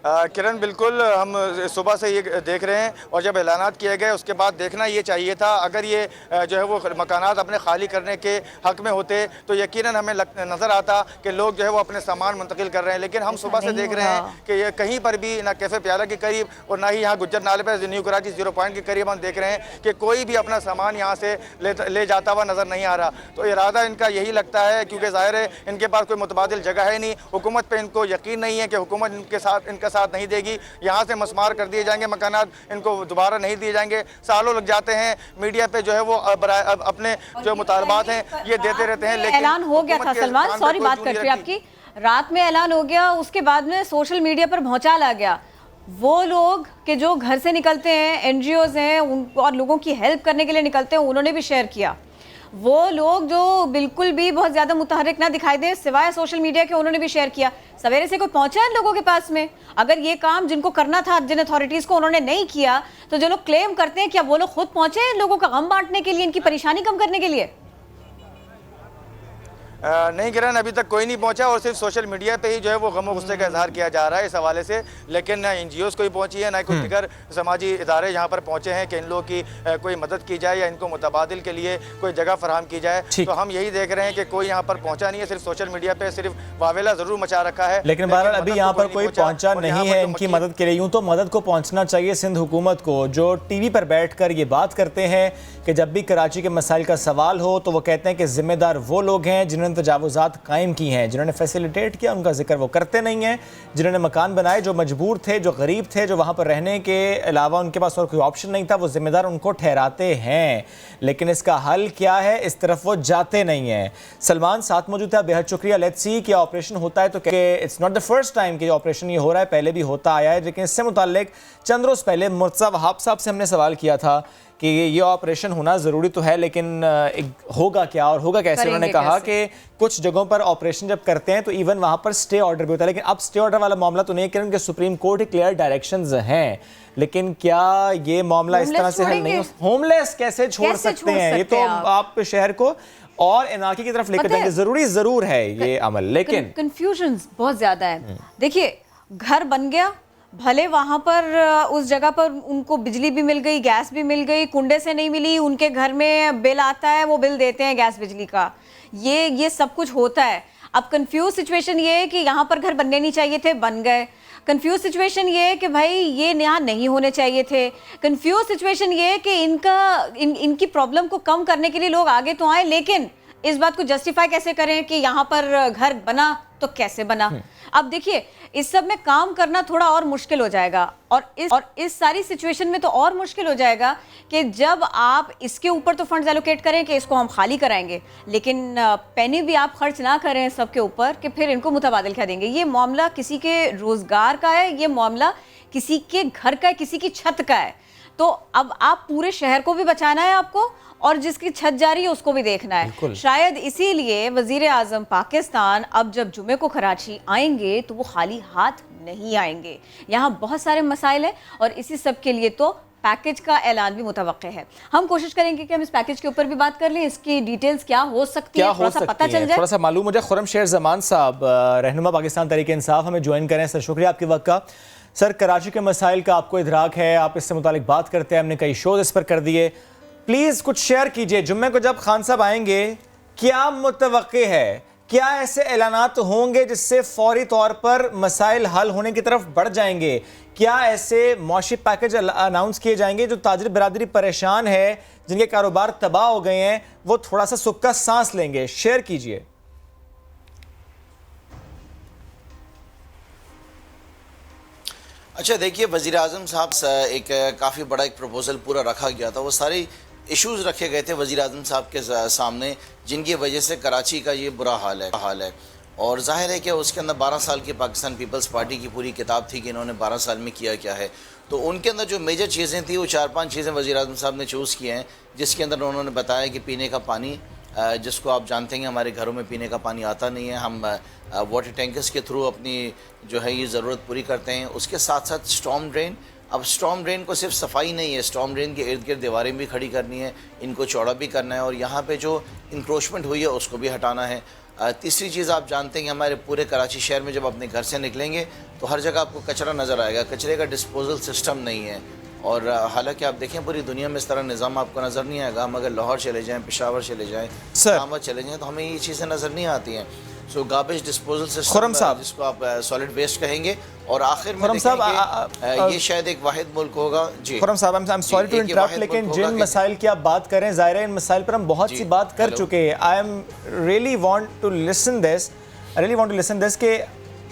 किरण, बिल्कुल हम सुबह से ये देख रहे हैं, और जब ऐलानात किए गए उसके बाद देखना ये चाहिए था, अगर ये जो है वो मकानात अपने खाली करने के हक़ में होते तो यकीनन हमें नज़र आता कि लोग जो है वो अपने सामान मुंतकिल कर रहे हैं। लेकिन हम सुबह से देख रहे हैं कि ये कहीं पर भी ना कैफ़े प्याला के करीब और ना ही यहाँ गुज्जर नाले पर न्यू कराची 0 पॉइंट के करीब हम देख रहे हैं कि कोई भी अपना सामान यहाँ से ले जाता हुआ नज़र नहीं आ रहा। तो इरादा इनका यही लगता है, क्योंकि ज़ाहिर है इनके पास कोई मुतबादिल जगह है नहीं, हुकूमत पर इनको यकीन नहीं है कि हुकूमत इनका साथ नहीं देगी, यहाँ से मस्मार कर दिए जाएंगे मकानात, इनको दोबारा नहीं दिए जाएंगे। सालों लग जाते हैं, मीडिया पे जो है वो अपने जो मुतालबात हैं ये देते रहते हैं, लेकिन ऐलान हो गया था सलमान, सॉरी बात करती हूँ आपकी, रात में ऐलान हो गया, उसके बाद में सोशल मीडिया पर भौचाल आ गया। वो लोग कि जो घर से निकलते हैं, एनजीओज हैं और लोगों की हेल्प करने के लिए निकलते हैं, उन्होंने भी शेयर किया। वो लोग जो बिल्कुल भी बहुत ज़्यादा मुतहरिक ना दिखाई दे सिवाय सोशल मीडिया के, उन्होंने भी शेयर किया। सवेरे से कोई पहुंचा है लोगों के पास में? अगर ये काम जिनको करना था, जिन अथॉरिटीज़ को, उन्होंने नहीं किया, तो जो लोग क्लेम करते हैं, क्या वो लोग खुद पहुंचे हैं लोगों का गम बांटने के लिए, इनकी परेशानी कम करने के लिए? नहीं किरण, अभी तक कोई नहीं पहुंचा, और सिर्फ सोशल मीडिया पे ही जो है वो गम और गुस्से का इजहार किया जा रहा है इस हवाले से। लेकिन ना एनजीओज़ कोई पहुंची है, ना कोई दिगर समाजी इदारे यहाँ पर पहुंचे हैं कि इन लोगों की कोई मदद की जाए या इनको मुतबादिल के लिए कोई जगह फराहम की जाए। तो हम यही देख रहे हैं कि कोई यहाँ पर पहुँचा नहीं है, सिर्फ सोशल मीडिया पर सिर्फ वावेला ज़रूर मचा रखा है, लेकिन बहरहाल अभी यहाँ पर कोई पहुँचा नहीं है इनकी मदद के लिए। यूँ तो मदद को पहुँचना चाहिए सिंध हुकूमत को, जो टीवी पर बैठ कर ये बात करते हैं कि जब भी कराची के मसाइल का सवाल हो तो वो कहते हैं कि जिम्मेदार वो लोग हैं जिन्होंने तजावुज़ात कायम की हैं, जिन्होंने फैसिलिटेट किया, उनका जिक्र वो करते नहीं हैं। जिन्होंने मकान बनाए, जो मजबूर थे, जो गरीब थे, जो वहाँ पर रहने के अलावा उनके पास और कोई ऑप्शन नहीं था, वो जिम्मेदार उनको ठहराते हैं। लेकिन इसका हल क्या है, इस तरफ वो जाते नहीं हैं। सलमान साथ मौजूद था, बेहद शुक्रिया। लेट्स सी कि ऑपरेशन होता है तो it's not the first time कि ऑपरेशन ये हो रहा है, पहले भी होता आया है। लेकिन इससे मुताल्लिक चंद रोज़ पहले मुर्तज़ा वहाब साहब से हमने सवाल किया था कि ये ऑपरेशन होना ज़रूरी तो है, लेकिन होगा क्या और होगा कैसे? उन्होंने कहा कि कुछ जगहों पर ऑपरेशन जब करते हैं तो इवन वहाँ पर स्टे ऑर्डर भी होता है, लेकिन अब स्टे ऑर्डर वाला मामला तो नहीं है किरण, कि सुप्रीम कोर्ट के क्लियर डायरेक्शंस हैं। लेकिन क्या ये मामला इस तरह से हल नहीं हो? होमलेस कैसे छोड़ सकते हैं? ये तो आप शहर को और इनाकी की तरफ लेकर जाएंगे, ज़रूरी ज़रूर है ये अमल, लेकिन कंफ्यूजन बहुत ज़्यादा है। देखिए, घर बन गया, भले वहाँ पर उस जगह पर उनको बिजली भी मिल गई, गैस भी मिल गई, कुंडे से नहीं मिली, उनके घर में बिल आता है, वो बिल देते हैं गैस बिजली का, ये सब कुछ होता है। अब कंफ्यूज सिचुएशन ये है कि यहाँ पर घर बनने नहीं चाहिए थे, बन गए। कंफ्यूज सिचुएशन ये है कि भाई ये यहाँ नहीं होने चाहिए थे। कंफ्यूज सिचुएशन ये है कि इनकी प्रॉब्लम को कम करने के लिए लोग आगे तो आए, लेकिन इस बात को जस्टिफाई कैसे करें कि यहाँ पर घर बना तो कैसे बना? अब देखिए, इस सब में काम करना थोड़ा और मुश्किल हो जाएगा, और इस सारी सिचुएशन में तो और मुश्किल हो जाएगा कि जब आप इसके ऊपर तो फंड्स एलोकेट करें कि इसको हम खाली कराएंगे, लेकिन पैनी भी आप खर्च ना करें सबके ऊपर कि फिर इनको मुतबादिल क्या देंगे। ये मामला किसी के रोजगार का है, ये मामला किसी के घर का है, किसी की छत का है। तो अब आप पूरे शहर को भी बचाना है आपको, और जिसकी छत जा रही है उसको भी देखना है। शायद इसीलिए वजीर आजम पाकिस्तान अब जब जुमे को कराची आएंगे तो वो खाली हाथ नहीं आएंगे। यहाँ बहुत सारे मसाइल हैं और इसी सब के लिए तो पैकेज का ऐलान भी मुतवक्के है। हम कोशिश करेंगे कि हम इस पैकेज के ऊपर भी बात कर लें, इसकी डिटेल्स क्या हो सकती है, थोड़ा सा पता चल जाए, थोड़ा सा मालूम हो जाए। खुर्रमशेर जमान साहब, रहनुमा पाकिस्तान तहरीक इंसाफ, हमें ज्वाइन करें। सर शुक्रिया आपके वक्त का। सर, कराची के मसाइल का आपको इदराक है, आप इससे मुतालिक बात करते हैं, हमने कई शोज इस पर कर दिए। प्लीज़ कुछ शेयर कीजिए, जुम्मे को जब खान साहब आएंगे क्या मुतवक्के है, क्या ऐसे ऐलानात होंगे जिससे फौरी तौर पर मसाइल हल होने की तरफ बढ़ जाएंगे? क्या ऐसे मौशी पैकेज अनाउंस किए जाएंगे जो ताजिर बिरादरी परेशान है, जिनके कारोबार तबाह हो गए हैं, वो थोड़ा सा सुख का सांस लेंगे? शेयर कीजिए। अच्छा देखिए, वज़ीर आज़म साहब एक काफ़ी बड़ा एक प्रपोज़ल पूरा रखा गया था। वो सारे इश्यूज़ रखे गए थे वज़ीर आज़म साहब के सामने, जिनकी वजह से कराची का ये बुरा हाल है। और जाहिर है कि उसके अंदर 12 साल की पाकिस्तान पीपल्स पार्टी की पूरी किताब थी कि इन्होंने 12 साल में किया क्या है। तो उनके अंदर जो मेजर चीज़ें थी वो 4-5 चीज़ें वज़ीर आज़म साहब ने चूज़ किए हैं, जिसके अंदर उन्होंने बताया कि पीने का पानी, जिसको आप जानते हैं हमारे घरों में पीने का पानी आता नहीं है, हम वाटर टैंकर्स के थ्रू अपनी जो है ये ज़रूरत पूरी करते हैं। उसके साथ साथ स्टॉर्म ड्रेन, अब स्टॉर्म ड्रेन को सिर्फ सफाई नहीं है, स्टॉर्म ड्रेन के इर्द गिर्द दीवारें भी खड़ी करनी है, इनको चौड़ा भी करना है और यहाँ पे जो इंक्रोचमेंट हुई है उसको भी हटाना है। तीसरी चीज़, आप जानते हैं कि हमारे पूरे कराची शहर में जब अपने घर से निकलेंगे तो हर जगह आपको कचरा नज़र आएगा, कचरे का डिस्पोजल सिस्टम नहीं है। और हालांकि आप देखें पूरी दुनिया में इस तरह निज़ाम आपको नज़र नहीं आएगा। हम अगर लाहौर चले जाएँ, पेशावर चले जाएँ, इस्लामाबाद चले जाएँ तो हमें ये चीज़ें नज़र नहीं आती हैं। सो गार्बेज डिस्पोजल सिस्टम, जिसको आप सॉलिड वेस्ट कहेंगे। और आखिर में ये शायद एक वाहिद मुल्क होगा। जी खुर्रम साहब, I am sorry to interrupt, लेकिन जिन मसाइल की आप बात करें, ज़ाहिर है इन मसाइल पर हम बहुत सी बात कर चुके हैं। I am really want to listen this कि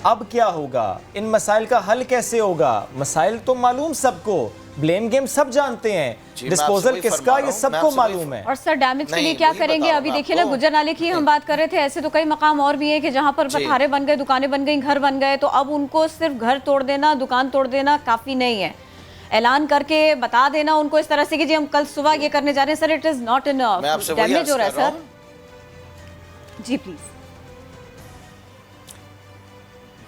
अब क्या होगा, इन मसाइल का हल कैसे होगा? मसाइल तो मालूम सबको, ब्लेम गेम सब जानते हैं, डिस्पोजल किसका ये सबको मालूम है। और सर डैमेज के लिए क्या करेंगे? अभी देखिए ना, गुज्जर नाले की हम बात कर रहे थे, ऐसे तो कई मकाम और भी है कि जहाँ पर पठारे बन गए, दुकानें बन गई, घर बन गए, तो अब उनको सिर्फ घर तोड़ देना, दुकान तोड़ देना काफ़ी नहीं है। ऐलान करके बता देना उनको इस तरह से कि जी हम कल सुबह ये करने जा रहे हैं, sir it is not enough. Damage हो रहा है सर। Ji please.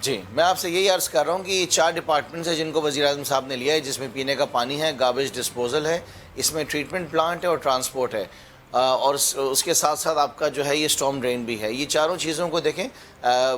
जी, मैं आपसे यही अर्ज़ कर रहा हूँ कि 4 डिपार्टमेंट्स हैं जिनको वज़ीर आज़म साहब ने लिया है, जिसमें पीने का पानी है, गार्बेज डिस्पोजल है, इसमें ट्रीटमेंट प्लांट है और ट्रांसपोर्ट है, और उसके साथ साथ आपका जो है ये स्टॉर्म ड्रेन भी है। ये चारों चीज़ों को देखें,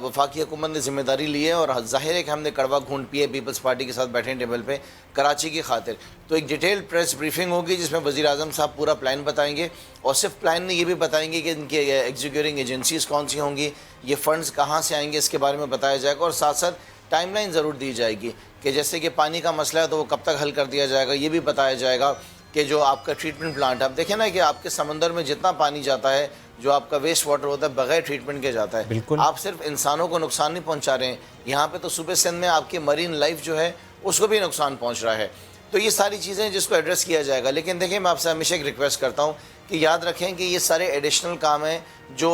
वफाकी हुकूमत ने जिम्मेदारी ली है और जाहिर है कि हमने कड़वा घूंट पी है पीपल्स पार्टी के साथ बैठे टेबल पे कराची की खातिर। तो एक डिटेल प्रेस ब्रीफिंग होगी जिसमें वज़ीर आज़म साहब पूरा प्लान बताएंगे, और सिर्फ प्लान में ये भी बताएंगे कि इनकी एग्जीक्यूटिंग एजेंसीज़ कौन सी होंगी, ये फ़ंड्स कहाँ से आएंगे, इसके बारे में बताया जाएगा। और साथ साथ टाइमलाइन ज़रूर दी जाएगी कि जैसे कि पानी का मसला है तो वो कब तक हल कर दिया जाएगा। ये भी बताया जाएगा कि जो आपका ट्रीटमेंट प्लांट, आप देखें ना कि आपके समंदर में जितना पानी जाता है, जो आपका वेस्ट वाटर होता है, बगैर ट्रीटमेंट के जाता है। आप सिर्फ इंसानों को नुकसान नहीं पहुंचा रहे हैं, यहाँ पे तो सूबे सिंध में आपकी मरीन लाइफ जो है उसको भी नुकसान पहुंच रहा है। तो ये सारी चीज़ें जिसको एड्रेस किया जाएगा। लेकिन देखिए, मैं आपसे हमेशा एक रिक्वेस्ट करता हूँ कि याद रखें कि ये सारे एडिशनल काम हैं जो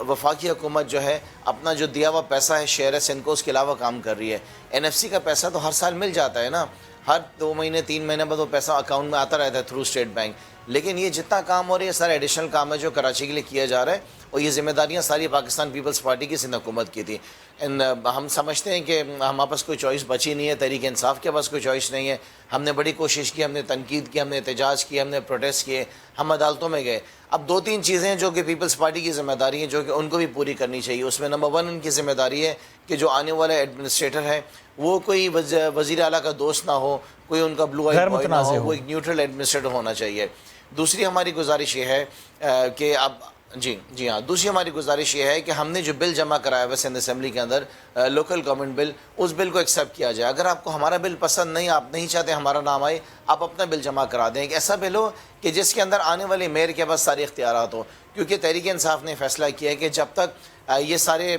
वफाकी हुकूमत जो है अपना जो दिया हुआ पैसा है शेयर सिंध को, उसके अलावा काम कर रही है। NFC का पैसा तो हर साल मिल जाता है ना, हर 2 महीने 3 महीने बाद वो पैसा अकाउंट में आता रहता है थ्रू स्टेट बैंक। लेकिन ये जितना काम हो रहा है, ये सारा एडिशनल काम है जो कराची के लिए किया जा रहा है, और ये जिम्मेदारियाँ सारी पाकिस्तान पीपल्स पार्टी की सिंध हुकूमत की थी। हम समझते हैं कि हमारे पास कोई चॉइस बची नहीं है, तहरीक इंसाफ के पास कोई चॉइस नहीं है। हमने बड़ी कोशिश की, हमने तनकीद की, हमने एहतजाज किए, हमने प्रोटेस्ट किए, हम अदालतों में गए। अब 2-3 चीज़ें जो कि पीपल्स पार्टी की ज़िम्मेदारी हैं, जो कि उनको भी पूरी करनी चाहिए। उसमें नंबर 1 उनकी ज़िम्मेदारी है कि जो आने वाला एडमिनिस्ट्रेटर है वो कोई वज़ीर आला का दोस्त ना हो, कोई उनका ब्लू आई बॉय ना हो, वो एक न्यूट्रल एडमिनिस्ट्रेटर होना चाहिए। दूसरी हमारी गुजारिश ये है कि अब जी हाँ, दूसरी हमारी गुजारिश ये है कि हमने जो बिल जमा कराया हुआ सिंध असेंबली के अंदर, लोकल गवर्नमेंट बिल, उस बिल को एक्सेप्ट किया जाए। अगर आपको हमारा बिल पसंद नहीं, आप नहीं चाहते हमारा नाम आए, आप अपना बिल जमा करा दें। एक ऐसा बिल हो कि जिसके अंदर आने वाले मेयर के पास सारे इख्तियारात हो, क्योंकि तहरीक इंसाफ ने फैसला किया है कि जब तक ये सारे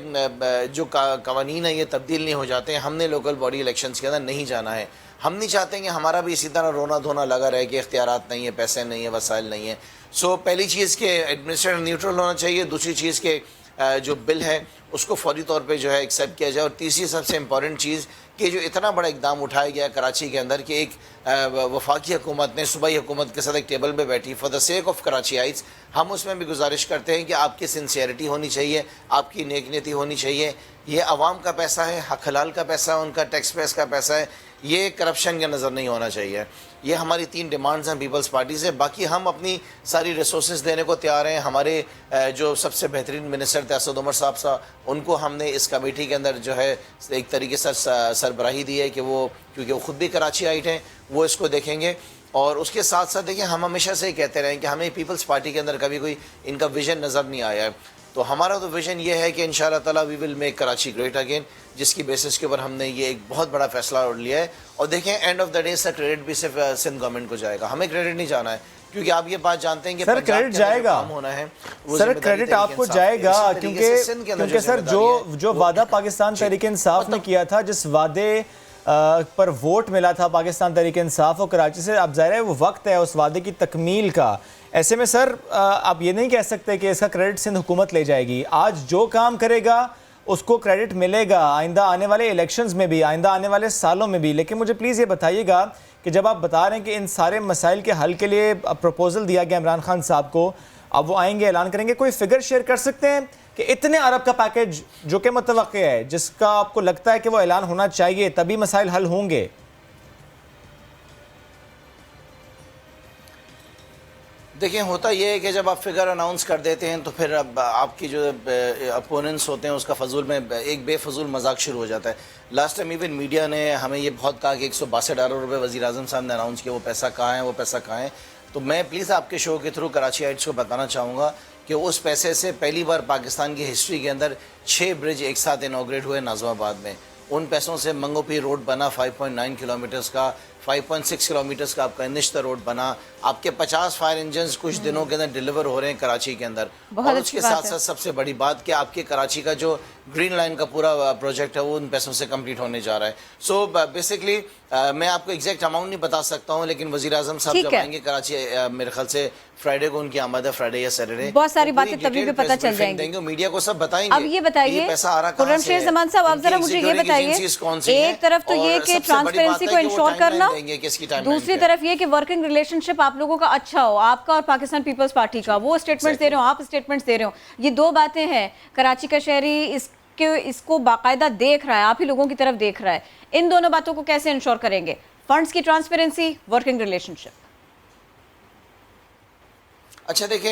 जो कवानीन है ये तब्दील नहीं हो जाते हैं, हमने लोकल बॉडी इलेक्शंस के अंदर नहीं जाना है। हम नहीं चाहते कि हमारा भी इसी तरह रोना धोना लगा रहे कि इख्तियारात नहीं है, पैसे नहीं है, वसाइल नहीं है। सो पहली चीज़ के एडमिनिस्ट्रेटर न्यूट्रल होना चाहिए, दूसरी चीज़ के जो बिल है उसको फौरी तौर पे जो है एक्सेप्ट किया जाए, और तीसरी सबसे इम्पॉर्टेंट चीज़ कि जो इतना बड़ा इकदाम उठाया गया कराची के अंदर कि एक वफाकी हुकूमत ने सूबाई हुकूमत के साथ एक टेबल पे बैठी फॉर द सेक ऑफ कराचीइट्स, हम उसमें भी गुजारिश करते हैं कि आपकी सिंसियरिटी होनी चाहिए, आपकी नेकनीति होनी चाहिए। ये आवाम का पैसा है, हक हलाल का पैसा है, उनका टैक्स पेस का पैसा है, ये करप्शन के नज़र नहीं होना चाहिए। ये हमारी 3 डिमांड्स हैं पीपल्स पार्टी से। बाकी हम अपनी सारी रिसोर्सेज देने को तैयार हैं। हमारे जो सबसे बेहतरीन मिनिस्टर थे असद उमर साहब उनको हमने इस कमेटी के अंदर जो है एक तरीके से सरबराही दी है कि वो, क्योंकि वो ख़ुद भी कराची आइट हैं, वो इसको देखेंगे। और उसके साथ साथ देखिए, हम हमेशा से ही कहते रहे कि हमें पीपल्स पार्टी के अंदर कभी कोई इनका विजन नज़र नहीं आया है। तो हमारा तो विजन ये है कि इंशाअल्लाह ताला we will make Karachi great again, जिसकी बेसिस के ऊपर हमने ये एक बहुत बड़ा फैसला लिया है। और देखें, end of the day sir credit भी सिर्फ सिंध गवर्नमेंट को जाएगा, हमें क्रेडिट नहीं जाना है, क्योंकि आप ये बात जानते हैं कि सर क्रेडिट जाएगा, होना है सर क्रेडिट आपको जाएगा, क्योंकि सर जो वादा पाकिस्तान तहरीक इंसाफ ने किया था, जिस वादे पर वोट मिला था पाकिस्तान तहरीक इंसाफ और कराची से, अब ज़ाहिर है वो वक्त है उस वादे की तकमील का। ऐसे में सर आप ये नहीं कह सकते कि इसका क्रेडिट सिंध हुकूमत ले जाएगी। आज जो काम करेगा उसको क्रेडिट मिलेगा आइंदा आने वाले इलेक्शंस में भी, आइंदा आने वाले सालों में भी। लेकिन मुझे प्लीज़ ये बताइएगा कि जब आप बता रहे हैं कि इन सारे मसाइल के हल के लिए प्रपोजल दिया गया इमरान खान साहब को, अब वो आएंगे ऐलान करेंगे, कोई फिगर शेयर कर सकते हैं कि इतने अरब का पैकेज जो कि मुतवक्की है, जिसका आपको लगता है कि वो ऐलान होना चाहिए तभी मसाइल हल होंगे? देखिए, होता ये है कि जब आप फिगर अनाउंस कर देते हैं तो फिर अब आपकी जो अपोनेंट्स होते हैं उसका फजूल में एक बेफजूल मजाक शुरू हो जाता है। लास्ट टाइम इवन मीडिया ने हमें ये बहुत कहा कि 162 अरब रुपये वज़ीर आज़म साहब ने अनाउंस किया, वो पैसा कहाँ है, वो पैसा कहाँ है। तो मैं प्लीज़ आपके शो के थ्रू कराची आइट्स को बताना चाहूँगा कि उस पैसे से पहली बार पाकिस्तान की हिस्ट्री के अंदर 6 ब्रिज एक साथ इनॉग्रेट हुए नाज़िमाबाद में। उन पैसों से मंगोपी रोड बना 5.9 किलोमीटर्स का, 5.6 किलोमीटर्स का आपका निश्ता रोड बना। आपके 50 फायर इंजन कुछ दिनों के अंदर डिलीवर हो रहे हैं कराची के अंदर। और उसके साथ साथ सबसे बड़ी बात कि आपके कराची का जो ग्रीन लाइन का पूरा प्रोजेक्ट है वो उन पैसों से कंप्लीट होने जा रहा है। सो बेसिकली मैं आपको एग्जैक्ट अमाउंट नहीं बता सकता हूँ, लेकिन वज़ीर आज़म साहब जब आएंगे कराची, मेरे ख्याल से फ्राइडे को उनकी आमद है, फ्राइडे या सैटरडे, बहुत सारी बातें तभी भी पता चल जाएंगी, मीडिया को सब बताएंगे। अब ये बताइए पैसा आ रहा कहाँ से है, जमान साहब, आप जरा मुझे ये बताइए, एक तरफ तो ये कि ट्रांसपेरेंसी को इंश्योर करना, दूसरी तरफ ये कि वर्किंग रिलेशनशिप आप लोगों का अच्छा हो, आपका और पाकिस्तान पीपल्स पार्टी का, वो स्टेटमेंट्स दे रहे हो, आप स्टेटमेंट्स दे रहे हो, ये 2 बातें हैं। कराची का शहरी इसको बाकायदा देख रहा है, आप ही लोगों की तरफ देख रहा है। इन दोनों बातों को कैसे इंश्योर करेंगे? फंड्स की ट्रांसपेरेंसी, वर्किंग रिलेशनशिप। अच्छा देखें,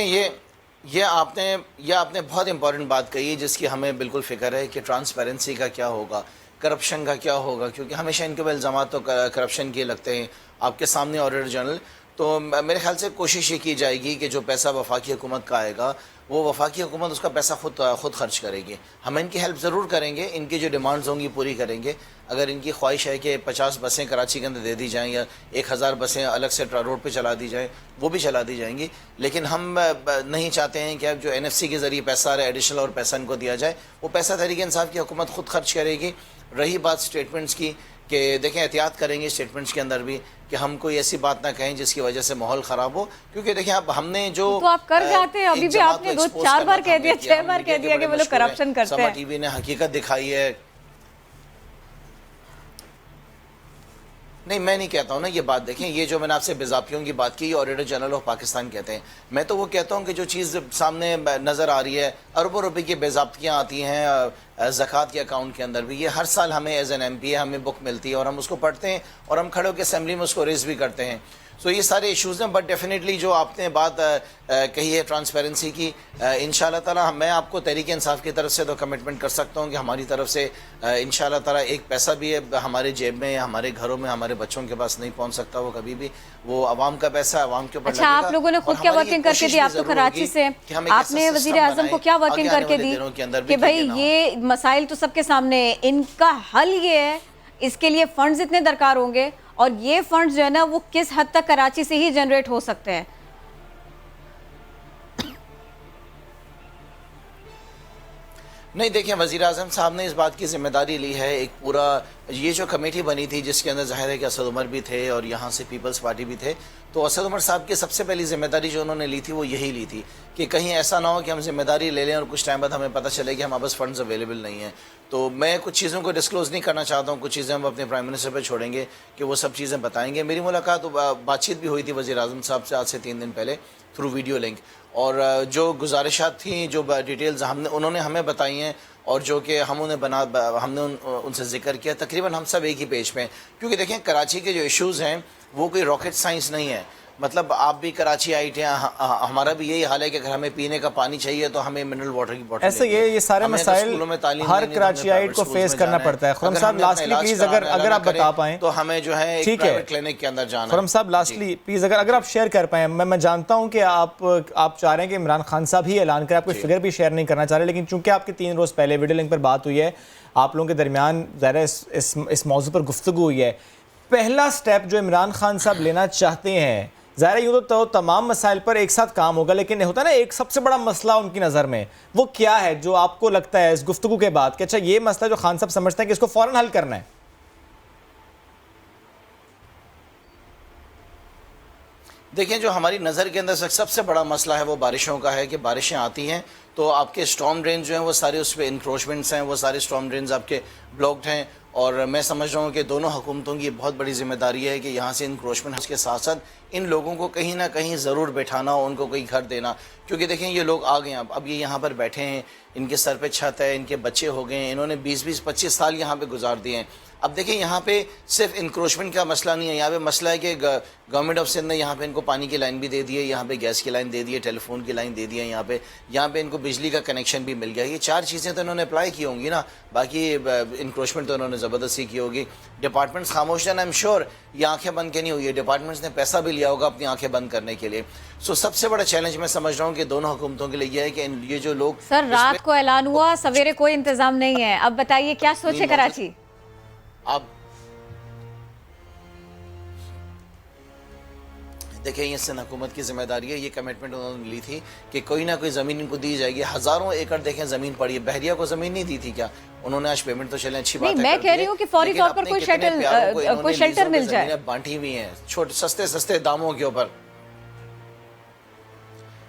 ये आपने बहुत इंपॉर्टेंट बात कही है जिसकी हमें बिल्कुल फ़िक्र है कि ट्रांसपेरेंसी का क्या होगा, करप्शन का क्या होगा, क्योंकि हमेशा इनके इल्ज़ाम तो करप्शन के लगते हैं। आपके सामने ऑडिटर जनरल, तो मेरे ख्याल से कोशिश ये की जाएगी कि जो पैसा वफाकी हुकूमत का आएगा वो वफाकी हुकूमत उसका पैसा खुद खर्च करेगी। हम इनकी हेल्प ज़रूर करेंगे, इनकी जो डिमांड्स होंगी पूरी करेंगे। अगर इनकी ख्वाहिश है कि 50 बसें कराची के अंदर दे दी जाएँ या 1000 बसें अलग से रोड पे चला दी जाएँ, वो भी चला दी जाएंगी। लेकिन हम नहीं चाहते हैं कि अब जो NFC के ज़रिए पैसा आ रहा है एडिशनल और पैसा इनको दिया जाए, वो पैसा तहरीक इंसाफ की हुकूमत खुद खर्च करेगी। रही बात स्टेटमेंट्स की, कि देखें एहतियात करेंगे स्टेटमेंट्स के अंदर भी कि हम कोई ऐसी बात ना कहें जिसकी वजह से माहौल ख़राब हो, क्योंकि देखें अब हमने जो तो आप कर जाते हैं, अभी भी आपने 2-4 बार कह दिया, 6 बार कह दिया कि वो लोग करप्शन करते हैं। टीवी ने हकीकत दिखाई है। नहीं, मैं नहीं कहता हूँ ना ये बात। देखें, ये जो मैंने आपसे बेज़ाब्तियों की बात की, ऑडिटर जनरल ऑफ पाकिस्तान कहते हैं। मैं तो वो कहता हूँ कि जो चीज़ सामने नज़र आ रही है, अरबों रुपए की बेज़ाब्तियाँ आती हैं ज़कात के अकाउंट के अंदर भी, ये हर साल हमें एज एन MP हमें बुक मिलती है और हम उसको पढ़ते हैं और हम खड़े होकर असेंबली में उसको रेज़ भी करते हैं। सो ये सारे इश्यूज़ हैं। बट डेफिनेटली जो आपने बात कही है ट्रांसपेरेंसी की, इंशाल्लाह ताला मैं आपको तहरीक इंसाफ की तरफ से तो कमिटमेंट कर सकता हूँ कि हमारी तरफ से इंशाल्लाह ताला एक पैसा भी है हमारे जेब में, हमारे घरों में, हमारे बच्चों के पास नहीं पहुँच सकता वो कभी भी। वो अवाम का पैसा अवाम के ऊपर। अच्छा, आप लोगों ने खुद क्या वर्किंग करके दी? आप तो कराची से, आपने वज़ीर आज़म को क्या वर्किंग करके दी कि भाई ये मसाइल तो सबके सामने है, इनका हल ये है, इसके लिए फंड्स इतने दरकार होंगे और ये फंड्स जो है ना वो किस हद तक कराची से ही जनरेट हो सकते हैं? नहीं, देखिए, वज़ीर आज़म साहब ने इस बात की जिम्मेदारी ली है। एक पूरा ये जो कमेटी बनी थी जिसके अंदर ज़ाहिर है कि असद उमर भी थे और यहाँ से पीपल्स पार्टी भी थे, तो असद उमर साहब की सबसे पहली जिम्मेदारी जो उन्होंने ली थी वो यही ली थी कि कहीं ऐसा ना हो कि हम जिम्मेदारी ले लें और कुछ टाइम बाद हमें पता चले कि हमारे पास फंड्स अवेलेबल नहीं हैं। तो मैं कुछ चीज़ों को डिस्क्लोज़ नहीं करना चाहता हूँ, कुछ चीज़ें हम अपने प्राइम मिनिस्टर पर छोड़ेंगे कि वो सब चीज़ें बताएंगे। मेरी मुलाकात बातचीत भी हुई थी वज़ीर आज़म साहब से आज से 3 दिन पहले थ्रू वीडियो लिंक, और जो गुजारिशात थी, जो डिटेल्स उन्होंने हमें बताई हैं और जो कि हमने उनसे जिक्र किया, तकरीबन हम सब एक ही पेज पे हैं। क्योंकि देखें कराची के जो इश्यूज़ हैं वो कोई रॉकेट साइंस नहीं है। मतलब आप भी कराची आई थे, हमारा भी यही हाल है कि अगर हमें पीने का पानी चाहिए तो हमें मिनरल वाटर की बोतल ऐसे ये सारे मसाइल हर कराचियाइट को फेस करना पड़ता है। खुरम साहब लास्टली प्लीज अगर आप बता पाएं तो हमें जो है एक प्राइवेट क्लिनिक के अंदर जाना है। खुरम साहब लास्टली प्लीज अगर आप शेयर कर पाएं, मैं जानता हूं कि आप चाह रहे हैं कि इमरान खान साहब ही ऐलान करें, आप कोई फिगर भी शेयर नहीं करना चाह रहे, लेकिन चूंकि आपके 3 रोज़ पहले वीडियो लिंक पर बात हुई है, आप लोगों के दरमियान ज़रा इस मौजू पर गुफ्तगू हुई है, पहला स्टेप जो इमरान खान साहब लेना चाहते हैं, ज़ाहिर यूँ तो तमाम मसाइल पर एक साथ काम होगा, लेकिन होता है ना एक सबसे बड़ा मसला उनकी नज़र में, वो क्या है जो आपको लगता है इस गुफ्तगू के बाद कि अच्छा ये मसला जो खान साहब समझते हैं कि इसको फ़ौरन हल करना है? देखिए, जो हमारी नज़र के अंदर सबसे बड़ा मसला है वो बारिशों का है कि बारिशें आती हैं तो आपके स्टॉर्म ड्रेन जो हैं वो सारे उस पर इंक्रोचमेंट्स हैं, वो सारे स्टॉर्म ड्रेन्स आपके ब्लॉक्ड हैं। और मैं समझ रहा हूँ कि दोनों हुकूमतों की बहुत बड़ी जिम्मेदारी है कि यहाँ से इंक्रोचमेंट के साथ साथ इन लोगों को कहीं ना कहीं ज़रूर बैठाना, उनको कोई घर देना। क्योंकि देखें ये लोग आ गए हैं, अब ये यहाँ पर बैठे हैं, इनके सर पे छत है, इनके बच्चे हो गए हैं, इन्होंने 20-25 साल यहाँ पे गुजार दिए हैं। अब देखें यहाँ पे सिर्फ इंक्रोचमेंट का मसला नहीं है, यहाँ पे मसला है कि गवर्नमेंट ऑफ सिंध ने यहाँ पे इनको पानी की लाइन भी दे दी है, यहाँ पे गैस की लाइन दे दी है, टेलीफोन की लाइन दे दी है, यहाँ पे इनको बिजली का कनेक्शन भी मिल गया। ये 4 चीज़ें तो इन्होंने अप्लाई की होंगी ना, बाकी इंक्रोचमेंट तो इन्होंने ज़बरदस्ती की होगी। डिपार्टमेंट्स खामोश हैं, आई एम श्योर ये आंखें बंद के नहीं हुई है, डिपार्टमेंट्स ने पैसा भी लिया होगा अपनी आंखें बंद करने के लिए। सो सबसे बड़ा चैलेंज मैं समझ रहा हूँ कि दोनों हुकूमतों के लिए यह है कि ये जो लोग सर रात को ऐलान हुआ, सवेरे कोई इंतजाम नहीं है, अब बताइए क्या सोचे कराची? आप देखिए, ये सिंध हुकूमत की जिम्मेदारी है, ये कमिटमेंट उन्होंने ली थी कि कोई ना कोई ज़मीन इनको दी जाएगी। हज़ारों एकड़ देखें ज़मीन पड़ी है, बहरिया को ज़मीन नहीं दी थी क्या? उन्होंने आज पेमेंट तो चले, अच्छी बात है, मैं कह रही हूँ कि फौरी तौर पर कोई शेल्टर मिल जाए, बांटी हुई हैं छोटे सस्ते दामों के ऊपर।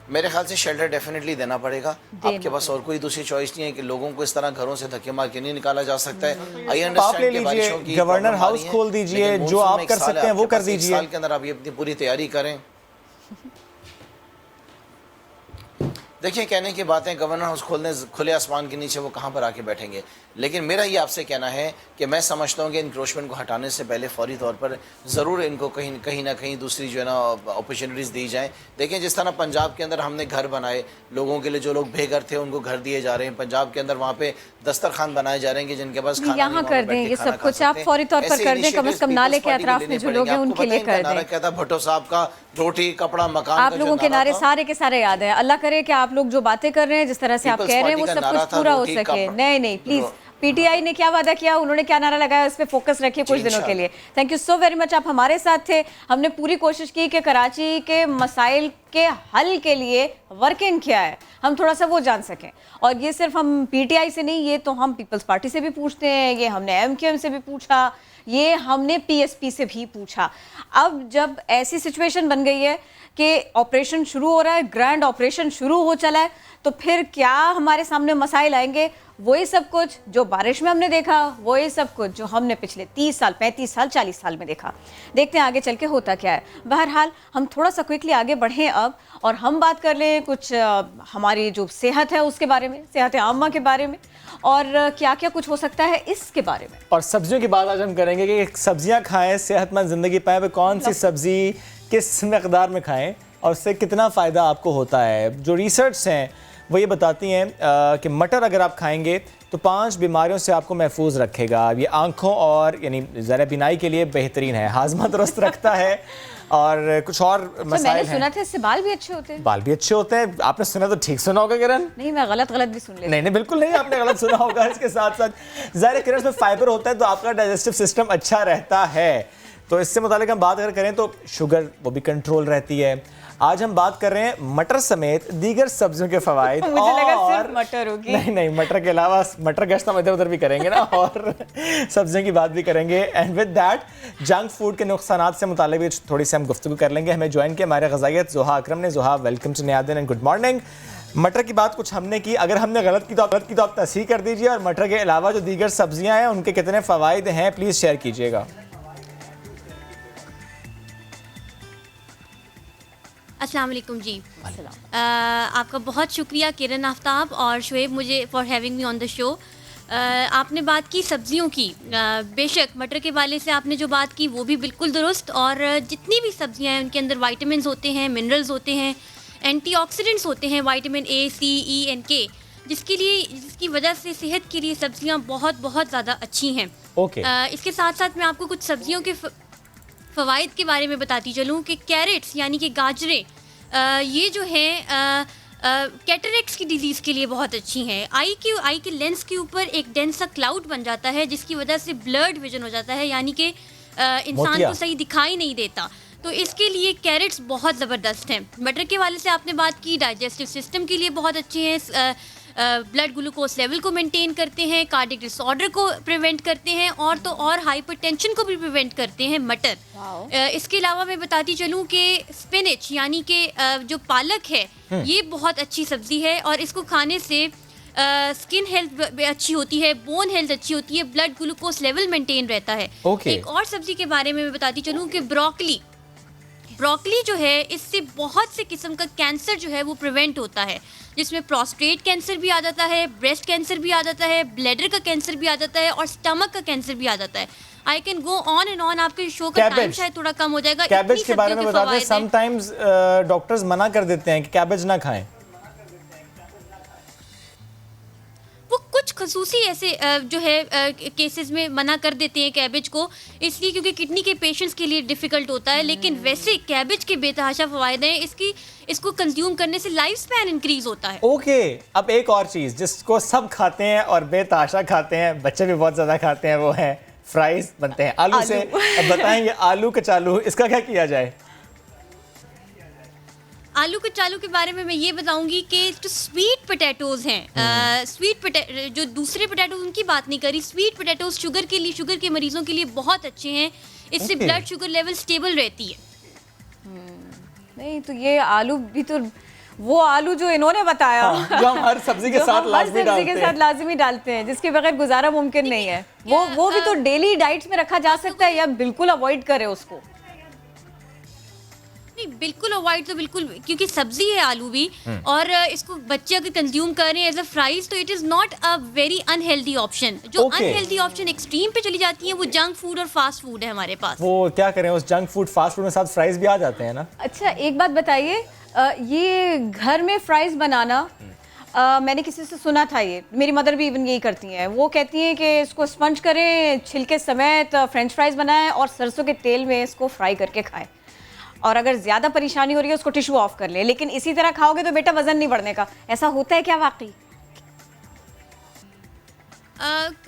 मेरे ख्याल से शेल्टर डेफिनेटली देना पड़ेगा, आपके पास और कोई दूसरी चॉइस नहीं है कि लोगों को इस तरह घरों से धक्के मार के नहीं निकाला जा सकता है। आई अंडरस्टैंड कि बारिशों की गवर्नर हाउस खोल दीजिए, जो आप कर सकते हैं वो कर दीजिए, साल के अंदर आप ये अपनी पूरी तैयारी करें। देखिए, कहने की बातें गवर्नर हाउस खोलने खुले आसमान के नीचे वो कहाँ पर आके बैठेंगे, लेकिन मेरा ये आपसे कहना है कि मैं समझता हूँ कि इंक्रोचमेंट को हटाने से पहले फौरी तौर पर ज़रूर इनको कहीं ना कहीं दूसरी जो है ना अपॉर्चुनिटीज़ दी जाएँ। देखें, जिस तरह पंजाब के अंदर हमने घर बनाए लोगों के लिए, जो लोग बेघर थे उनको घर दिए जा रहे हैं, पंजाब के अंदर वहाँ पे दस्तरखान बनाए जा रहे हैं कि जिनके पास यहाँ कर दें ये सब कुछ, आप फौरी तौर पर कर दें, कम से कम नाले के अतराफ में जो लोग हैं उनके लिए कर दें। कहता भुट्टो साहब का रोटी कपड़ा मकान, आप लोगों के नारे सारे के सारे याद है। अल्लाह करे कि आप लोग जो बातें कर रहे हैं, जिस तरह से आप कह रहे हैं, वो सब कुछ पूरा हो सके। नहीं प्लीज, पीटीआई ने क्या वादा किया, उन्होंने क्या नारा लगाया, उस पर फोकस रखिए कुछ दिनों के लिए। Thank you so very much, आप हमारे साथ थे। हमने पूरी कोशिश की कि कराची के मसाइल के हल के लिए वर्किंग क्या है, हम थोड़ा सा वो जान सकें। और ये सिर्फ हम पीटीआई से नहीं, ये तो हम पीपल्स पार्टी से भी पूछते हैं, ये हमने एमक्यूएम से भी पूछा, ये हमने पीएसपी से भी पूछा। अब जब ऐसी सिचुएशन बन गई है कि ऑपरेशन शुरू हो रहा है, ग्रैंड ऑपरेशन शुरू हो चला है, तो फिर क्या हमारे सामने मसाइल आएंगे? वही सब कुछ जो बारिश में हमने देखा, वही सब कुछ जो हमने पिछले 30 साल 35 साल 40 साल में देखा। देखते हैं आगे चल के होता क्या है। बहरहाल हम थोड़ा सा क्विकली आगे बढ़ें अब, और हम बात कर लें कुछ हमारी जो सेहत है उसके बारे में, सेहत आम्मा के बारे में, और क्या क्या कुछ हो सकता है इसके बारे में। और सब्जियों की बात आज हम करेंगे कि सब्जियां खाएं, सेहतमंद ज़िंदगी पाएं, वे कौन सी सब्जी किस मकदार में खाएं और उससे कितना फ़ायदा आपको होता है। जो रिसर्च हैं वो ये बताती हैं कि मटर अगर आप खाएंगे तो 5 बीमारियों से आपको महफूज रखेगा। ये आँखों और यानी ज़रा बिनाई के लिए बेहतरीन है, हाजमा दुरुस्त रखता है, और कुछ और मसाइल हैं। मैंने सुना था इससे बाल भी अच्छे होते हैं। बाल भी अच्छे होते हैं, आपने सुना तो ठीक सुना होगा किरण। नहीं, मैं गलत भी सुन लेती। नहीं बिल्कुल नहीं, आपने गलत सुना होगा। इसके साथ साथ ज़ाहिर किरण में फाइबर होता है तो आपका डाइजेस्टिव सिस्टम अच्छा रहता है। तो इससे मुतालिक हम बात अगर करें तो शुगर वो भी कंट्रोल रहती है। आज हम बात कर रहे हैं मटर समेत दीगर सब्जियों के फवाइद। मुझे लगा सिर्फ मटर होगी। नहीं, मटर के अलावा मटर गश्त हम इधर उधर भी करेंगे ना और सब्जियों की बात भी करेंगे। And with that junk food के नुकसानात से मुतालिक भी थोड़ी सी हम गुफ्तगू कर लेंगे। हमें ज्वाइन किया हमारे ग़ज़ाइयत ज़ोहा अकरम ने। Zoha, welcome to Naya Din and good morning. मटर की बात कुछ हमने की, अगर हमने गलत की तो आप तस्हीह कर दीजिए, और मटर के अलावा जो दीगर सब्जियां हैं उनके कितने फ़वाइद हैं प्लीज़ शेयर कीजिएगा। अस्सलाम वालेकुम जी। आपका बहुत शुक्रिया किरण आफ्ताब और शुएब मुझे for having me on the show. आपने बात की सब्जियों की, बेशक मटर के वाले से आपने जो बात की वो भी बिल्कुल दुरुस्त, और जितनी भी सब्जियां हैं उनके अंदर विटामिन्स होते हैं, मिनरल्स होते हैं, एंटीऑक्सीडेंट्स होते हैं, vitamin A, C, E and के, जिसकी वजह से सेहत के लिए सब्जियां बहुत बहुत ज़्यादा अच्छी हैं। इसके साथ साथ मैं आपको कुछ सब्जियों के फ़वाइद के बारे में बताती चलूँ कि कैरेट्स यानी कि गाजरें, ये जो हैं कैटरेक्ट्स की डिजीज़ के लिए बहुत अच्छी हैं। आई के लेंस के ऊपर एक डेंसा क्लाउड बन जाता है जिसकी वजह से ब्लर्ड विजन हो जाता है, यानी कि इंसान को सही दिखाई नहीं देता। तो इसके लिए कैरेट्स बहुत ज़बरदस्त हैं। मटर के वाले से आपने बात की, डाइजेस्टिव सिस्टम के लिए बहुत अच्छे हैं, ब्लड ग्लूकोज लेवल को मेंटेन करते हैं, कार्डियक डिसऑर्डर को प्रिवेंट करते हैं, और तो और हाइपरटेंशन को भी प्रिवेंट करते हैं मटर। इसके अलावा मैं बताती चलूँ कि स्पिनच यानी कि जो पालक है ये बहुत अच्छी सब्ज़ी है, और इसको खाने से स्किन हेल्थ अच्छी होती है, बोन हेल्थ अच्छी होती है, ब्लड ग्लूकोज लेवल मेंटेन रहता है। एक और सब्ज़ी के बारे में मैं बताती चलूँ कि ब्रोकली जो है, इससे बहुत से किस्म का कैंसर जो है वो प्रिवेंट होता है, जिसमें प्रोस्टेट कैंसर भी आ जाता है, ब्रेस्ट कैंसर भी आ जाता है, ब्लैडर का कैंसर भी आ जाता है, और स्टमक का कैंसर भी आ जाता है। I can go on and on. आपके शो का टाइम शायद थोड़ा कम हो जाएगा। कैबेज के बारे में बता दें, समटाइम्स डॉक्टर्स मना कर देते हैं कि कैबेज ना खाएं। वो कुछ खसूसी ऐसे जो है केसेस में मना कर देते हैं कैबेज को, इसलिए क्योंकि किडनी के पेशेंट्स के लिए डिफ़िकल्ट होता है। लेकिन वैसे कैबेज के बेतहाशा फ़वाइद हैं। इसको कंज्यूम करने से लाइफ स्पैन इंक्रीज होता है। अब एक और चीज़ जिसको सब खाते हैं और बेतहाशा खाते हैं, बच्चे भी बहुत ज़्यादा खाते हैं, वो है फ्राइज़ बनते हैं आलू से। अब बताएंगे आलू कचालू, इसका क्या किया जाए? आलू कचालू के बारे में मैं ये बताऊंगी कि जो स्वीट पोटैटोज़ हैं, जो दूसरे पोटैटोज उनकी बात नहीं करी, स्वीट पोटैटोज़ शुगर के मरीजों के लिए बहुत अच्छे हैं। इससे ब्लड शुगर लेवल स्टेबल रहती है। नहीं तो ये आलू भी तो वो आलू जो इन्होंने बताया, जो हम हर सब्जी के साथ लाजमी डालते हैं, जिसके बगैर गुजारा मुमकिन नहीं है, वो भी तो डेली डाइट्स में रखा जा सकता है, या बिल्कुल अवॉइड करे उसको? नहीं, बिल्कुल अवॉइड तो बिल्कुल, क्योंकि सब्जी है आलू भी, और इसको बच्चे अगर कंज्यूम करें एज अ फ्राइज तो it is not a very unhealthy option. जो अनहेल्दी ऑप्शन एक्सट्रीम पे चली जाती है वो जंक फूड और फास्ट फूड है हमारे पास। वो क्या करें, उस जंक फूड फास्ट फूड में साथ फ्राइज भी आ जाते हैं ना। अच्छा, एक बात बताइए, ये घर में फ्राइज बनाना, मैंने किसी से सुना था, ये मेरी मदर भी इवन यही करती हैं। वो कहती हैं कि इसको स्पंज करें, छिलके समेत फ्रेंच फ्राइज बनाएं और सरसों के तेल में इसको फ्राई करके खाएं, और अगर ज़्यादा परेशानी हो रही है उसको टिश्यू ऑफ कर लें, लेकिन इसी तरह खाओगे तो बेटा वज़न नहीं बढ़ने का। ऐसा होता है क्या वाकई?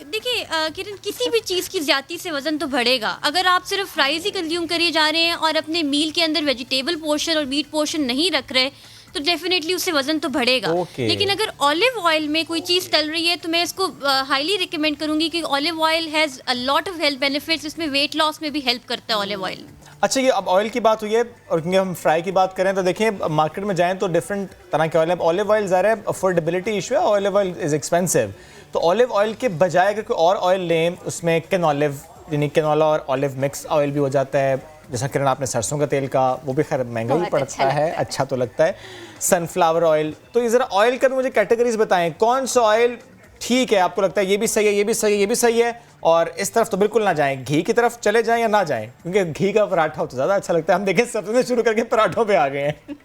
देखिए किरण, किसी भी चीज़ की ज़्यादती से वज़न तो बढ़ेगा। अगर आप सिर्फ फ्राइज़ ही कंज्यूम करिए जा रहे हैं और अपने मील के अंदर वेजिटेबल पोर्शन और मीट पोर्शन नहीं रख रहे, तो डेफिनेटली उससे वज़न तो बढ़ेगा। लेकिन अगर ऑलिव ऑयल में कोई चीज़ तल रही है तो मैं इसको हाईली रिकमेंड करूँगी कि olive oil has a lot of health benefits. इसमें वेट लॉस में भी हेल्प करता है ऑलिव ऑयल। अच्छा, ये अब ऑयल की बात हुई है, और क्योंकि हम फ्राई की बात करें तो देखिए मार्केट में जाएं तो डिफरेंट तरह के ऑयल है। ऑलिव ऑयल ज़रा है, अफोर्डेबिलिटी इशू है, ऑलिव ऑयल इज़ एक्सपेंसिव, तो ऑलिव ऑयल के बजाय अगर कोई और ऑयल लें, उसमें कैनोलिव यानी कैनोला और ऑलिव मिक्स ऑयल भी हो जाता है। जैसा किरण आपने सरसों का तेल का, वो भी खैर महंगा ही पड़ता है, अच्छा तो लगता है। सनफ्लावर ऑयल, तो ये ज़रा ऑयल का भी मुझे कैटेगरीज बताएं, कौन सा ऑयल ठीक है आपको लगता है ये भी सही है, ये भी सही है, ये भी सही है, और इस तरफ तो बिल्कुल ना जाएं, घी की तरफ चले जाएं या ना जाएं? क्योंकि घी का पराठा हो तो ज़्यादा अच्छा लगता है। हम देखें सबसे शुरू करके पराठों पे आ गए हैं।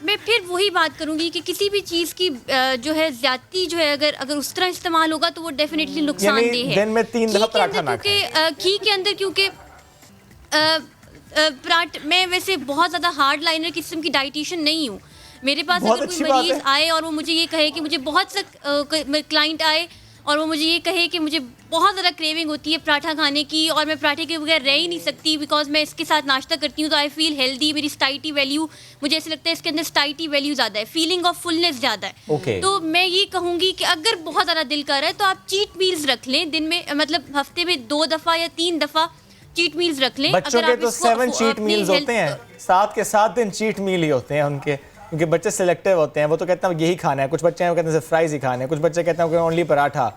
मैं फिर वही बात करूंगी कि किसी भी चीज़ की जो है ज्यादती जो है, अगर उस तरह इस्तेमाल होगा तो वो डेफिनेटली नुकसानदेह है। दिन में 3 दफा पराठा ना खाएं। घी के अंदर क्योंकि मैं वैसे बहुत ज़्यादा हार्ड लाइनर किस्म की डाइटिशियन नहीं हूँ। मेरे पास अगर कोई मरीज आए और वो मुझे ये कहे कि मुझे बहुत सा क्लाइंट आए और वो मुझे ये कहे कि मुझे बहुत ज़्यादा क्रेविंग होती है पराठा खाने की और मैं पराठे के बगैर रह ही नहीं सकती, बिकॉज मैं इसके साथ नाश्ता करती हूँ तो आई फील हेल्दी, मेरी स्टाइटी वैल्यू, मुझे ऐसे लगता है इसके अंदर स्टाइटी वैल्यू ज़्यादा है, फीलिंग ऑफ फुलनेस ज़्यादा है। Okay. तो मैं ये कहूँगी कि अगर बहुत ज़्यादा दिल कर रहा है तो आप चीट मील्स रख लें, दिन में मतलब हफ्ते में 2 दफ़ा या 3 दफ़ा चीट मील्स रख लें। बच्चों अगर के आप तो इसको 7 चीट अपनी मील्स health- होते हैं, 7 के 7 दिन चीट मील ही होते हैं उनके, क्योंकि बच्चे सिलेक्टिव होते हैं। वो तो कहते हैं यही खाना है, कुछ बच्चे हैं वो कहते हैं सिर्फ फ्राइज ही खाने हैं, कुछ बच्चे कहते हैं ओनली पराठा।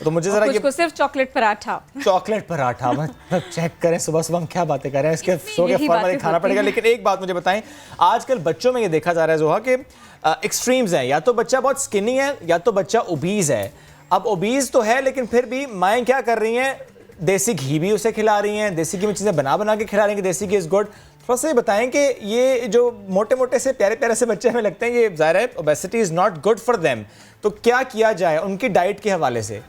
तो मुझे जरा कुछ को सिर्फ चॉकलेट पराठा। चॉकलेट पराठा मतलब चेक करें सुबह सुबह हम क्या बातें कर रहे हैं, इसके शो के यही फॉर्मेट बातें खाना होती पड़ेगा। हैं। लेकिन एक बात मुझे बताएं, आजकल बच्चों में ये देखा जा रहा है जोहा कि एक्सट्रीम्स हैं, या तो बच्चा बहुत स्किनी है या तो बच्चा ओबीज है। अब ओबीज तो है लेकिन फिर भी माएँ क्या कर रही हैं, देसी घी भी उसे खिला रही हैं, देसी घी में चीज़ें बना के खिला रही हैं कि देसी घी इज़ गुड। थोड़ा सा ये बताएं कि ये जो मोटे मोटे से प्यारे प्यारे से बच्चे हमें लगते हैं, ये ज़ाहिर है obesity is not good for them, तो क्या किया जाए उनकी डाइट के हवाले से?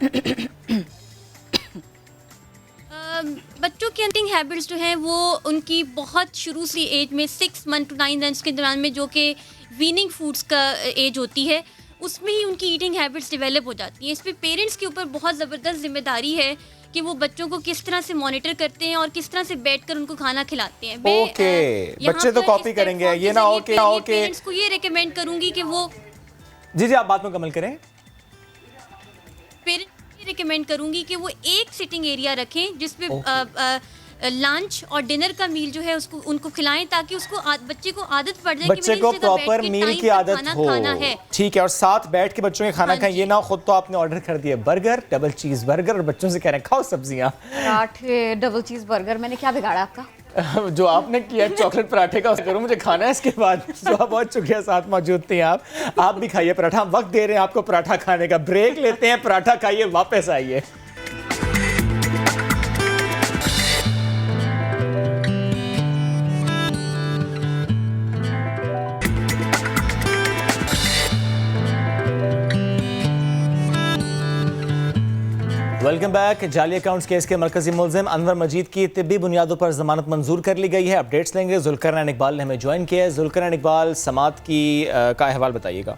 बच्चों की ईटिंग हैबिट्स जो हैं वो उनकी बहुत शुरू से एज में 6 मंथ टू 9 मंथ्स के दौरान में, जो कि वीनिंग फूड्स का एज होती है, उसमें ही उनकी ईटिंग हैबिट्स डेवलप हो जाती हैं। इस पर पेरेंट्स के ऊपर बहुत ज़बरदस्त जिम्मेदारी है कि वो बच्चों को किस तरह से मॉनिटर करते हैं और किस तरह से बैठकर उनको खाना खिलाते हैं। ओके, बच्चे तो कॉपी करेंगे, ये ना हो कि पेरेंट्स को ये रिकमेंड करूंगी कि वो जी आप बात मुकम्मल करें। पेरेंट्स रिकमेंड करूंगी कि वो एक सिटिंग एरिया रखें जिसमें लंच और डिनर का मील जो है उसको उनको खिलाएं, ताकि उसको बच्चे को आदत पड़ जाए बच्चे को प्रॉपर मील की आदत हो। ठीक है, और साथ बैठ के बच्चों के खाना खाएं, ये ना खुद तो आपने ऑर्डर कर दिया बर्गर, डबल चीज बर्गर, और बच्चों से कह रहे हैं खाओ सब्जियां। पराठे, डबल चीज बर्गर, मैंने क्या बिगाड़ा आपका? जो आपने किया चॉकलेट पराठे का करो, मुझे खाना है इसके बाद। बहुत शुक्रिया, साथ मौजूद थे आप भी खाइए पराठा। हम वक्त दे रहे हैं आपको पराठा खाने का, ब्रेक लेते हैं, पराठा खाइए, वापस आइए। Welcome back. जाली अकाउंट्स केस के मरकजी मुलजिम अनवर मजीद की तिब्बी बुनियादों पर जमानत मंजूर कर ली गई है। अपडेट्स लेंगे, जुल्करनैन इकबाल ने हमें ज्वाइन किया है। जुल्करनैन इकबाल, समात की का अहवाल बताइएगा।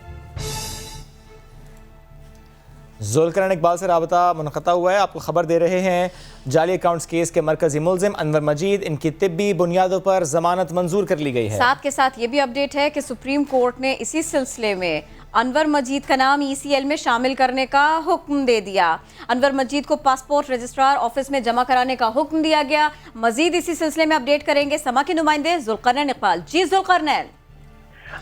जुल्करनैन इकबाल से राबता मुनक़ता हुआ है, आपको खबर दे रहे हैं जाली अकाउंट्स केस के मरकजी मुलजिम अनवर मजीद, इनकी तिब्बी बुनियादों पर जमानत मंजूर कर ली गई है। साथ के साथ ये भी अपडेट है कि सुप्रीम कोर्ट ने इसी सिलसिले में अनवर मजीद का नाम ECL में शामिल करने का हुक्म दे दिया। अनवर मजीद को पासपोर्ट रजिस्ट्रार ऑफिस में जमा कराने का हुक्म दिया गया। मजीद इसी सिलसिले में अपडेट करेंगे समा के नुमाइंदे जुल्करनैन इकबाल। जी जुल्करनैन।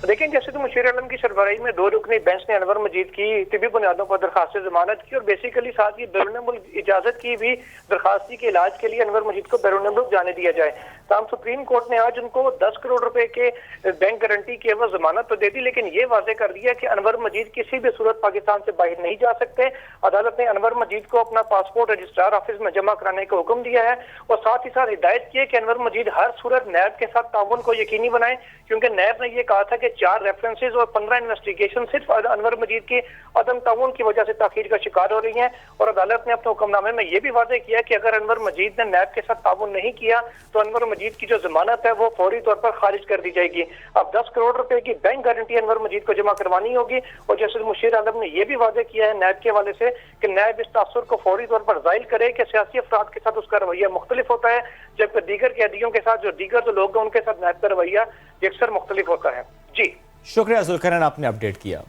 देखें, जैसे तो मुशीर आलम की सरबराही में 2 रुकनी बेंच ने अनवर मजीद की तिब्बी बुनियादों पर दरखास्त जमानत की और बेसिकली साथ ही बैरून मुल्क इजाजत की भी दरखास्त की कि इलाज के लिए अनवर मजीद को बैरून मुल्क जाने दिया जाए। तमाम सुप्रीम कोर्ट ने आज उनको 10 करोड़ रुपए के बैंक गारंटी की एवज जमानत तो दे दी, लेकिन ये वाजे कर दिया कि अनवर मजीद किसी भी सूरत पाकिस्तान से बाहर नहीं जा सकते। अदालत ने अनवर मजीद को अपना पासपोर्ट रजिस्ट्रार ऑफिस में जमा कराने का हुक्म दिया है और साथ ही साथ हिदायत की है कि अनवर मजीद हर सूरत नैब के साथ ताउन को यकीनी बनाए, क्योंकि नैब ने यह कहा था कि 4 रेफरेंसेज और 15 इन्वेस्टिगेशन सिर्फ अनवर मजीद की अदम ताउन की वजह से ताखीर का शिकार हो रही है। और अदालत ने अपने हुक्मनामे में यह भी वाजे किया कि अगर अनवर मजीद ने नैब के साथ ताउन नहीं किया तो अनवर मजीद की जो जमानत है वो फौरी तौर पर खारिज कर दी जाएगी। अब 10 करोड़ रुपए की बैंक गारंटी अनवर मजीद को जमा करवानी होगी। और जैसे मुशीर आलम ने यह भी वादे किया है नैब के हवाले से कि नैब इस तासुर को फौरी तौर पर जाहिर करे कि सियासी अफराद के साथ उसका रवैया मुख्तलिफ होता है, जबकि दीगर कैदियों के साथ जो दीगर जो लोग हैं उनके साथ नैब का रवैया अक्सर मुख्तलिफ होता है। जी शुक्रिया जुल्करनैन, आपने अपडेट किया।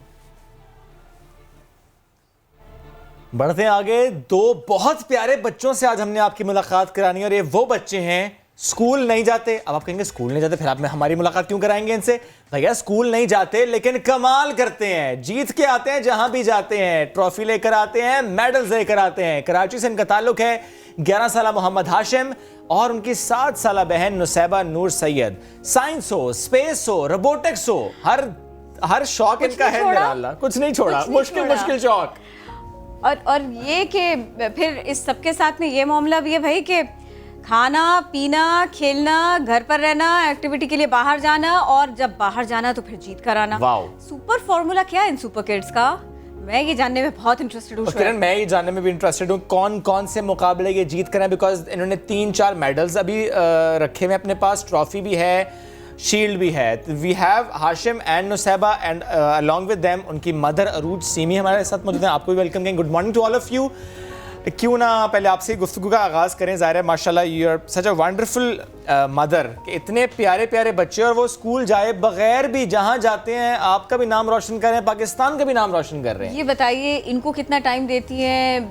बढ़ते आगे, 2 बहुत प्यारे बच्चों से आज हमने आपकी मुलाकात करानी है और ये वो बच्चे हैं स्कूल नहीं जाते। अब आप कहेंगे स्कूल नहीं जाते, फिर आप हमारी मुलाकात क्यों कराएंगे इनसे? भैया स्कूल नहीं जाते लेकिन कमाल करते हैं, जीत के आते हैं जहां भी जाते हैं, ट्रॉफी लेकर आते हैं, मेडल्स लेकर आते हैं। कराची से इनका ताल्लुक है। 11 साल मोहम्मद हाशिम और उनकी 7 साल बहन नुसैबा नूर सैयद। साइंस हो, स्पेस हो, रोबोटिक्स हो, हर शौक इनका है। मेरा अल्लाह कुछ नहीं छोड़ा, मुश्किल शौक। और ये कि फिर इस सबके साथ में ये मामला भी है भाई कि खाना पीना, खेलना, घर पर रहना, एक्टिविटी के लिए बाहर जाना, और जब बाहर जाना तो फिर जीत कर आना। सुपर फॉर्मूला क्या है इन सुपर किड्स का? मैं ये जानने में बहुत इंटरेस्टेड हूँ। किरण, मैं ये जानने में भी इंटरेस्टेड हूँ कौन कौन से मुकाबले ये जीत कर हैं, बिकॉज इन्होंने 3-4 मेडल्स अभी रखे हुए अपने पास, ट्रॉफी भी है, शील्ड भी है। We have Hashim and Nusaiba and along with them उनकी मदर अरूज सीमी हमारे साथ मौजूद हैं। आपको भी वेलकम करेंगे। Good morning to all of you. क्यों ना पहले आपसे गुफ्तगू का आगाज़ करें। ज़ाहिर है माशाल्लाह you are such a wonderful mother कि इतने प्यारे प्यारे बच्चे और वो स्कूल जाए बगैर भी जहाँ जाते हैं आपका भी नाम रोशन कर रहे हैं, पाकिस्तान का भी नाम रोशन कर रहे हैं। ये बताइए इनको कितना टाइम देती हैं,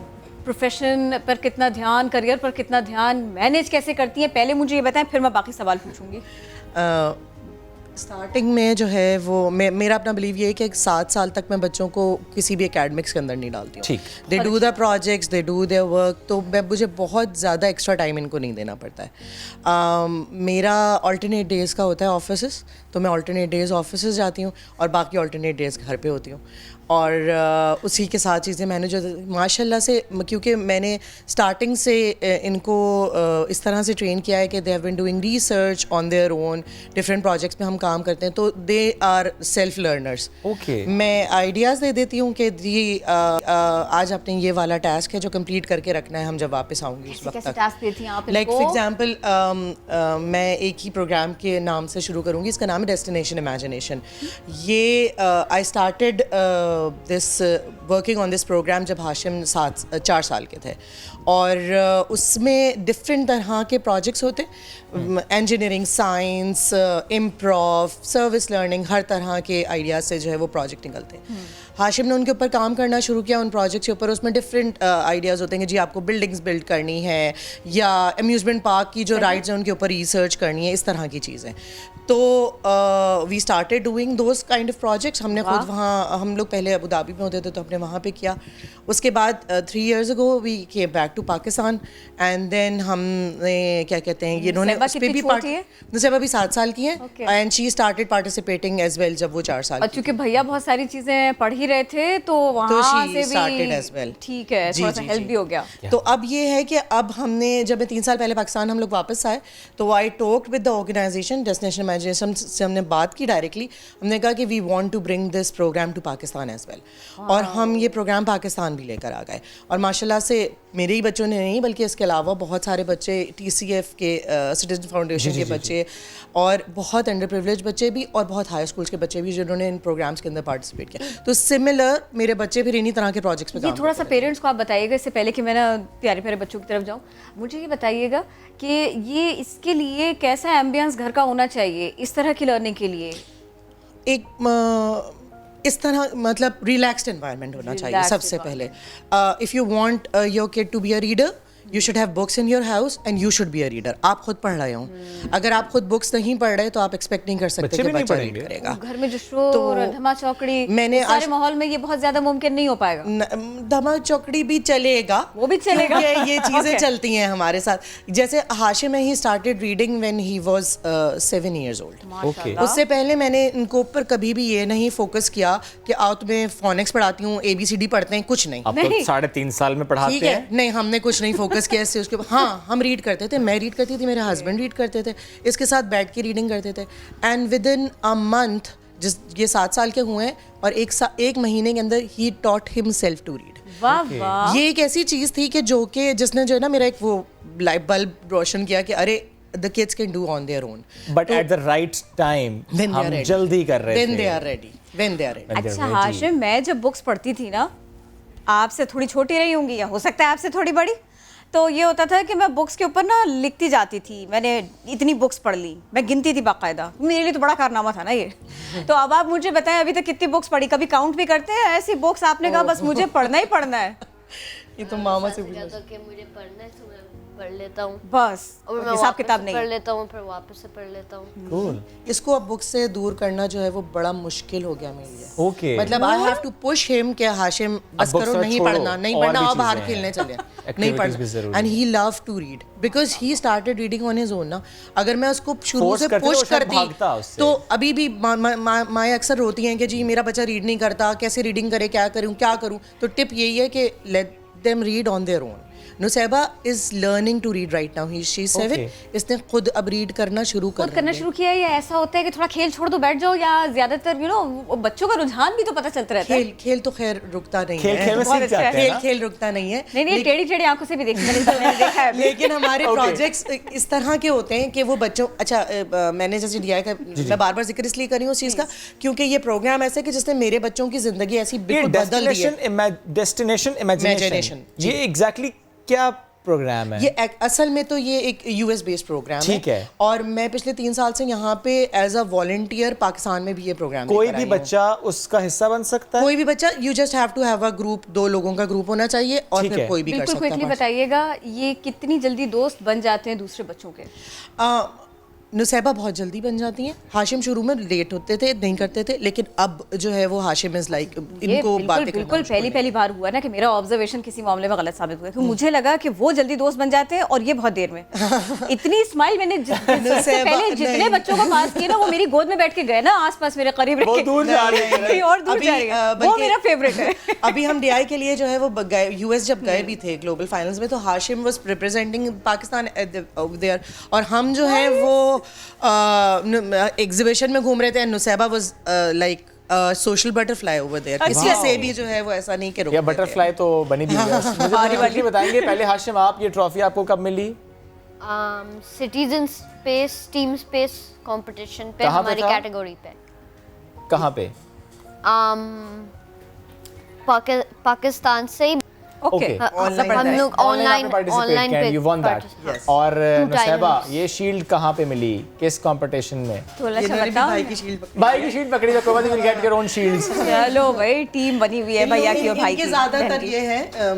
प्रोफेशन पर कितना ध्यान, करियर पर कितना ध्यान, मैनेज कैसे करती हैं? पहले मुझे ये बताएं, फिर मैं बाकी सवाल पूछूंगी। स्टार्टिंग में जो है वो मेरा अपना बिलीव ये है कि 7 साल तक मैं बच्चों को किसी भी एकेडमिक्स के अंदर नहीं डालती हूँ। They do the projects, they do their work, तो मुझे बहुत ज़्यादा एक्स्ट्रा टाइम इनको नहीं देना पड़ता है। मेरा अल्टरनेट डेज़ का होता है ऑफिस, तो मैं अल्टरनेट डेज़ ऑफिस जाती हूँ और बाकी अल्टरनेट डेज़ घर पे होती हूँ और उसी के साथ चीज़ें मैनेज होती हैं माशाल्लाह से, क्योंकि मैंने स्टार्टिंग से इनको इस तरह से ट्रेन किया है कि they have been doing research on their own, different projects में हम काम करते हैं, तो they are self learners. Okay, मैं आइडियाज़ दे देती हूँ कि जी आज आपने ये वाला टास्क है जो कंप्लीट करके रखना है, हम जब वापस आऊँगी उस वक्त तक। लाइक फॉर एग्जाम्पल मैं एक ही प्रोग्राम के नाम से शुरू करूँगी, इसका नाम है डेस्टिनेशन इमेजिनेशन। ये I started this working on this programme जब हाशिम 4 साल के थे और उसमें डिफरेंट तरह के प्रोजेक्ट्स होते, engineering, science, improv, service learning, हर तरह के आइडियाज़ से जो है वो प्रोजेक्ट निकलते हैं। हाशिम ने उनके ऊपर काम करना शुरू किया उन प्रोजेक्ट्स के ऊपर। उसमें डिफरेंट आइडियाज़ होते हैं कि जी आपको बिल्डिंग्स बिल्ड करनी है या अम्यूज़मेंट पार्क की जो राइड्स हैं उनके ऊपर रिसर्च करनी है, इस तरह की चीज़ें। तो we started doing those kind of projects. हमने खुद वहाँ, हम लोग पहले अबू धाबी में होते थे तो हमने वहाँ पे किया। उसके बाद 3 years ago we came back to Pakistan and then हमने क्या कहते हैं, इन्होंने उस पे भी नुसैबा भी 7 साल की है and she started participating as well जब वो 4 साल की। क्योंकि भैया बहुत सारी चीजें पढ़ ही रहे थे तो वहाँ से भी ठीक है, थोड़ा सा हेल्प भी हो गया। तो अब ये है कि अब हमने, जब मैं 3 साल पहले पाकिस्तान हम लोग वापस आए तो I talked with the organization Destination Imagination से, हमने बात की डायरेक्टली। हमने कहा कि we want to bring this program to Pakistan as well, और हम ये प्रोग्राम पाकिस्तान भी लेकर आ गए। और माशाल्लाह से मेरे ही बच्चों ने नहीं बल्कि इसके अलावा बहुत सारे बच्चे, TCF के सिटीजन फाउंडेशन के बच्चे और बहुत अंडर प्रिविलेज बच्चे भी और बहुत हाई स्कूल्स के बच्चे भी जिन्होंने इन प्रोग्राम्स के अंदर पार्टिसिपेट किया। तो सिमिलर मेरे बच्चे फिर इन्हीं तरह के प्रोजेक्ट्स में काम थोड़ा सा पेरेंट्स को आप बताइएगा, इससे पहले कि मैं ना प्यारे प्यारे बच्चों की तरफ जाऊँ, मुझे ये बताइएगा कि ये इसके लिए कैसा एम्बियंस घर का होना चाहिए इस तरह की लर्निंग के लिए? एक इस तरह मतलब रिलैक्स्ड एनवायरनमेंट होना चाहिए सबसे पहले। If you want your kid to be a reader, you should have books in your house and you should be a reader. आप खुद पढ़ रहे हो, अगर आप खुद बुक्स नहीं पढ़ रहे तो आप एक्सपेक्ट नहीं कर सकते कि बच्चा रीड करेगा। घर में जो शोर, धमा चौकड़ी, मैंने सारे माहौल में ये बहुत ज्यादा मुमकिन नहीं हो पाएगा। धमा चौकड़ी भी चलेगा, वो भी चलेगा, ये चीज़ें चलती हैं हमारे साथ। जैसे हाशिम ही started reading when he was 7 years old। उससे पहले मैंने इनको ऊपर कभी भी ये नहीं फोकस किया कि आओ तुम्हें फोनिक्स पढ़ाती हूँ, ABCD पढ़ते हैं, कुछ नहीं। आप तो 3.5 साल में पढ़ाते हैं। नहीं, हमने कुछ नहीं फोकस किया इससे। उसके हाँ, हम रीड करते थे, मैं रीड करती थी, मेरे हस्बैंड रीड करते थे, इसके साथ बैठ के रीडिंग करते थे। And with in a month, जिस ये 7 साल के हुए हैं और एक महीने के अंदर ही टॉट हिमसेल्फ टू रीड। वाह वाह। ये एक ऐसी चीज़ थी कि जो कि जिसने जो है ना मेरा एक वो लाइट बल्ब रोशन किया कि अरे the kids can do on their own, but at the right time हम जल्दी कर रहे थे, when they are ready। अच्छा हाशिम, मैं जब बुक्स पढ़ती थी ना, आपसे थोड़ी छोटी रही होंगी या हो सकता है आपसे थोड़ी बड़ी, तो ये होता था कि मैं बुक्स के ऊपर ना लिखती जाती थी, मैंने इतनी बुक्स पढ़ ली, मैं गिनती थी बाकायदा। मेरे लिए तो बड़ा कारनामा था ना ये। तो अब आप मुझे बताएं अभी तक कितनी बुक्स पढ़ी? कभी काउंट भी करते हैं ऐसी बुक्स? आपने कहा बस मुझे पढ़ना ही पढ़ना है। ये तो मामा से मुझे पढ़ना है तो मैं पढ़ लेता हूँ, बस और मैं हिसाब किताब नहीं पढ़ लेता हूँ, फिर वापस से पढ़ लेता हूँ। इसको अब बुक से दूर करना जो है वो बड़ा मुश्किल हो गया मेरे लिए। ओके, मतलब I have to push him कि हाशिम बस करो, नहीं पढ़ना और बाहर खेलने चले, नहीं पढ़ना। And he love to read because he started reading on his own ना। अगर मैं उसको शुरू से पुश करती तो अभी भी माएँ अक्सर रोती हैं कि जी मेरा बच्चा रीड नहीं करता, कैसे रीडिंग करे, क्या करूँ। तो टिप यही है कि let them read on their own. Nusaiba is learning to read right now, she is 7, इसने खुद अब रीड करना शुरू करना शुरू किया है। या ऐसा होता है कि थोड़ा खेल छोड़ दो बैठ जाओ, या ज्यादातर बच्चों का रुझान भी तो पता चलता रहता है। खेल तो खैर रुकता नहीं है, खेल रुकता नहीं है, नहीं टेढ़ी टेढ़ी आंखों से भी देखा है लेकिन हमारे प्रोजेक्ट्स इस तरह के होते हैं कि वो बच्चों, अच्छा मैंने जैसे DI का मैं बार बार जिक्र इसलिए कर रही हूँ उस चीज़ का क्योंकि ये प्रोग्राम ऐसा है कि जिसने मेरे बच्चों की जिंदगी ऐसी बिल्कुल बदल दी है। डेस्टिनेशन इमेजिनेशन, ये एग्जैक्टली क्या प्रोग्राम है? ये असल में तो ये एक US बेस्ड प्रोग्राम है, है और मैं पिछले 3 साल से यहाँ पे एज अ वॉलंटियर पाकिस्तान में भी ये प्रोग्राम कोई भी बच्चा उसका हिस्सा बन सकता है? कोई भी बच्चा, you just have to have a group, 2 लोगों का ग्रुप होना चाहिए और फिर कोई भी कर सकता है। बिल्कुल क्विकली बताइएगा ये कितनी जल्दी दोस्त बन जाते हैं दूसरे बच्चों के? नुसैबा बहुत जल्दी बन जाती हैं। हाशिम शुरू में लेट होते थे, नहीं करते थे, लेकिन अब जो है वो हाशिम इज लाइक इनको बातें बिल्कुल पहली बार हुआ ना कि मेरा ऑब्जर्वेशन किसी मामले में गलत साबित हुआ, मुझे लगा कि वो जल्दी दोस्त बन जाते हैं और ये बहुत देर में। इतनी स्माइल मैंने पहले जितने बच्चों को पास किया ना वो मेरी गोद में बैठ के गए ना, आसपास मेरे करीब और दूर जा रहे हैं, वो मेरा फेवरेट है। अभी हम DI के लिए जो है वो US जब गए भी थे ग्लोबल फाइनल्स में, तो Hashim was representing Pakistan there, और हम जो है वो एग्जीबिशन में घूम रहे थे। Nusaiba was like social butterfly over there, किसी से भी जो है वो ऐसा नहीं कि या बटरफ्लाई तो बनी भी है। मुझे बताएंगे पहले हाशिम, आप ये ट्रॉफी आपको कब मिली? Citizen space team space competition पे हमारी कैटेगरी पे। कहाँ पे? पाकिस्तान से। ओके, हम लोग ऑनलाइन पे यू वन दैट। और नुसैबा ये शील्ड कहाँ पे मिली, किस कंपटीशन में? भाई की शील्ड पकड़ी, तो कोई बात नहीं, will get your own shields. चलो भाई टीम बनी हुई है भैया की और भाई की। ज्यादातर ये है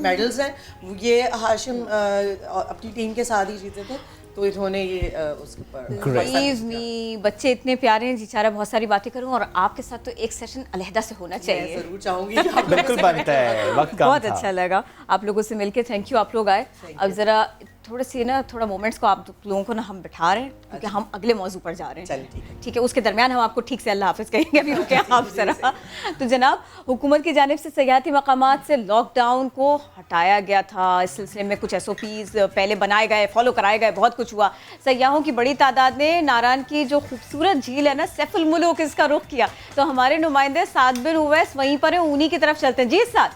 मेडल्स हैं, ये हाशिम अपनी टीम के साथ ही जीते थे, तो इन्होंने ये उसके ऊपर। बच्चे इतने प्यारे हैं, जिचारा बहुत सारी बातें करूं और आपके साथ तो एक सेशन अलहदा से होना चाहिए। जरूर चाहूंगी। बिल्कुल बनता है, वक्त कम बहुत अच्छा लगा आप लोगों से मिलके, थैंक यू आप लोग आए। अब जरा थोड़ा मोमेंट्स को आप लोगों को ना हम बिठा रहे हैं क्योंकि हम अगले मौजू पर जा रहे हैं। ठीक है, उसके दरमियान हम आपको ठीक से अल्लाह हाफिज़ कहेंगे, अभी रुके आप जरा। तो जनाब, हुकूमत की जानिब से सयाहती मकामात से लॉकडाउन को हटाया गया था। इस सिलसिले में कुछ SOPs पहले बनाए गए, फॉलो कराए गए, बहुत कुछ हुआ। सयाहों की बड़ी तादाद ने नारान की जो खूबसूरत झील है ना सैफुल मुलूक, इसका रुख किया। तो हमारे नुमाइंदे साद बिन उवैस वहीं पर हैं, उन्हीं की तरफ चलते हैं। जी साद।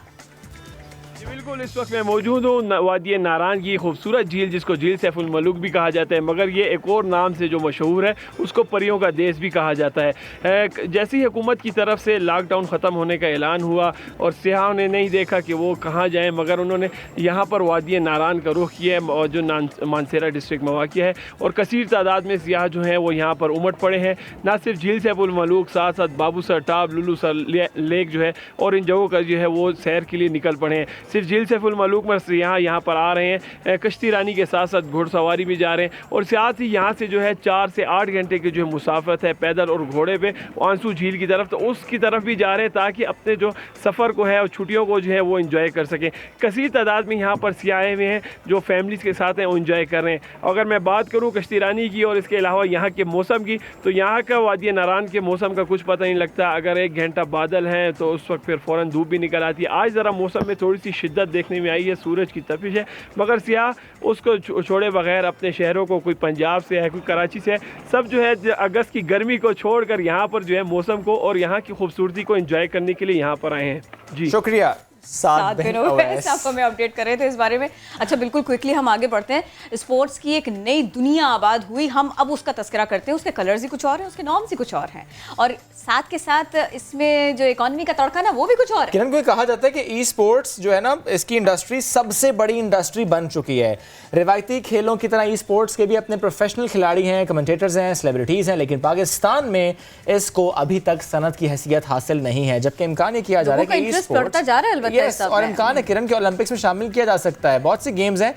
बिल्कुल, इस वक्त मैं मौजूद हूँ वादी नारान की खूबसूरत झील, जिसको झील सैफुल मलूक भी कहा जाता है, मगर ये एक और नाम से जो मशहूर है उसको परियों का देश भी कहा जाता है। जैसे ही हुकूमत की तरफ से लॉकडाउन ख़त्म होने का ऐलान हुआ और सियाहों ने नहीं देखा कि वो कहाँ जाएँ, मगर उन्होंने यहाँ पर वादी नारान का रुख किया है, और जो मानसेरा डिस्ट्रिक्ट में वाक़ है, और कसीर तादाद में सियाह जो हैं वो यहाँ पर उमड़ पड़े हैं। ना सिर्फ झील सैफुल मलूक, साथ साथ Babusar top, Lulu sir lake जो है और इन जगहों का जो है वो सैर के लिए निकल पड़े हैं। सिर्फ झील सैफुल मलूक में यहाँ पर आ रहे हैं, कश्ती रानी के साथ साथ घुड़सवारी भी जा रहे हैं, और साथ ही यहाँ से जो है 4 से 8 घंटे की जो है मुसाफत है पैदल और घोड़े पे आंसू झील की तरफ, तो उसकी तरफ भी जा रहे हैं ताकि अपने जो सफ़र को है और छुट्टियों को जो है वो इंजॉय कर सकें। कसीर तादाद में यहाँ पर सियाह हुए हैं जो फैमिलीज़ के साथ हैं वो इंजॉय कर रहे हैं। अगर मैं बात करूँ कश्ती रानी की और इसके अलावा यहाँ के मौसम की, तो यहाँ का वादी नारान के मौसम का कुछ पता नहीं लगता। अगर 1 घंटा बादल हैं तो उस वक्त फिर फ़ौरन धूप भी निकल आती है। आज ज़रा मौसम में थोड़ी सी शिद्दत देखने में आई है, सूरज की तपिश है, मगर सियाह उसको छोड़े बगैर अपने शहरों को, कोई पंजाब से है, कोई कराची से है, सब जो है अगस्त की गर्मी को छोड़कर यहाँ पर जो है मौसम को और यहाँ की खूबसूरती को एंजॉय करने के लिए यहाँ पर आए हैं। जी शुक्रिया। सात दिन हो गए आपको मैं अपडेट कर रहे थे इस बारे में। अच्छा, बिल्कुल क्विकली हम आगे बढ़ते हैं। स्पोर्ट्स की एक नई दुनिया आबाद हुई, हम अब उसका तस्करा करते हैं। उसके कलर्स ही कुछ और हैं, उसके नॉर्म्स ही कुछ और हैं, और साथ के साथ इसमें जो इकोनॉमी का तड़का ना वो भी कुछ और है। किरण, को कहा जाता है कि ई स्पोर्ट्स जो है ना, इसकी इंडस्ट्री सबसे बड़ी इंडस्ट्री बन चुकी है। रिवायती खेलों की तरह ई स्पोर्ट्स के भी अपने प्रोफेशनल खिलाड़ी हैं, कमेंटेटर्स हैं, सेलिब्रिटीज़ हैं, लेकिन पाकिस्तान में इसको अभी तक सनद की हैसियत हासिल नहीं है, जबकि इम्कान ये किया जा रहा है कि ई स्पोर्ट्स और इम्कान है किरण के ओलंपिक्स में शामिल किया जा सकता है। बहुत सी गेम्स हैं,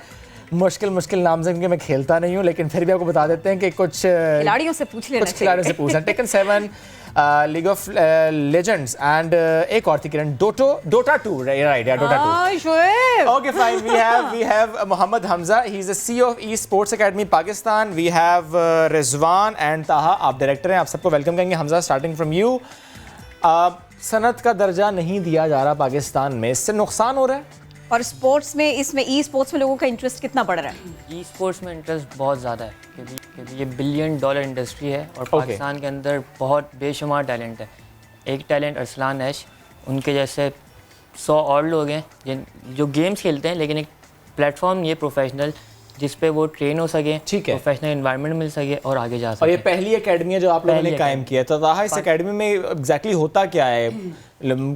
मुश्किल नाम से मैं खेलता नहीं हूँ, लेकिन फिर भी आपको बता देते हैं कि कुछ खिलाड़ियों से पूछ लेना, कुछ खिलाड़ियों से पूछना। Tekken 7, league of legends and एक और थी किरण, डोटा 2, राइट? या Dota 2। Okay fine. We have Mohammad Hamza, he is the CEO of esports academy Pakistan. We have Rizwan and Taha, आप डायरेक्टर हैं। आप सबको वेलकम करेंगे। हमजा, स्टार्टिंग फ्रॉम यू, सनत का दर्जा नहीं दिया जा रहा पाकिस्तान में, इससे नुकसान हो रहा है? और स्पोर्ट्स में, इसमें ई स्पोर्ट्स में लोगों का इंटरेस्ट कितना बढ़ रहा है? ई स्पोर्ट्स में इंटरेस्ट बहुत ज़्यादा है क्योंकि ये $1 बिलियन इंडस्ट्री है और पाकिस्तान के अंदर बहुत बेशुमार टैलेंट है। एक टैलेंट अरसलान ऐश, उनके जैसे 100 और लोग हैं जो गेम्स खेलते हैं, लेकिन एक प्लेटफॉर्म ये प्रोफेशनल जिस पे वो ट्रेन हो सके, प्रोफेशनल एनवायरनमेंट मिल सके और आगे जा सके। और ये पहली एकेडमी है जो आप लोगों ने कायम किया, तो ताहा इस एकेडमी में एग्जैक्टली होता क्या है?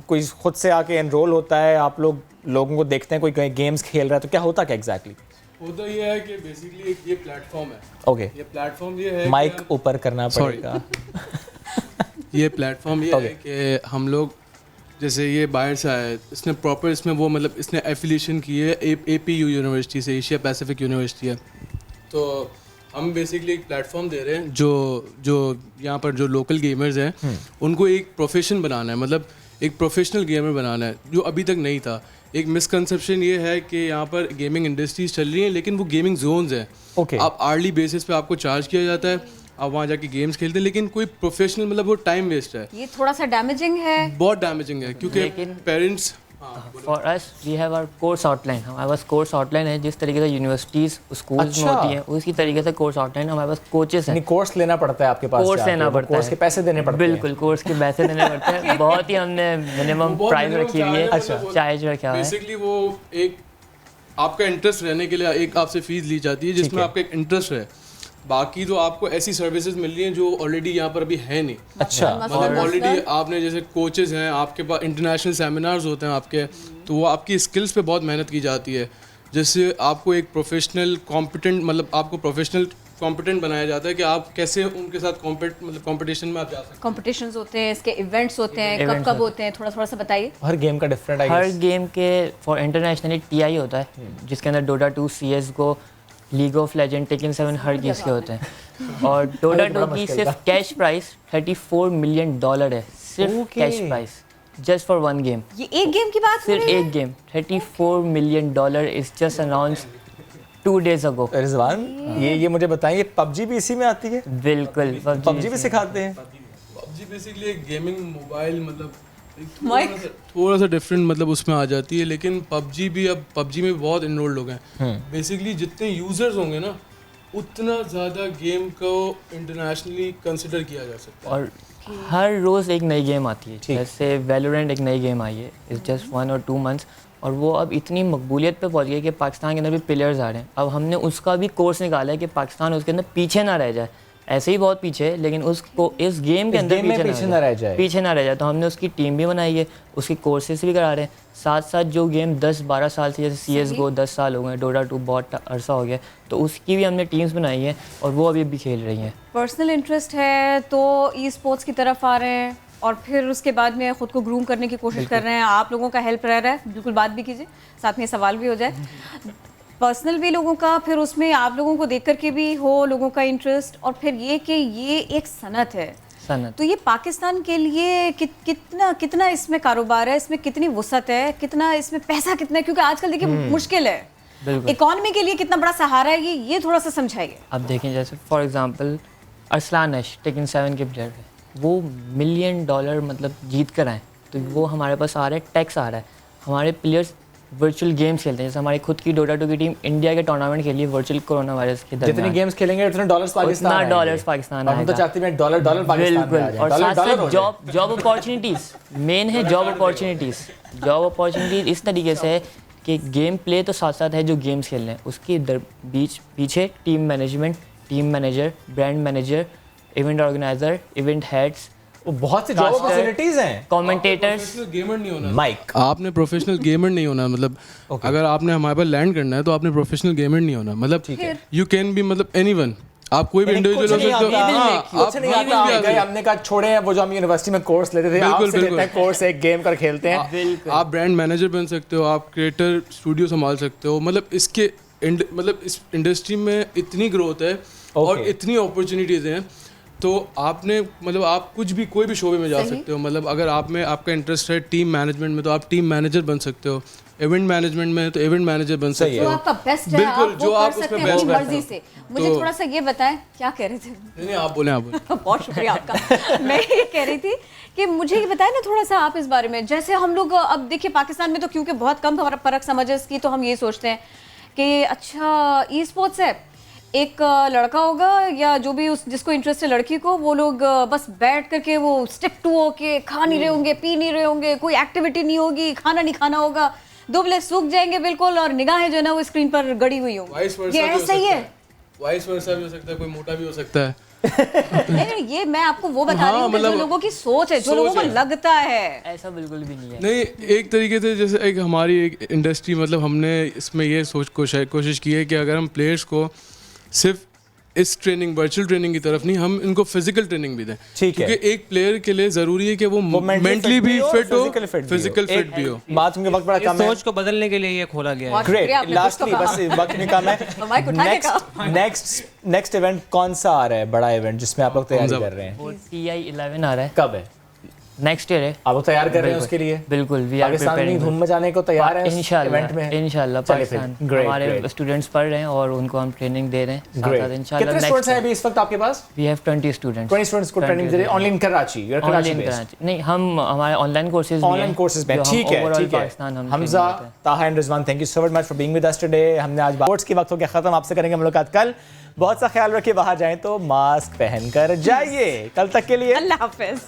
कोई खुद से आके एनरोल होता है, आप लोगों को देखते हैं कोई गेम्स खेल रहा है, तो क्या होता क्या एग्जैक्टली? होता ये है कि बेसिकली ये प्लेटफॉर्म है। ओके, ये प्लेटफॉर्म ये है, माइक ऊपर करना पड़ेगा। ये प्लेटफॉर्म ये है कि हम लोग जैसे ये बाहर से आया है, इसने प्रॉपर इसमें वो मतलब इसने एफिलिएशन की है APU यूनिवर्सिटी से, एशिया पैसिफिक यूनिवर्सिटी है। तो हम बेसिकली एक प्लेटफॉर्म दे रहे हैं जो यहाँ पर जो लोकल गेमर्स हैं उनको एक प्रोफेशन बनाना है, मतलब एक प्रोफेशनल गेमर बनाना है, जो अभी तक नहीं था। एक मिसकंसेप्शन ये है कि यहाँ पर गेमिंग इंडस्ट्रीज चल रही हैं, लेकिन वो गेमिंग जोन्स हैं। आप आर्ली बेसिस पे आपको चार्ज किया जाता है, आप वहाँ जाके गेम्स खेलते हैं, लेकिन कोई प्रोफेशनल मतलब वो टाइम वेस्ट है। ये थोड़ा सा डैमेजिंग है, बहुत डैमेजिंग है, क्योंकि parents for us we have our course outline. हमारे पास कोर्स आउटलाइन है, जिस तरीके से यूनिवर्सिटीज़ स्कूल्स में होती हैं उसी तरीके से कोर्स आउटलाइन हमारे पास कोचेस हैं। कोर्स लेना पड़ता है आपके पास? कोर्स लेना पड़ता है, कोर्स के पैसे देने पड़ते हैं। बिल्कुल, कोर्स के पैसे देने पड़ते हैं। बहुत ही हमने मिनिमम प्राइस रखी हुई है, चार्ज रखा हुआ है। बेसिकली वो एक आपका इंटरेस्ट रहने के लिए एक आपसे फीस ली जाती है, जिसमें आपका एक इंटरेस्ट है। बाकी तो आपको ऐसी सर्विसेज मिल रही हैं जो ऑलरेडी यहाँ पर अभी है नहीं। अच्छा, मतलब ऑलरेडी आपने जैसे कोचेस हैं, आपके पास इंटरनेशनल सेमिनार्स होते हैं आपके, तो वो आपकी स्किल्स पे बहुत मेहनत की जाती है, जिससे आपको एक प्रोफेशनल कॉम्पिटेंट मतलब आपको प्रोफेशनल कॉम्पिटेंट बनाया जाता है कि आप कैसे उनके साथ कॉम्पिटिशन में आप जा सकते हैं। कॉम्पिटिशंस होते हैं, इसके इवेंट्स होते हैं, कब होते हैं, थोड़ा सा बताइए। हर गेम का डिफरेंट है। हर गेम के फॉर इंटरनेशनली TI होता है, जिसके अंदर Dota 2, CSGO, league of legend, Tekken 7 हर चीज़ के होते हैं। और डोटा 2 की सिर्फ कैश प्राइस $34 मिलियन है, सिर्फ cash price, just for one game. ये एक गेम की बात सिर्फ एक game, $34 million is just announced 2 days ago। Rizwan, ये मुझे बताइए, PUBG भी इसी में आती है? बिल्कुल, PUBG भी सिखाते हैं। PUBG बेसिकली एक गेमिंग मोबाइल मतलब थोड़ा सा डिफरेंट मतलब उसमें आ जाती है, लेकिन PUBG भी अब PUBG में बहुत इनरोल्ड लोग हैं। बेसिकली जितने यूजर्स होंगे ना, उतना ज़्यादा गेम को इंटरनेशनली कंसिडर किया जा सकता है। और हर रोज़ एक नई गेम आती है, जैसे वैलोरेंट एक नई गेम आई है, इट्स जस्ट 1 or 2 months, और वो अब इतनी मकबूलियत पे पहुंच गई कि पाकिस्तान के अंदर भी प्लेयर्स आ रहे हैं। अब हमने उसका भी कोर्स निकाला है कि पाकिस्तान उसके अंदर पीछे ना रह जाए। ऐसे ही बहुत पीछे है, लेकिन उसको इस गेम के अंदर पीछे ना रह जाए। तो हमने उसकी टीम भी बनाई है, उसकी कोर्सेज भी करा रहे हैं। साथ साथ जो गेम 10-12 साल से, जैसे CSGO 10 साल हो गए, डोटा 2 बहुत अरसा हो गया, तो उसकी भी हमने टीम्स बनाई है और वो अभी भी खेल रही हैं। पर्सनल इंटरेस्ट है तो ई स्पोर्ट्स की तरफ आ रहे हैं, और फिर उसके बाद में ख़ुद को ग्रूम करने की कोशिश कर रहे हैं। आप लोगों का हेल्प रह रहा है, बिल्कुल बात भी कीजिए, साथ में सवाल भी हो जाए। पर्सनल भी लोगों का, फिर उसमें आप लोगों को देख करके भी हो लोगों का इंटरेस्ट, और फिर ये कि ये एक सनत है, तो ये पाकिस्तान के लिए कितना इसमें कारोबार है, इसमें कितनी वसअत है, कितना इसमें पैसा कितना है, क्योंकि आजकल देखिए मुश्किल है, इकॉनमी के लिए कितना बड़ा सहारा है ये थोड़ा सा समझाइए। अब देखें, जैसे for example Arsalan Ash Tekken 7 के प्लेयर है, वो $1 मिलियन मतलब जीत कर आए, तो वो हमारे पास आ रहा है, टैक्स आ रहा है। हमारे प्लेयर्स वर्चुअल गेम्स खेलते हैं, जैसे हमारी खुद की डोटा 2 की टीम इंडिया के टूर्नामेंट के लिए वर्चुअल कोरोना वायरस के दरमियान जितने गेम्स खेलेंगे उतने डॉलर्स पाकिस्तान आएंगे। डॉलर्स पाकिस्तान आएगा। हम तो चाहते हैं डॉलर पाकिस्तान में आ जाए। और साथ साथ जॉब अपॉर्चुनिटीज़ मेन है, जॉब अपॉर्चुनिटीज़ इस तरीके से है कि गेम प्ले तो साथ साथ है, जो गेम्स खेल रहे हैं उसके पीछे team management, team manager, brand manager, event organiser, event heads, बहुत सी जॉब अपॉर्चुनिटीज हैं। कमेंटेटर्स, गेमर नहीं होना, माइक आपने प्रोफेशनल गेमर नहीं होना, मतलब अगर आपने हमारे पर लैंड करना है तो आपने प्रोफेशनल गेमर नहीं होना, मतलब यू कैन बी मतलब एनीवन, आप कोई भी इंडिविजुअल हो सकते हो। कुछ नहीं आता, हमने कहा छोड़े हैं वो जो हम यूनिवर्सिटी में कोर्स लेते थे, आपसे लेते हैं कोर्स, एक गेम कर खेलते हैं। आप ब्रांड मैनेजर बन सकते हो, आप क्रिएटर स्टूडियो संभाल सकते हो, मतलब इसके मतलब इस इंडस्ट्री में इतनी ग्रोथ है और इतनी अपॉर्चुनिटीज़ हैं। तो आपने मतलब आप कुछ भी कोई भी शोबे में जा सकते हो। मतलब अगर आप में आपका इंटरेस्ट है टीम मैनेजमेंट में तो आप टीम मैनेजर बन सकते हो, इवेंट मैनेजमेंट में तो इवेंट मैनेजर बन सकते हो। तो आपका बेस्ट है, बिल्कुल, आप जो वो आप कर उसमें सकते हैं बेस्ट अपनी हैं। मर्जी से। मुझे तो- थोड़ा सा ये बताएं, क्या कह रहे थे? नहीं आप बोले, आप बोले। बहुत शुक्रिया आपका। मैं ये कह रही थी कि मुझे ये बताएं ना थोड़ा सा आप इस बारे में। जैसे हम लोग अब देखिए पाकिस्तान में तो क्योंकि बहुत कम फर्क समझ है इसकी, तो हम ये सोचते हैं कि अच्छा ई स्पोर्ट्स है, एक लड़का होगा या जो भी उस जिसको इंटरेस्ट है लड़की को, वो लोग बस बैठ करके वो स्टिक टू होके खा नहीं रहे होंगे, पी नहीं रहे होंगे, कोई एक्टिविटी नहीं होगी, खाना नहीं खाना होगा, दुबले सूख जाएंगे बिल्कुल और निगाहें जो है ना वो स्क्रीन पर गड़ी हुई होंगी। ये ऐसा ही है? वाइस वर्सा भी हो सकता है, कोई मोटा भी हो सकता है। नहीं, ये मैं आपको वो बता रही हूँ कि जो लोगों की सोच है, जो लोगों को लगता है। ऐसा बिल्कुल भी नहीं है। नहीं, एक तरीके से जैसे एक हमारी एक इंडस्ट्री, मतलब हमने इसमें ये कोशिश की है कि अगर हम प्लेयर्स को सिर्फ इस ट्रेनिंग वर्चुअल ट्रेनिंग की तरफ नहीं, हम इनको फिजिकल ट्रेनिंग भी दें। क्योंकि एक प्लेयर के लिए जरूरी है कि वो मेंटली भी फिट हो, फिजिकल फिट भी हो। बात उनके वक्त बड़ा कम है, सोच को बदलने के लिए ये खोला गया है। ग्रेट। लास्टली बस वक्त नहीं कम है, नेक्स्ट इवेंट कौन सा आ रहा है, बड़ा इवेंट जिसमें आप लोग तैयारी कर रहे हैं? वो TI11 आ रहा है। कब है? नेक्स्ट ईयर है। आप लोग तैयार कर रहे हैं उसके लिए? बिल्कुल, वी आर प्रिपेयरिंग। धूम मचाने को तैयार हैं इंशाल्लाह। पाकिस्तान हमारे स्टूडेंट्स पढ़ रहे हैं और उनको हम ट्रेनिंग दे रहे हैं। इंशाल्लाह। कितने स्टूडेंट्स हैं अभी इस वक्त आपके पास? We have 20 students. 20 स्टूडेंट्स को ट्रेनिंग दे रहे हैं online Karachi? You are Karachi based? नहीं, हम हमारे ऑनलाइन कोर्सेज में। ठीक है। हमजा, ताहा and Rizwan, thank you so much for being with us today. हमने आज स्पोर्ट्स के वक्त हो गया खत्म, आपसे करेंगे मुलाकात कल। बहुत सा ख्याल रखिए, बाहर जाएं तो मास्क पहन कर जाइए। कल तक के लिए अल्लाह हाफिज।